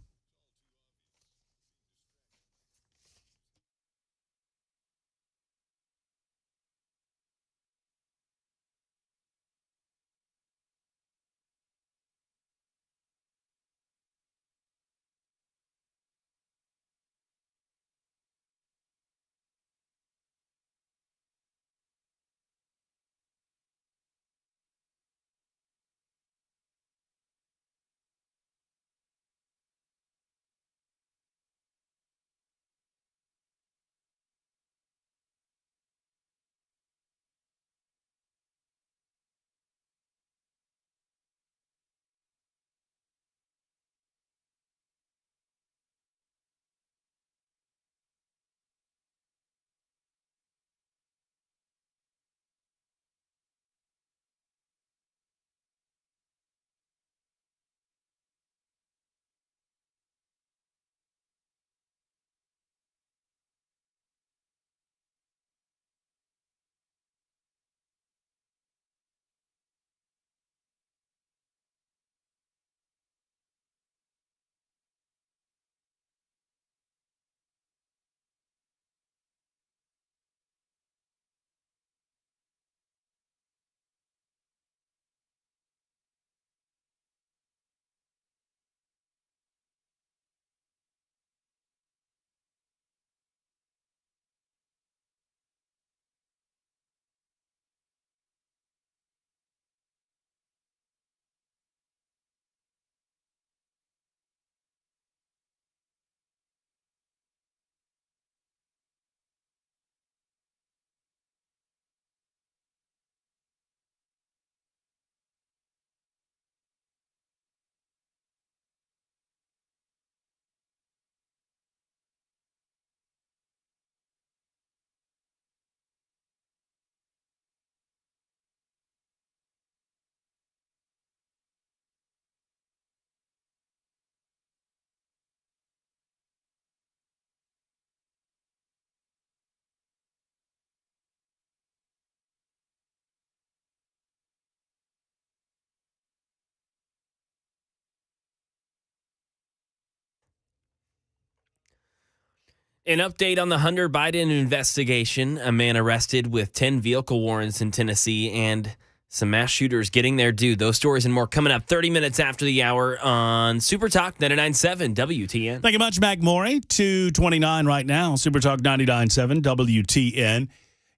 An update on the Hunter Biden investigation. A man arrested with 10 vehicle warrants in Tennessee and some mass shooters getting their due. Those stories and more coming up 30 minutes after the hour on Super Talk 99.7 WTN. Thank you much, Mac Morey. 2:29 right now, Super Talk 99.7 WTN.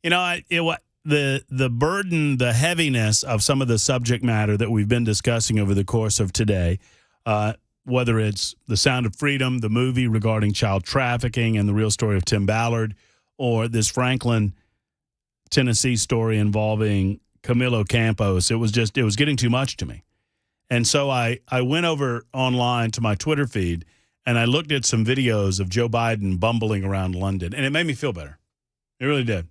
You know, the burden, the heaviness of some of the subject matter that we've been discussing over the course of today, whether it's The Sound of Freedom, the movie regarding child trafficking and the real story of Tim Ballard, or this Franklin, Tennessee story involving Camilo Campos, it was getting too much to me. And so I went over online to my Twitter feed and I looked at some videos of Joe Biden bumbling around London, and it made me feel better. It really did.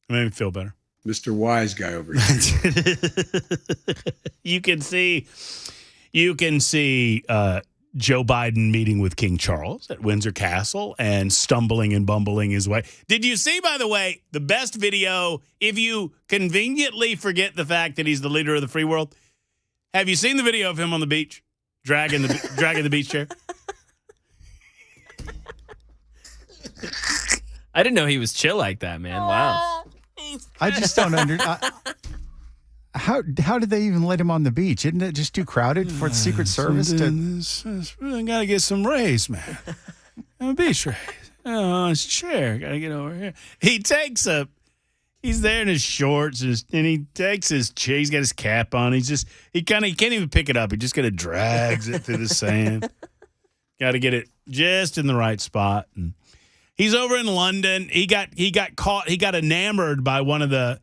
It made me feel better. Mr. Wise Guy over here. You can see Joe Biden meeting with King Charles at Windsor Castle and stumbling and bumbling his way. Did you see, by the way, the best video, if you conveniently forget the fact that he's the leader of the free world? Have you seen the video of him on the beach dragging the beach chair? I didn't know he was chill like that, man. Wow. I just don't understand. How did they even let him on the beach? Isn't it just too crowded for the Secret Service Really got to get some rays, man. A beach rays. Oh, his chair. Got to get over here. He's there in his shorts, and he takes his chair. He's got his cap on. He can't even pick it up. He just kind of drags it through the sand. Got to get it just in the right spot. And he's over in London. He got caught. He got enamored by one of the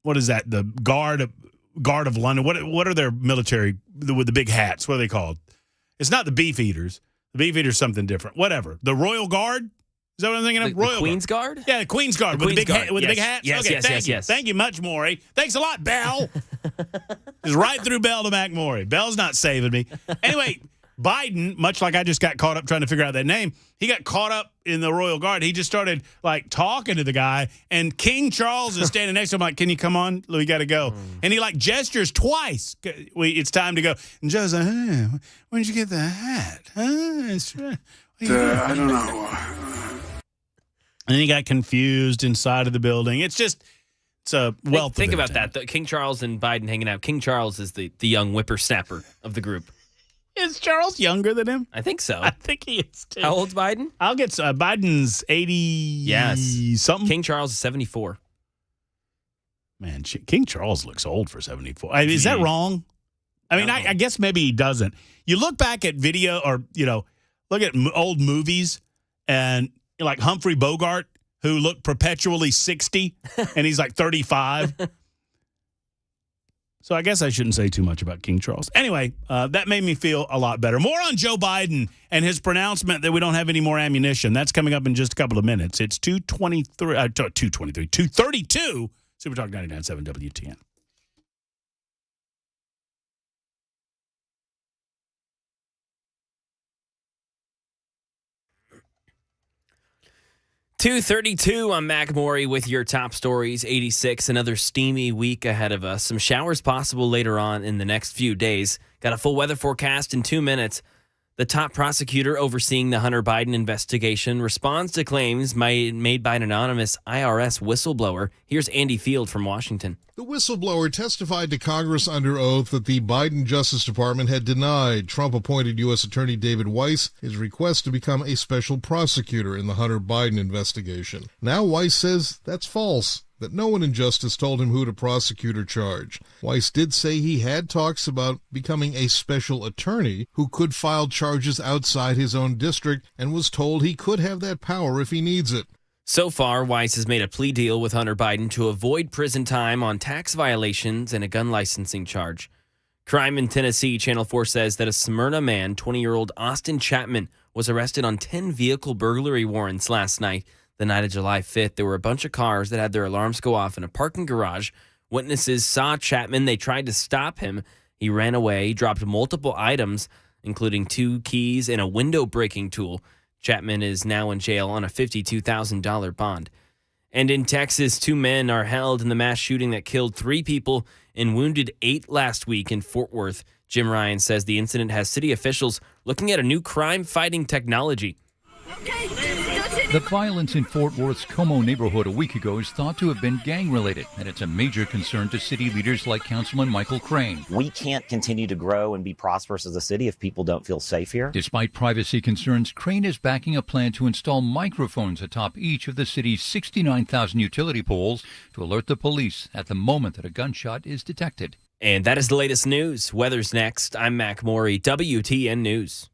what is that? The guard of London. What are their military with the big hats? What are they called? It's not the beef eaters. The beef eaters something different. Whatever. The Royal Guard. Is that what I'm thinking of? The Queen's Guard? Yeah, the Queen's Guard with the big hats. Yes, okay, thank you. Thank you much, Maury. Thanks a lot, Bell. Just right through Bell to McMaury. Bell's not saving me. Anyway, Biden, much like I just got caught up trying to figure out that name, he got caught up in the Royal Guard. He just started like talking to the guy, and King Charles is standing next to him like, "Can you come on? We got to go." And he like gestures twice. It's time to go. And Joe's like, "Hey, when did you get the hat? Huh? I don't know. And he got confused inside of the building. It's a wealth. Think about that. King Charles and Biden hanging out. King Charles is the young whippersnapper of the group. Is Charles younger than him? I think so. I think he is too. How old's Biden? I'll get Biden's 80. Yes, something. King Charles is 74. Man, King Charles looks old for 74. Is that wrong? I mean, I guess maybe he doesn't. You look back at video, or look at old movies, and like Humphrey Bogart, who looked perpetually 60, and he's like 35. So I guess I shouldn't say too much about King Charles. Anyway, that made me feel a lot better. More on Joe Biden and his pronouncement that we don't have any more ammunition. That's coming up in just a couple of minutes. It's 232, Super Talk 99.7 WTN. .232 on McMaury with your top stories. 86, another steamy week ahead of us. Some showers possible later on in the next few days. Got a full weather forecast in 2 minutes. The top prosecutor overseeing the Hunter Biden investigation responds to claims made by an anonymous IRS whistleblower. Here's Andy Field from Washington. The whistleblower testified to Congress under oath that the Biden Justice Department had denied Trump-appointed U.S. Attorney David Weiss his request to become a special prosecutor in the Hunter Biden investigation. Now Weiss says that's false, that no one in justice told him who to prosecute or charge. Weiss did say he had talks about becoming a special attorney who could file charges outside his own district, and was told he could have that power if he needs it. So far, Weiss has made a plea deal with Hunter Biden to avoid prison time on tax violations and a gun licensing charge. Crime in Tennessee, Channel 4 says that a Smyrna man, 20-year-old Austin Chapman, was arrested on 10 vehicle burglary warrants last night. The night of July 5th, there were a bunch of cars that had their alarms go off in a parking garage. Witnesses saw Chapman. They tried to stop him. He ran away. He dropped multiple items, including 2 keys and a window-breaking tool. Chapman is now in jail on a $52,000 bond. And in Texas, 2 men are held in the mass shooting that killed 3 people and wounded 8 last week in Fort Worth. Jim Ryan says the incident has city officials looking at a new crime-fighting technology. The violence in Fort Worth's Como neighborhood a week ago is thought to have been gang-related, and it's a major concern to city leaders like Councilman Michael Crane. We can't continue to grow and be prosperous as a city if people don't feel safe here. Despite privacy concerns, Crane is backing a plan to install microphones atop each of the city's 69,000 utility poles to alert the police at the moment that a gunshot is detected. And that is the latest news. Weather's next. I'm Mac Morey, WTN News.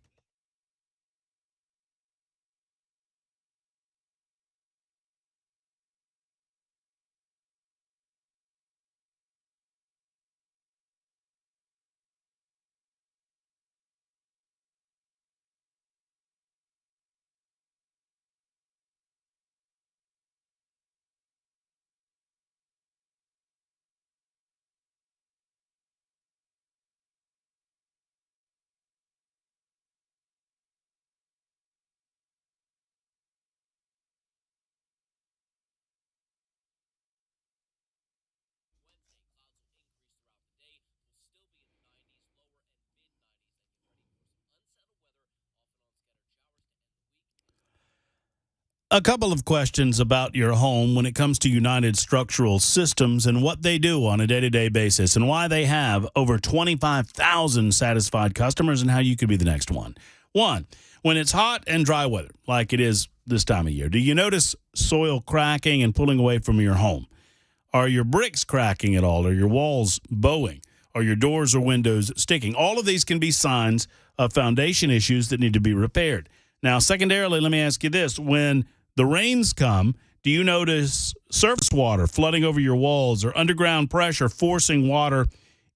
A couple of questions about your home when it comes to United Structural Systems and what they do on a day-to-day basis and why they have over 25,000 satisfied customers and how you could be the next one. One, when it's hot and dry weather, like it is this time of year, do you notice soil cracking and pulling away from your home? Are your bricks cracking at all? Are your walls bowing? Are your doors or windows sticking? All of these can be signs of foundation issues that need to be repaired. Now, secondarily, let me ask you this. When the rains come, do you notice surface water flooding over your walls or underground pressure forcing water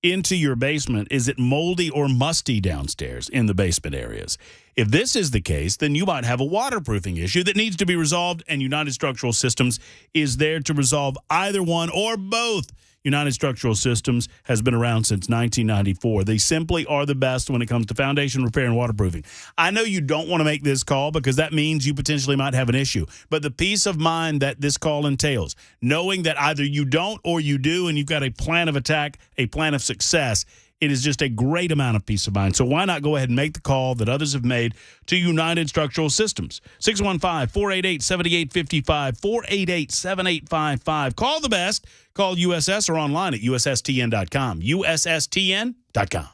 into your basement? Is it moldy or musty downstairs in the basement areas? If this is the case, then you might have a waterproofing issue that needs to be resolved, and United Structural Systems is there to resolve either one or both. United Structural Systems has been around since 1994. They simply are the best when it comes to foundation repair and waterproofing. I know you don't want to make this call because that means you potentially might have an issue, but the peace of mind that this call entails, knowing that either you don't or you do and you've got a plan of attack, a plan of success, it is just a great amount of peace of mind. So why not go ahead and make the call that others have made to United Structural Systems? 615-488-7855, 488-7855. Call the best. Call USS or online at USSTN.com. USSTN.com.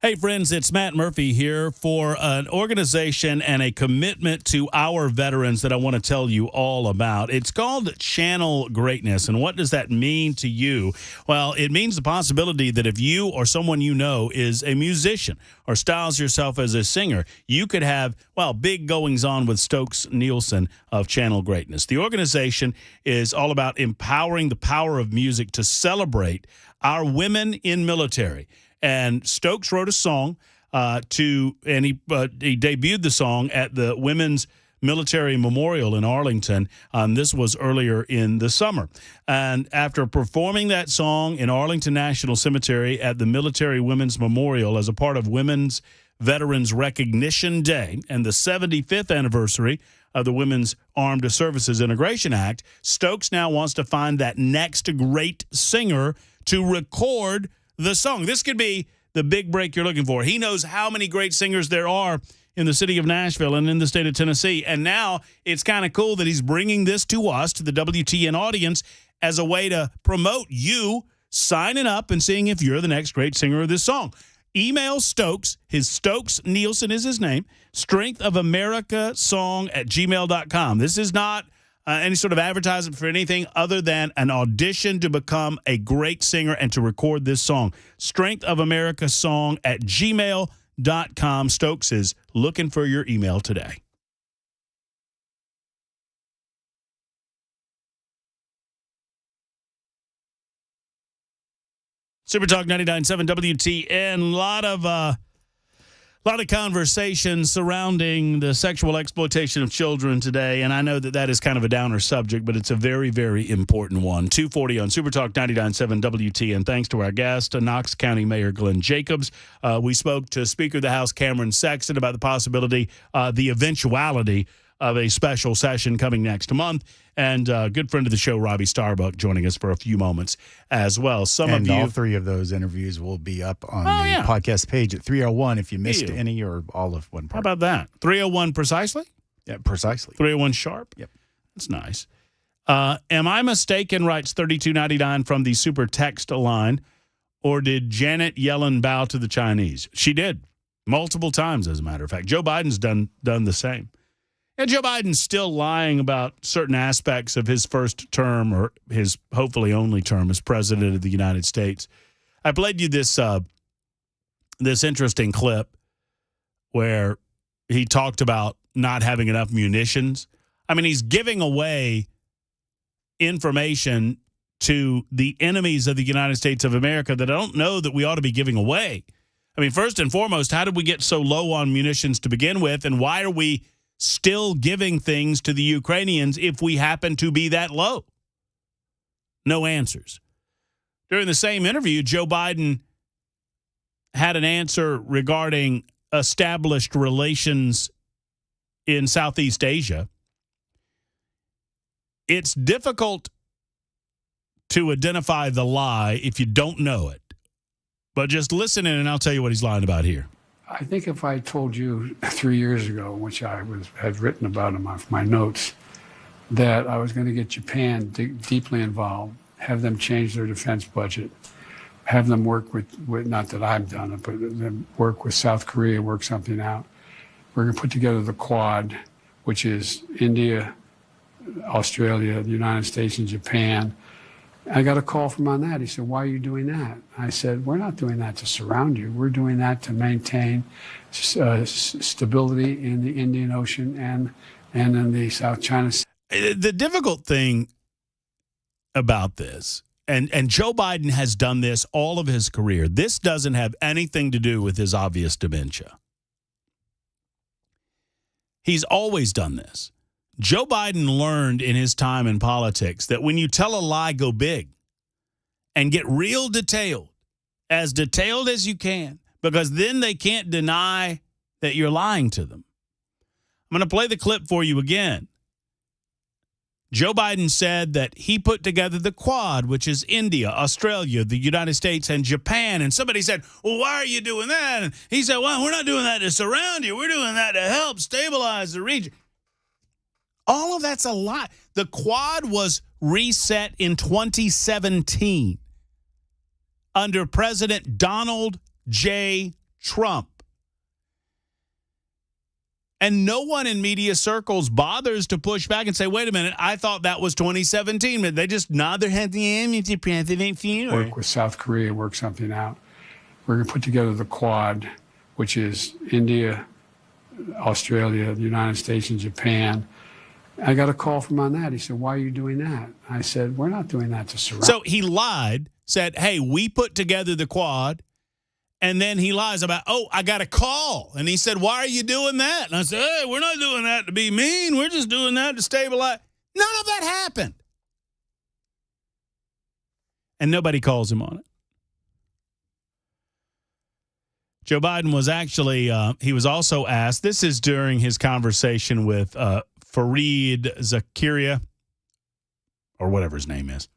Hey, friends, it's Matt Murphy here for an organization and a commitment to our veterans that I want to tell you all about. It's called Channel Greatness. And what does that mean to you? Well, it means the possibility that if you or someone you know is a musician or styles yourself as a singer, you could have, well, big goings on with Stokes Nielsen of Channel Greatness. The organization is all about empowering the power of music to celebrate our women in military. And Stokes wrote a song and he debuted the song at the Women's Military Memorial in Arlington. This was earlier in the summer. And after performing that song in Arlington National Cemetery at the Military Women's Memorial as a part of Women's Veterans Recognition Day and the 75th anniversary of the Women's Armed Services Integration Act, Stokes now wants to find that next great singer to record the song. This could be the big break you're looking for. He knows how many great singers there are in the city of Nashville and in the state of Tennessee. And now it's kind of cool that he's bringing this to us, to the WTN audience, as a way to promote you signing up and seeing if you're the next great singer of this song. Email Stokes. His Stokes Nielsen is his name. strengthofamerica@gmail.com. This is not any sort of advertisement for anything other than an audition to become a great singer and to record this song. strengthofamerica@gmail.com. Stokes is looking for your email today. Super Talk 99.7 WTN. A lot of conversation surrounding the sexual exploitation of children today, and I know that is kind of a downer subject, but it's a very, very important one. 2:40 on Super Talk 99.7 WTN. Thanks to our guest, Knox County Mayor Glenn Jacobs. We spoke to Speaker of the House Cameron Sexton about the possibility, the eventuality of a special session coming next month. And a good friend of the show, Robbie Starbuck, joining us for a few moments as well. All three of those interviews will be up on the podcast page at 3:01 if you missed any or all of one part. How about that? 3:01 precisely? Yeah, precisely. 3:01 sharp? Yep. That's nice. Am I mistaken, writes 3299 from the super text line, or did Janet Yellen bow to the Chinese? She did. Multiple times, as a matter of fact. Joe Biden's done the same. And Joe Biden's still lying about certain aspects of his first term, or his hopefully only term as president of the United States. I played you this interesting clip where he talked about not having enough munitions. I mean, he's giving away information to the enemies of the United States of America that I don't know that we ought to be giving away. I mean, first and foremost, how did we get so low on munitions to begin with, and why are we still giving things to the Ukrainians if we happen to be that low? No answers. During the same interview, Joe Biden had an answer regarding established relations in Southeast Asia. It's difficult to identify the lie if you don't know it. But just listen in and I'll tell you what he's lying about here. I think if I told you 3 years ago, which I had written about in my notes, that I was going to get Japan deeply involved, have them change their defense budget, have them work with not that I've done it, but them work with South Korea, work something out. We're going to put together the Quad, which is India, Australia, the United States, and Japan. I got a call from on that. He said, "Why are you doing that?" I said, "We're not doing that to surround you. We're doing that to maintain stability in the Indian Ocean and in the South China Sea." The difficult thing about this, and Joe Biden has done this all of his career, this doesn't have anything to do with his obvious dementia. He's always done this. Joe Biden learned in his time in politics that when you tell a lie, go big and get real detailed as you can, because then they can't deny that you're lying to them. I'm going to play the clip for you again. Joe Biden said that he put together the Quad, which is India, Australia, the United States, and Japan. And somebody said, "Well, why are you doing that?" And he said, "Well, we're not doing that to surround you. We're doing that to help stabilize the region." All of that's a lie. The Quad was reset in 2017 under President Donald J. Trump. And no one in media circles bothers to push back and say, "Wait a minute, I thought that was 2017. But they just nod their head, "Mr. President, work with South Korea, work something out. We're going to put together the Quad, which is India, Australia, the United States, and Japan. I got a call from on that. He said, "Why are you doing that?" I said, "We're not doing that to surround." So he lied, said, "Hey, we put together the Quad." And then he lies about, "Oh, I got a call." And he said, "Why are you doing that?" And I said, "Hey, we're not doing that to be mean. We're just doing that to stabilize." None of that happened. And nobody calls him on it. Joe Biden was actually, he was also asked, this is during his conversation with Fareed Zakaria, or whatever his name is,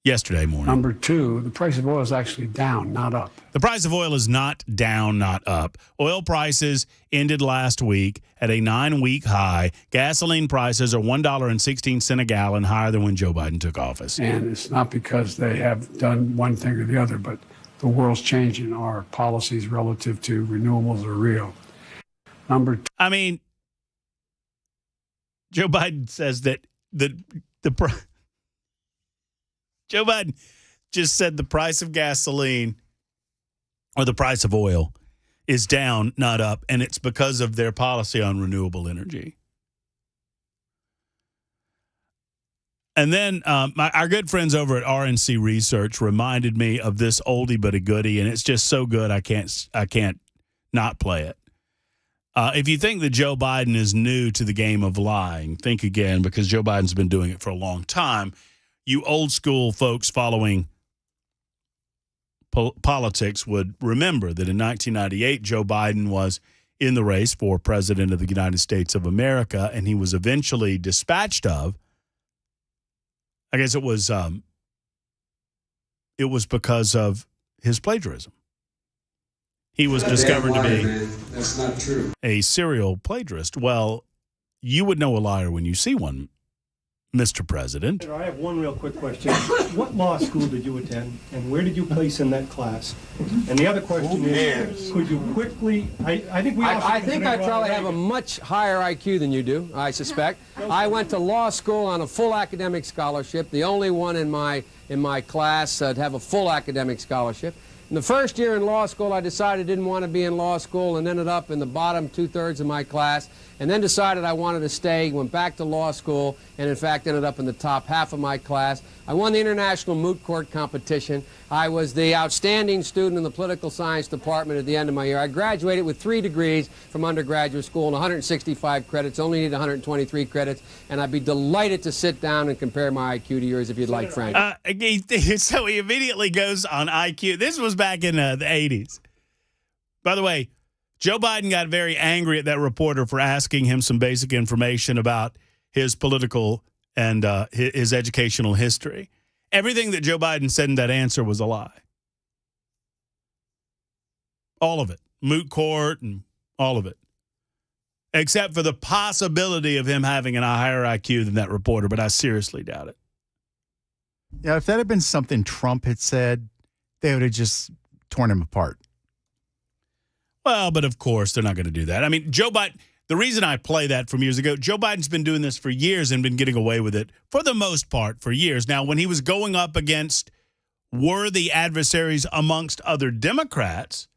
yesterday morning. Number two, the price of oil is actually down, not up. The price of oil is not down, not up. Oil prices ended last week at a 9-week high. Gasoline prices are $1.16 a gallon, higher than when Joe Biden took office. And it's not because they have done one thing or the other, but the world's changing. Our policies relative to renewables are real. Number two. I mean, Joe Biden says that Joe Biden just said the price of gasoline or the price of oil is down, not up, and it's because of their policy on renewable energy. And then our good friends over at RNC Research reminded me of this oldie but a goodie, and it's just so good I can't not play it. If you think that Joe Biden is new to the game of lying, think again, because Joe Biden's been doing it for a long time. You old school folks following politics would remember that in 1998, Joe Biden was in the race for president of the United States of America, and he was eventually dispatched of. I guess it was because of his plagiarism. He was discovered to be That's not true. A serial plagiarist. Well, you would know a liar when you see one, Mr. President. I have one real quick question. What law school did you attend, and where did you place in that class? And the other question is, could you quickly, I think I probably have a much higher IQ than you do, I suspect. I went to law school on a full academic scholarship, the only one in my class to have a full academic scholarship. In the first year in law school, I decided I didn't want to be in law school and ended up in the bottom 2/3 of my class, and then decided I wanted to stay, went back to law school, and in fact ended up in the top half of my class. I won the international moot court competition. I was the outstanding student in the political science department at the end of my year. I graduated with 3 degrees from undergraduate school and 165 credits, only need 123 credits, and I'd be delighted to sit down and compare my IQ to yours if you'd like, Frank. So he immediately goes on IQ. This was back in the 80s. By the way, Joe Biden got very angry at that reporter for asking him some basic information about his political and his educational history. Everything that Joe Biden said in that answer was a lie. All of it. Moot court and all of it. Except for the possibility of him having a higher IQ than that reporter, but I seriously doubt it. Yeah, if that had been something Trump had said, they would have just torn him apart. Well, but of course, they're not going to do that. I mean, Joe Biden, the reason I play that from years ago, Joe Biden's been doing this for years and been getting away with it for the most part for years. Now, when he was going up against worthy adversaries amongst other Democrats,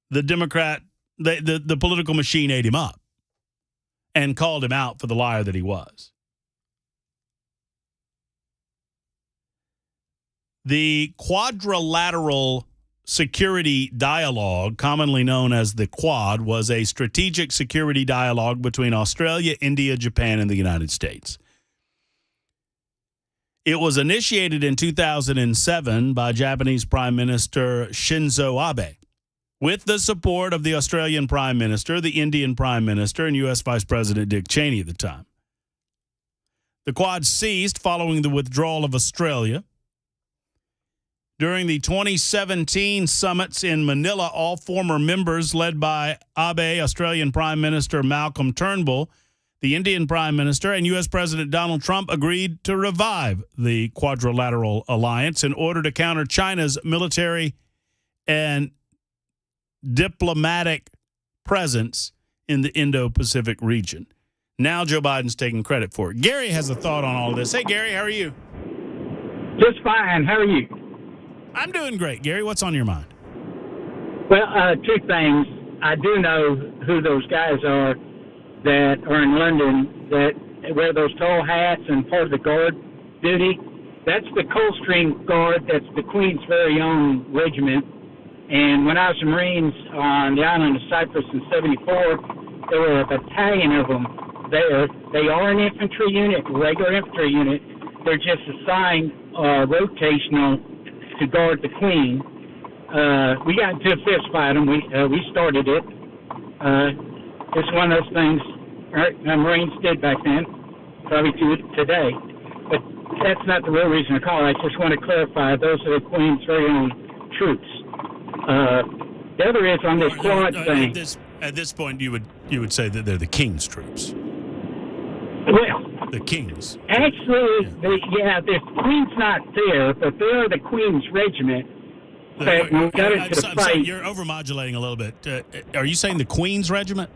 the political machine ate him up and called him out for the liar that he was. The Quadrilateral Security Dialogue, commonly known as the Quad, was a strategic security dialogue between Australia, India, Japan, and the United States. It was initiated in 2007 by Japanese Prime Minister Shinzo Abe, with the support of the Australian Prime Minister, the Indian Prime Minister, and U.S. Vice President Dick Cheney at the time. The Quad ceased following the withdrawal of Australia. During the 2017 summits in Manila, all former members led by Abe, Australian Prime Minister Malcolm Turnbull, the Indian Prime Minister, and U.S. President Donald Trump agreed to revive the Quadrilateral Alliance in order to counter China's military and diplomatic presence in the Indo-Pacific region. Now Joe Biden's taking credit for it. Gary has a thought on all of this. Hey, Gary, how are you? Just fine. How are you? I'm doing great. Gary, what's on your mind? Well, 2 things. I do know who those guys are that are in London that wear those tall hats and part of the guard duty. That's the Coldstream Guard. That's the Queen's very own regiment. And when I was in Marines on the island of Cyprus in 74, there were a battalion of them there. They are an infantry unit, regular infantry unit. They're just assigned rotational to guard the Queen. We got into a fist fight, and we started it. It's one of those things Marines did back then, probably do today. But that's not the real reason I call it. I just want to clarify those are the Queen's very own troops. The other is on this Quad thing. At this point, you would say that they're the King's troops. Well, the King's. Actually, the Queen's not there, but they are the Queen's regiment. You're overmodulating a little bit. Are you saying the Queen's regiment?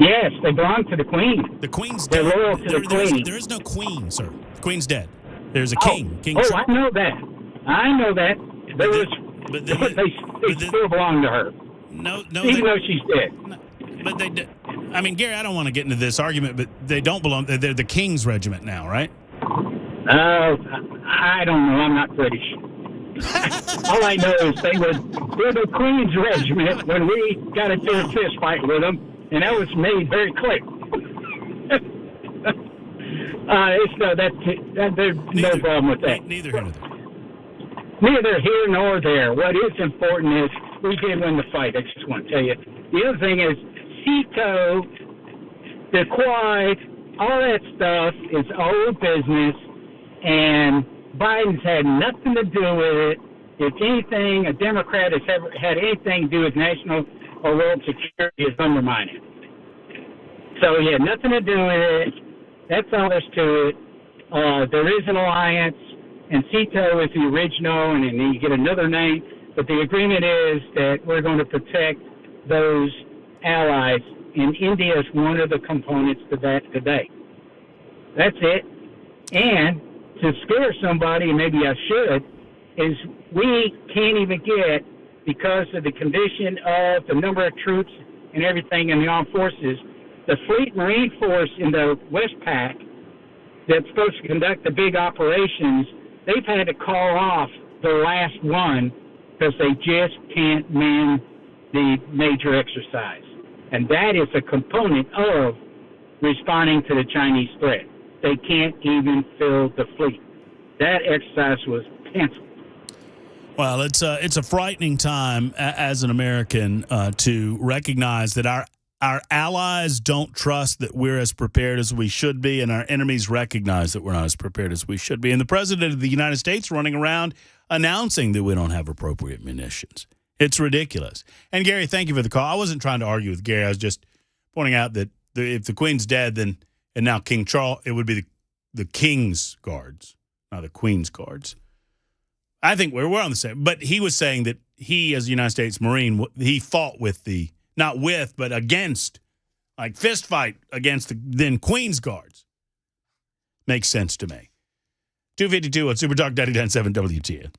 Yes, they belong to the Queen. The Queen's dead. They're loyal to the Queen. There is no Queen, sir. The Queen's dead. There's a king. I know that. I know that. They still belong to her. No, even though she's dead. No, but they. I mean, Gary, I don't want to get into this argument, but they don't belong. They're the King's regiment now, right? I don't know. I'm not British. All I know is they're the Queen's regiment when we got into a fist fight with them, and that was made very clear. There's no problem with that. Neither here nor there. Neither here nor there. What is important is we did win the fight. I just want to tell you. The other thing is CETO, the Quad, all that stuff is old business, and Biden's had nothing to do with it. If anything, a Democrat has ever had anything to do with national or world security is undermining it. So, yeah, nothing to do with it. That's all there's to it. There is an alliance, and CETO is the original, and then you get another name. But the agreement is that we're going to protect those allies, and India is one of the components to that today. That's it. And to scare somebody, and maybe I should, is we can't even get, because of the condition of the number of troops and everything in the armed forces, the Fleet Marine Force in the Westpac that's supposed to conduct the big operations, they've had to call off the last one because they just can't man the major exercise. And that is a component of responding to the Chinese threat. They can't even fill the fleet. That exercise was canceled. Well, it's a frightening time as an American to recognize that our allies don't trust that we're as prepared as we should be, and our enemies recognize that we're not as prepared as we should be. And the President of the United States running around announcing that we don't have appropriate munitions. It's ridiculous. And, Gary, thank you for the call. I wasn't trying to argue with Gary. I was just pointing out that if the Queen's dead, and now King Charles, it would be the King's guards, not the Queen's guards. I think we're on the same. But he was saying that he, as a United States Marine, he fought with the, not with, but against, like fist fight against the then Queen's guards. Makes sense to me. 252 on Super Talk 99.7 WTN.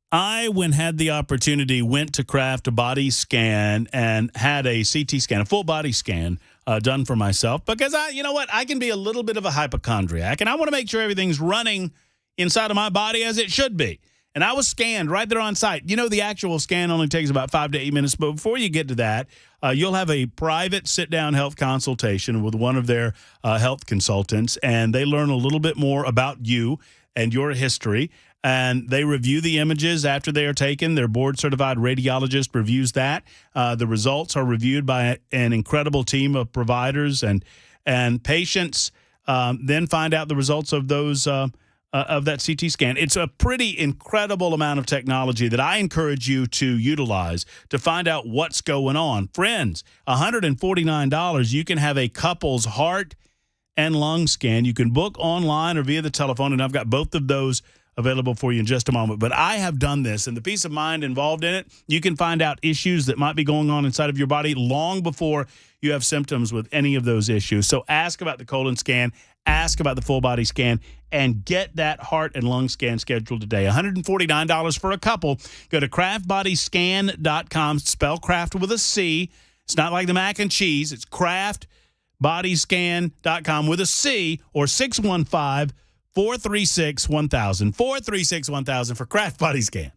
I, when had the opportunity, went to craft a body scan and had a CT scan, a full body scan done for myself because I can be a little bit of a hypochondriac and I want to make sure everything's running inside of my body as it should be. And I was scanned right there on site. The actual scan only takes about 5 to 8 minutes, but before you get to that, you'll have a private sit-down health consultation with one of their health consultants, and they learn a little bit more about you and your history. And they review the images after they are taken. Their board-certified radiologist reviews that. The results are reviewed by an incredible team of providers, and patients then find out the results of those of that CT scan. It's a pretty incredible amount of technology that I encourage you to utilize to find out what's going on. Friends, $149, you can have a couple's heart and lung scan. You can book online or via the telephone, and I've got both of those available for you in just a moment. But I have done this, and the peace of mind involved in it, you can find out issues that might be going on inside of your body long before you have symptoms with any of those issues. So ask about the colon scan, ask about the full body scan, and get that heart and lung scan scheduled today. $149 for a couple. Go to craftbodyscan.com, spell craft with a C. It's not like the mac and cheese. It's craftbodyscan.com with a C, or 615-436-1000. 436-1000 for Craft Body Scan.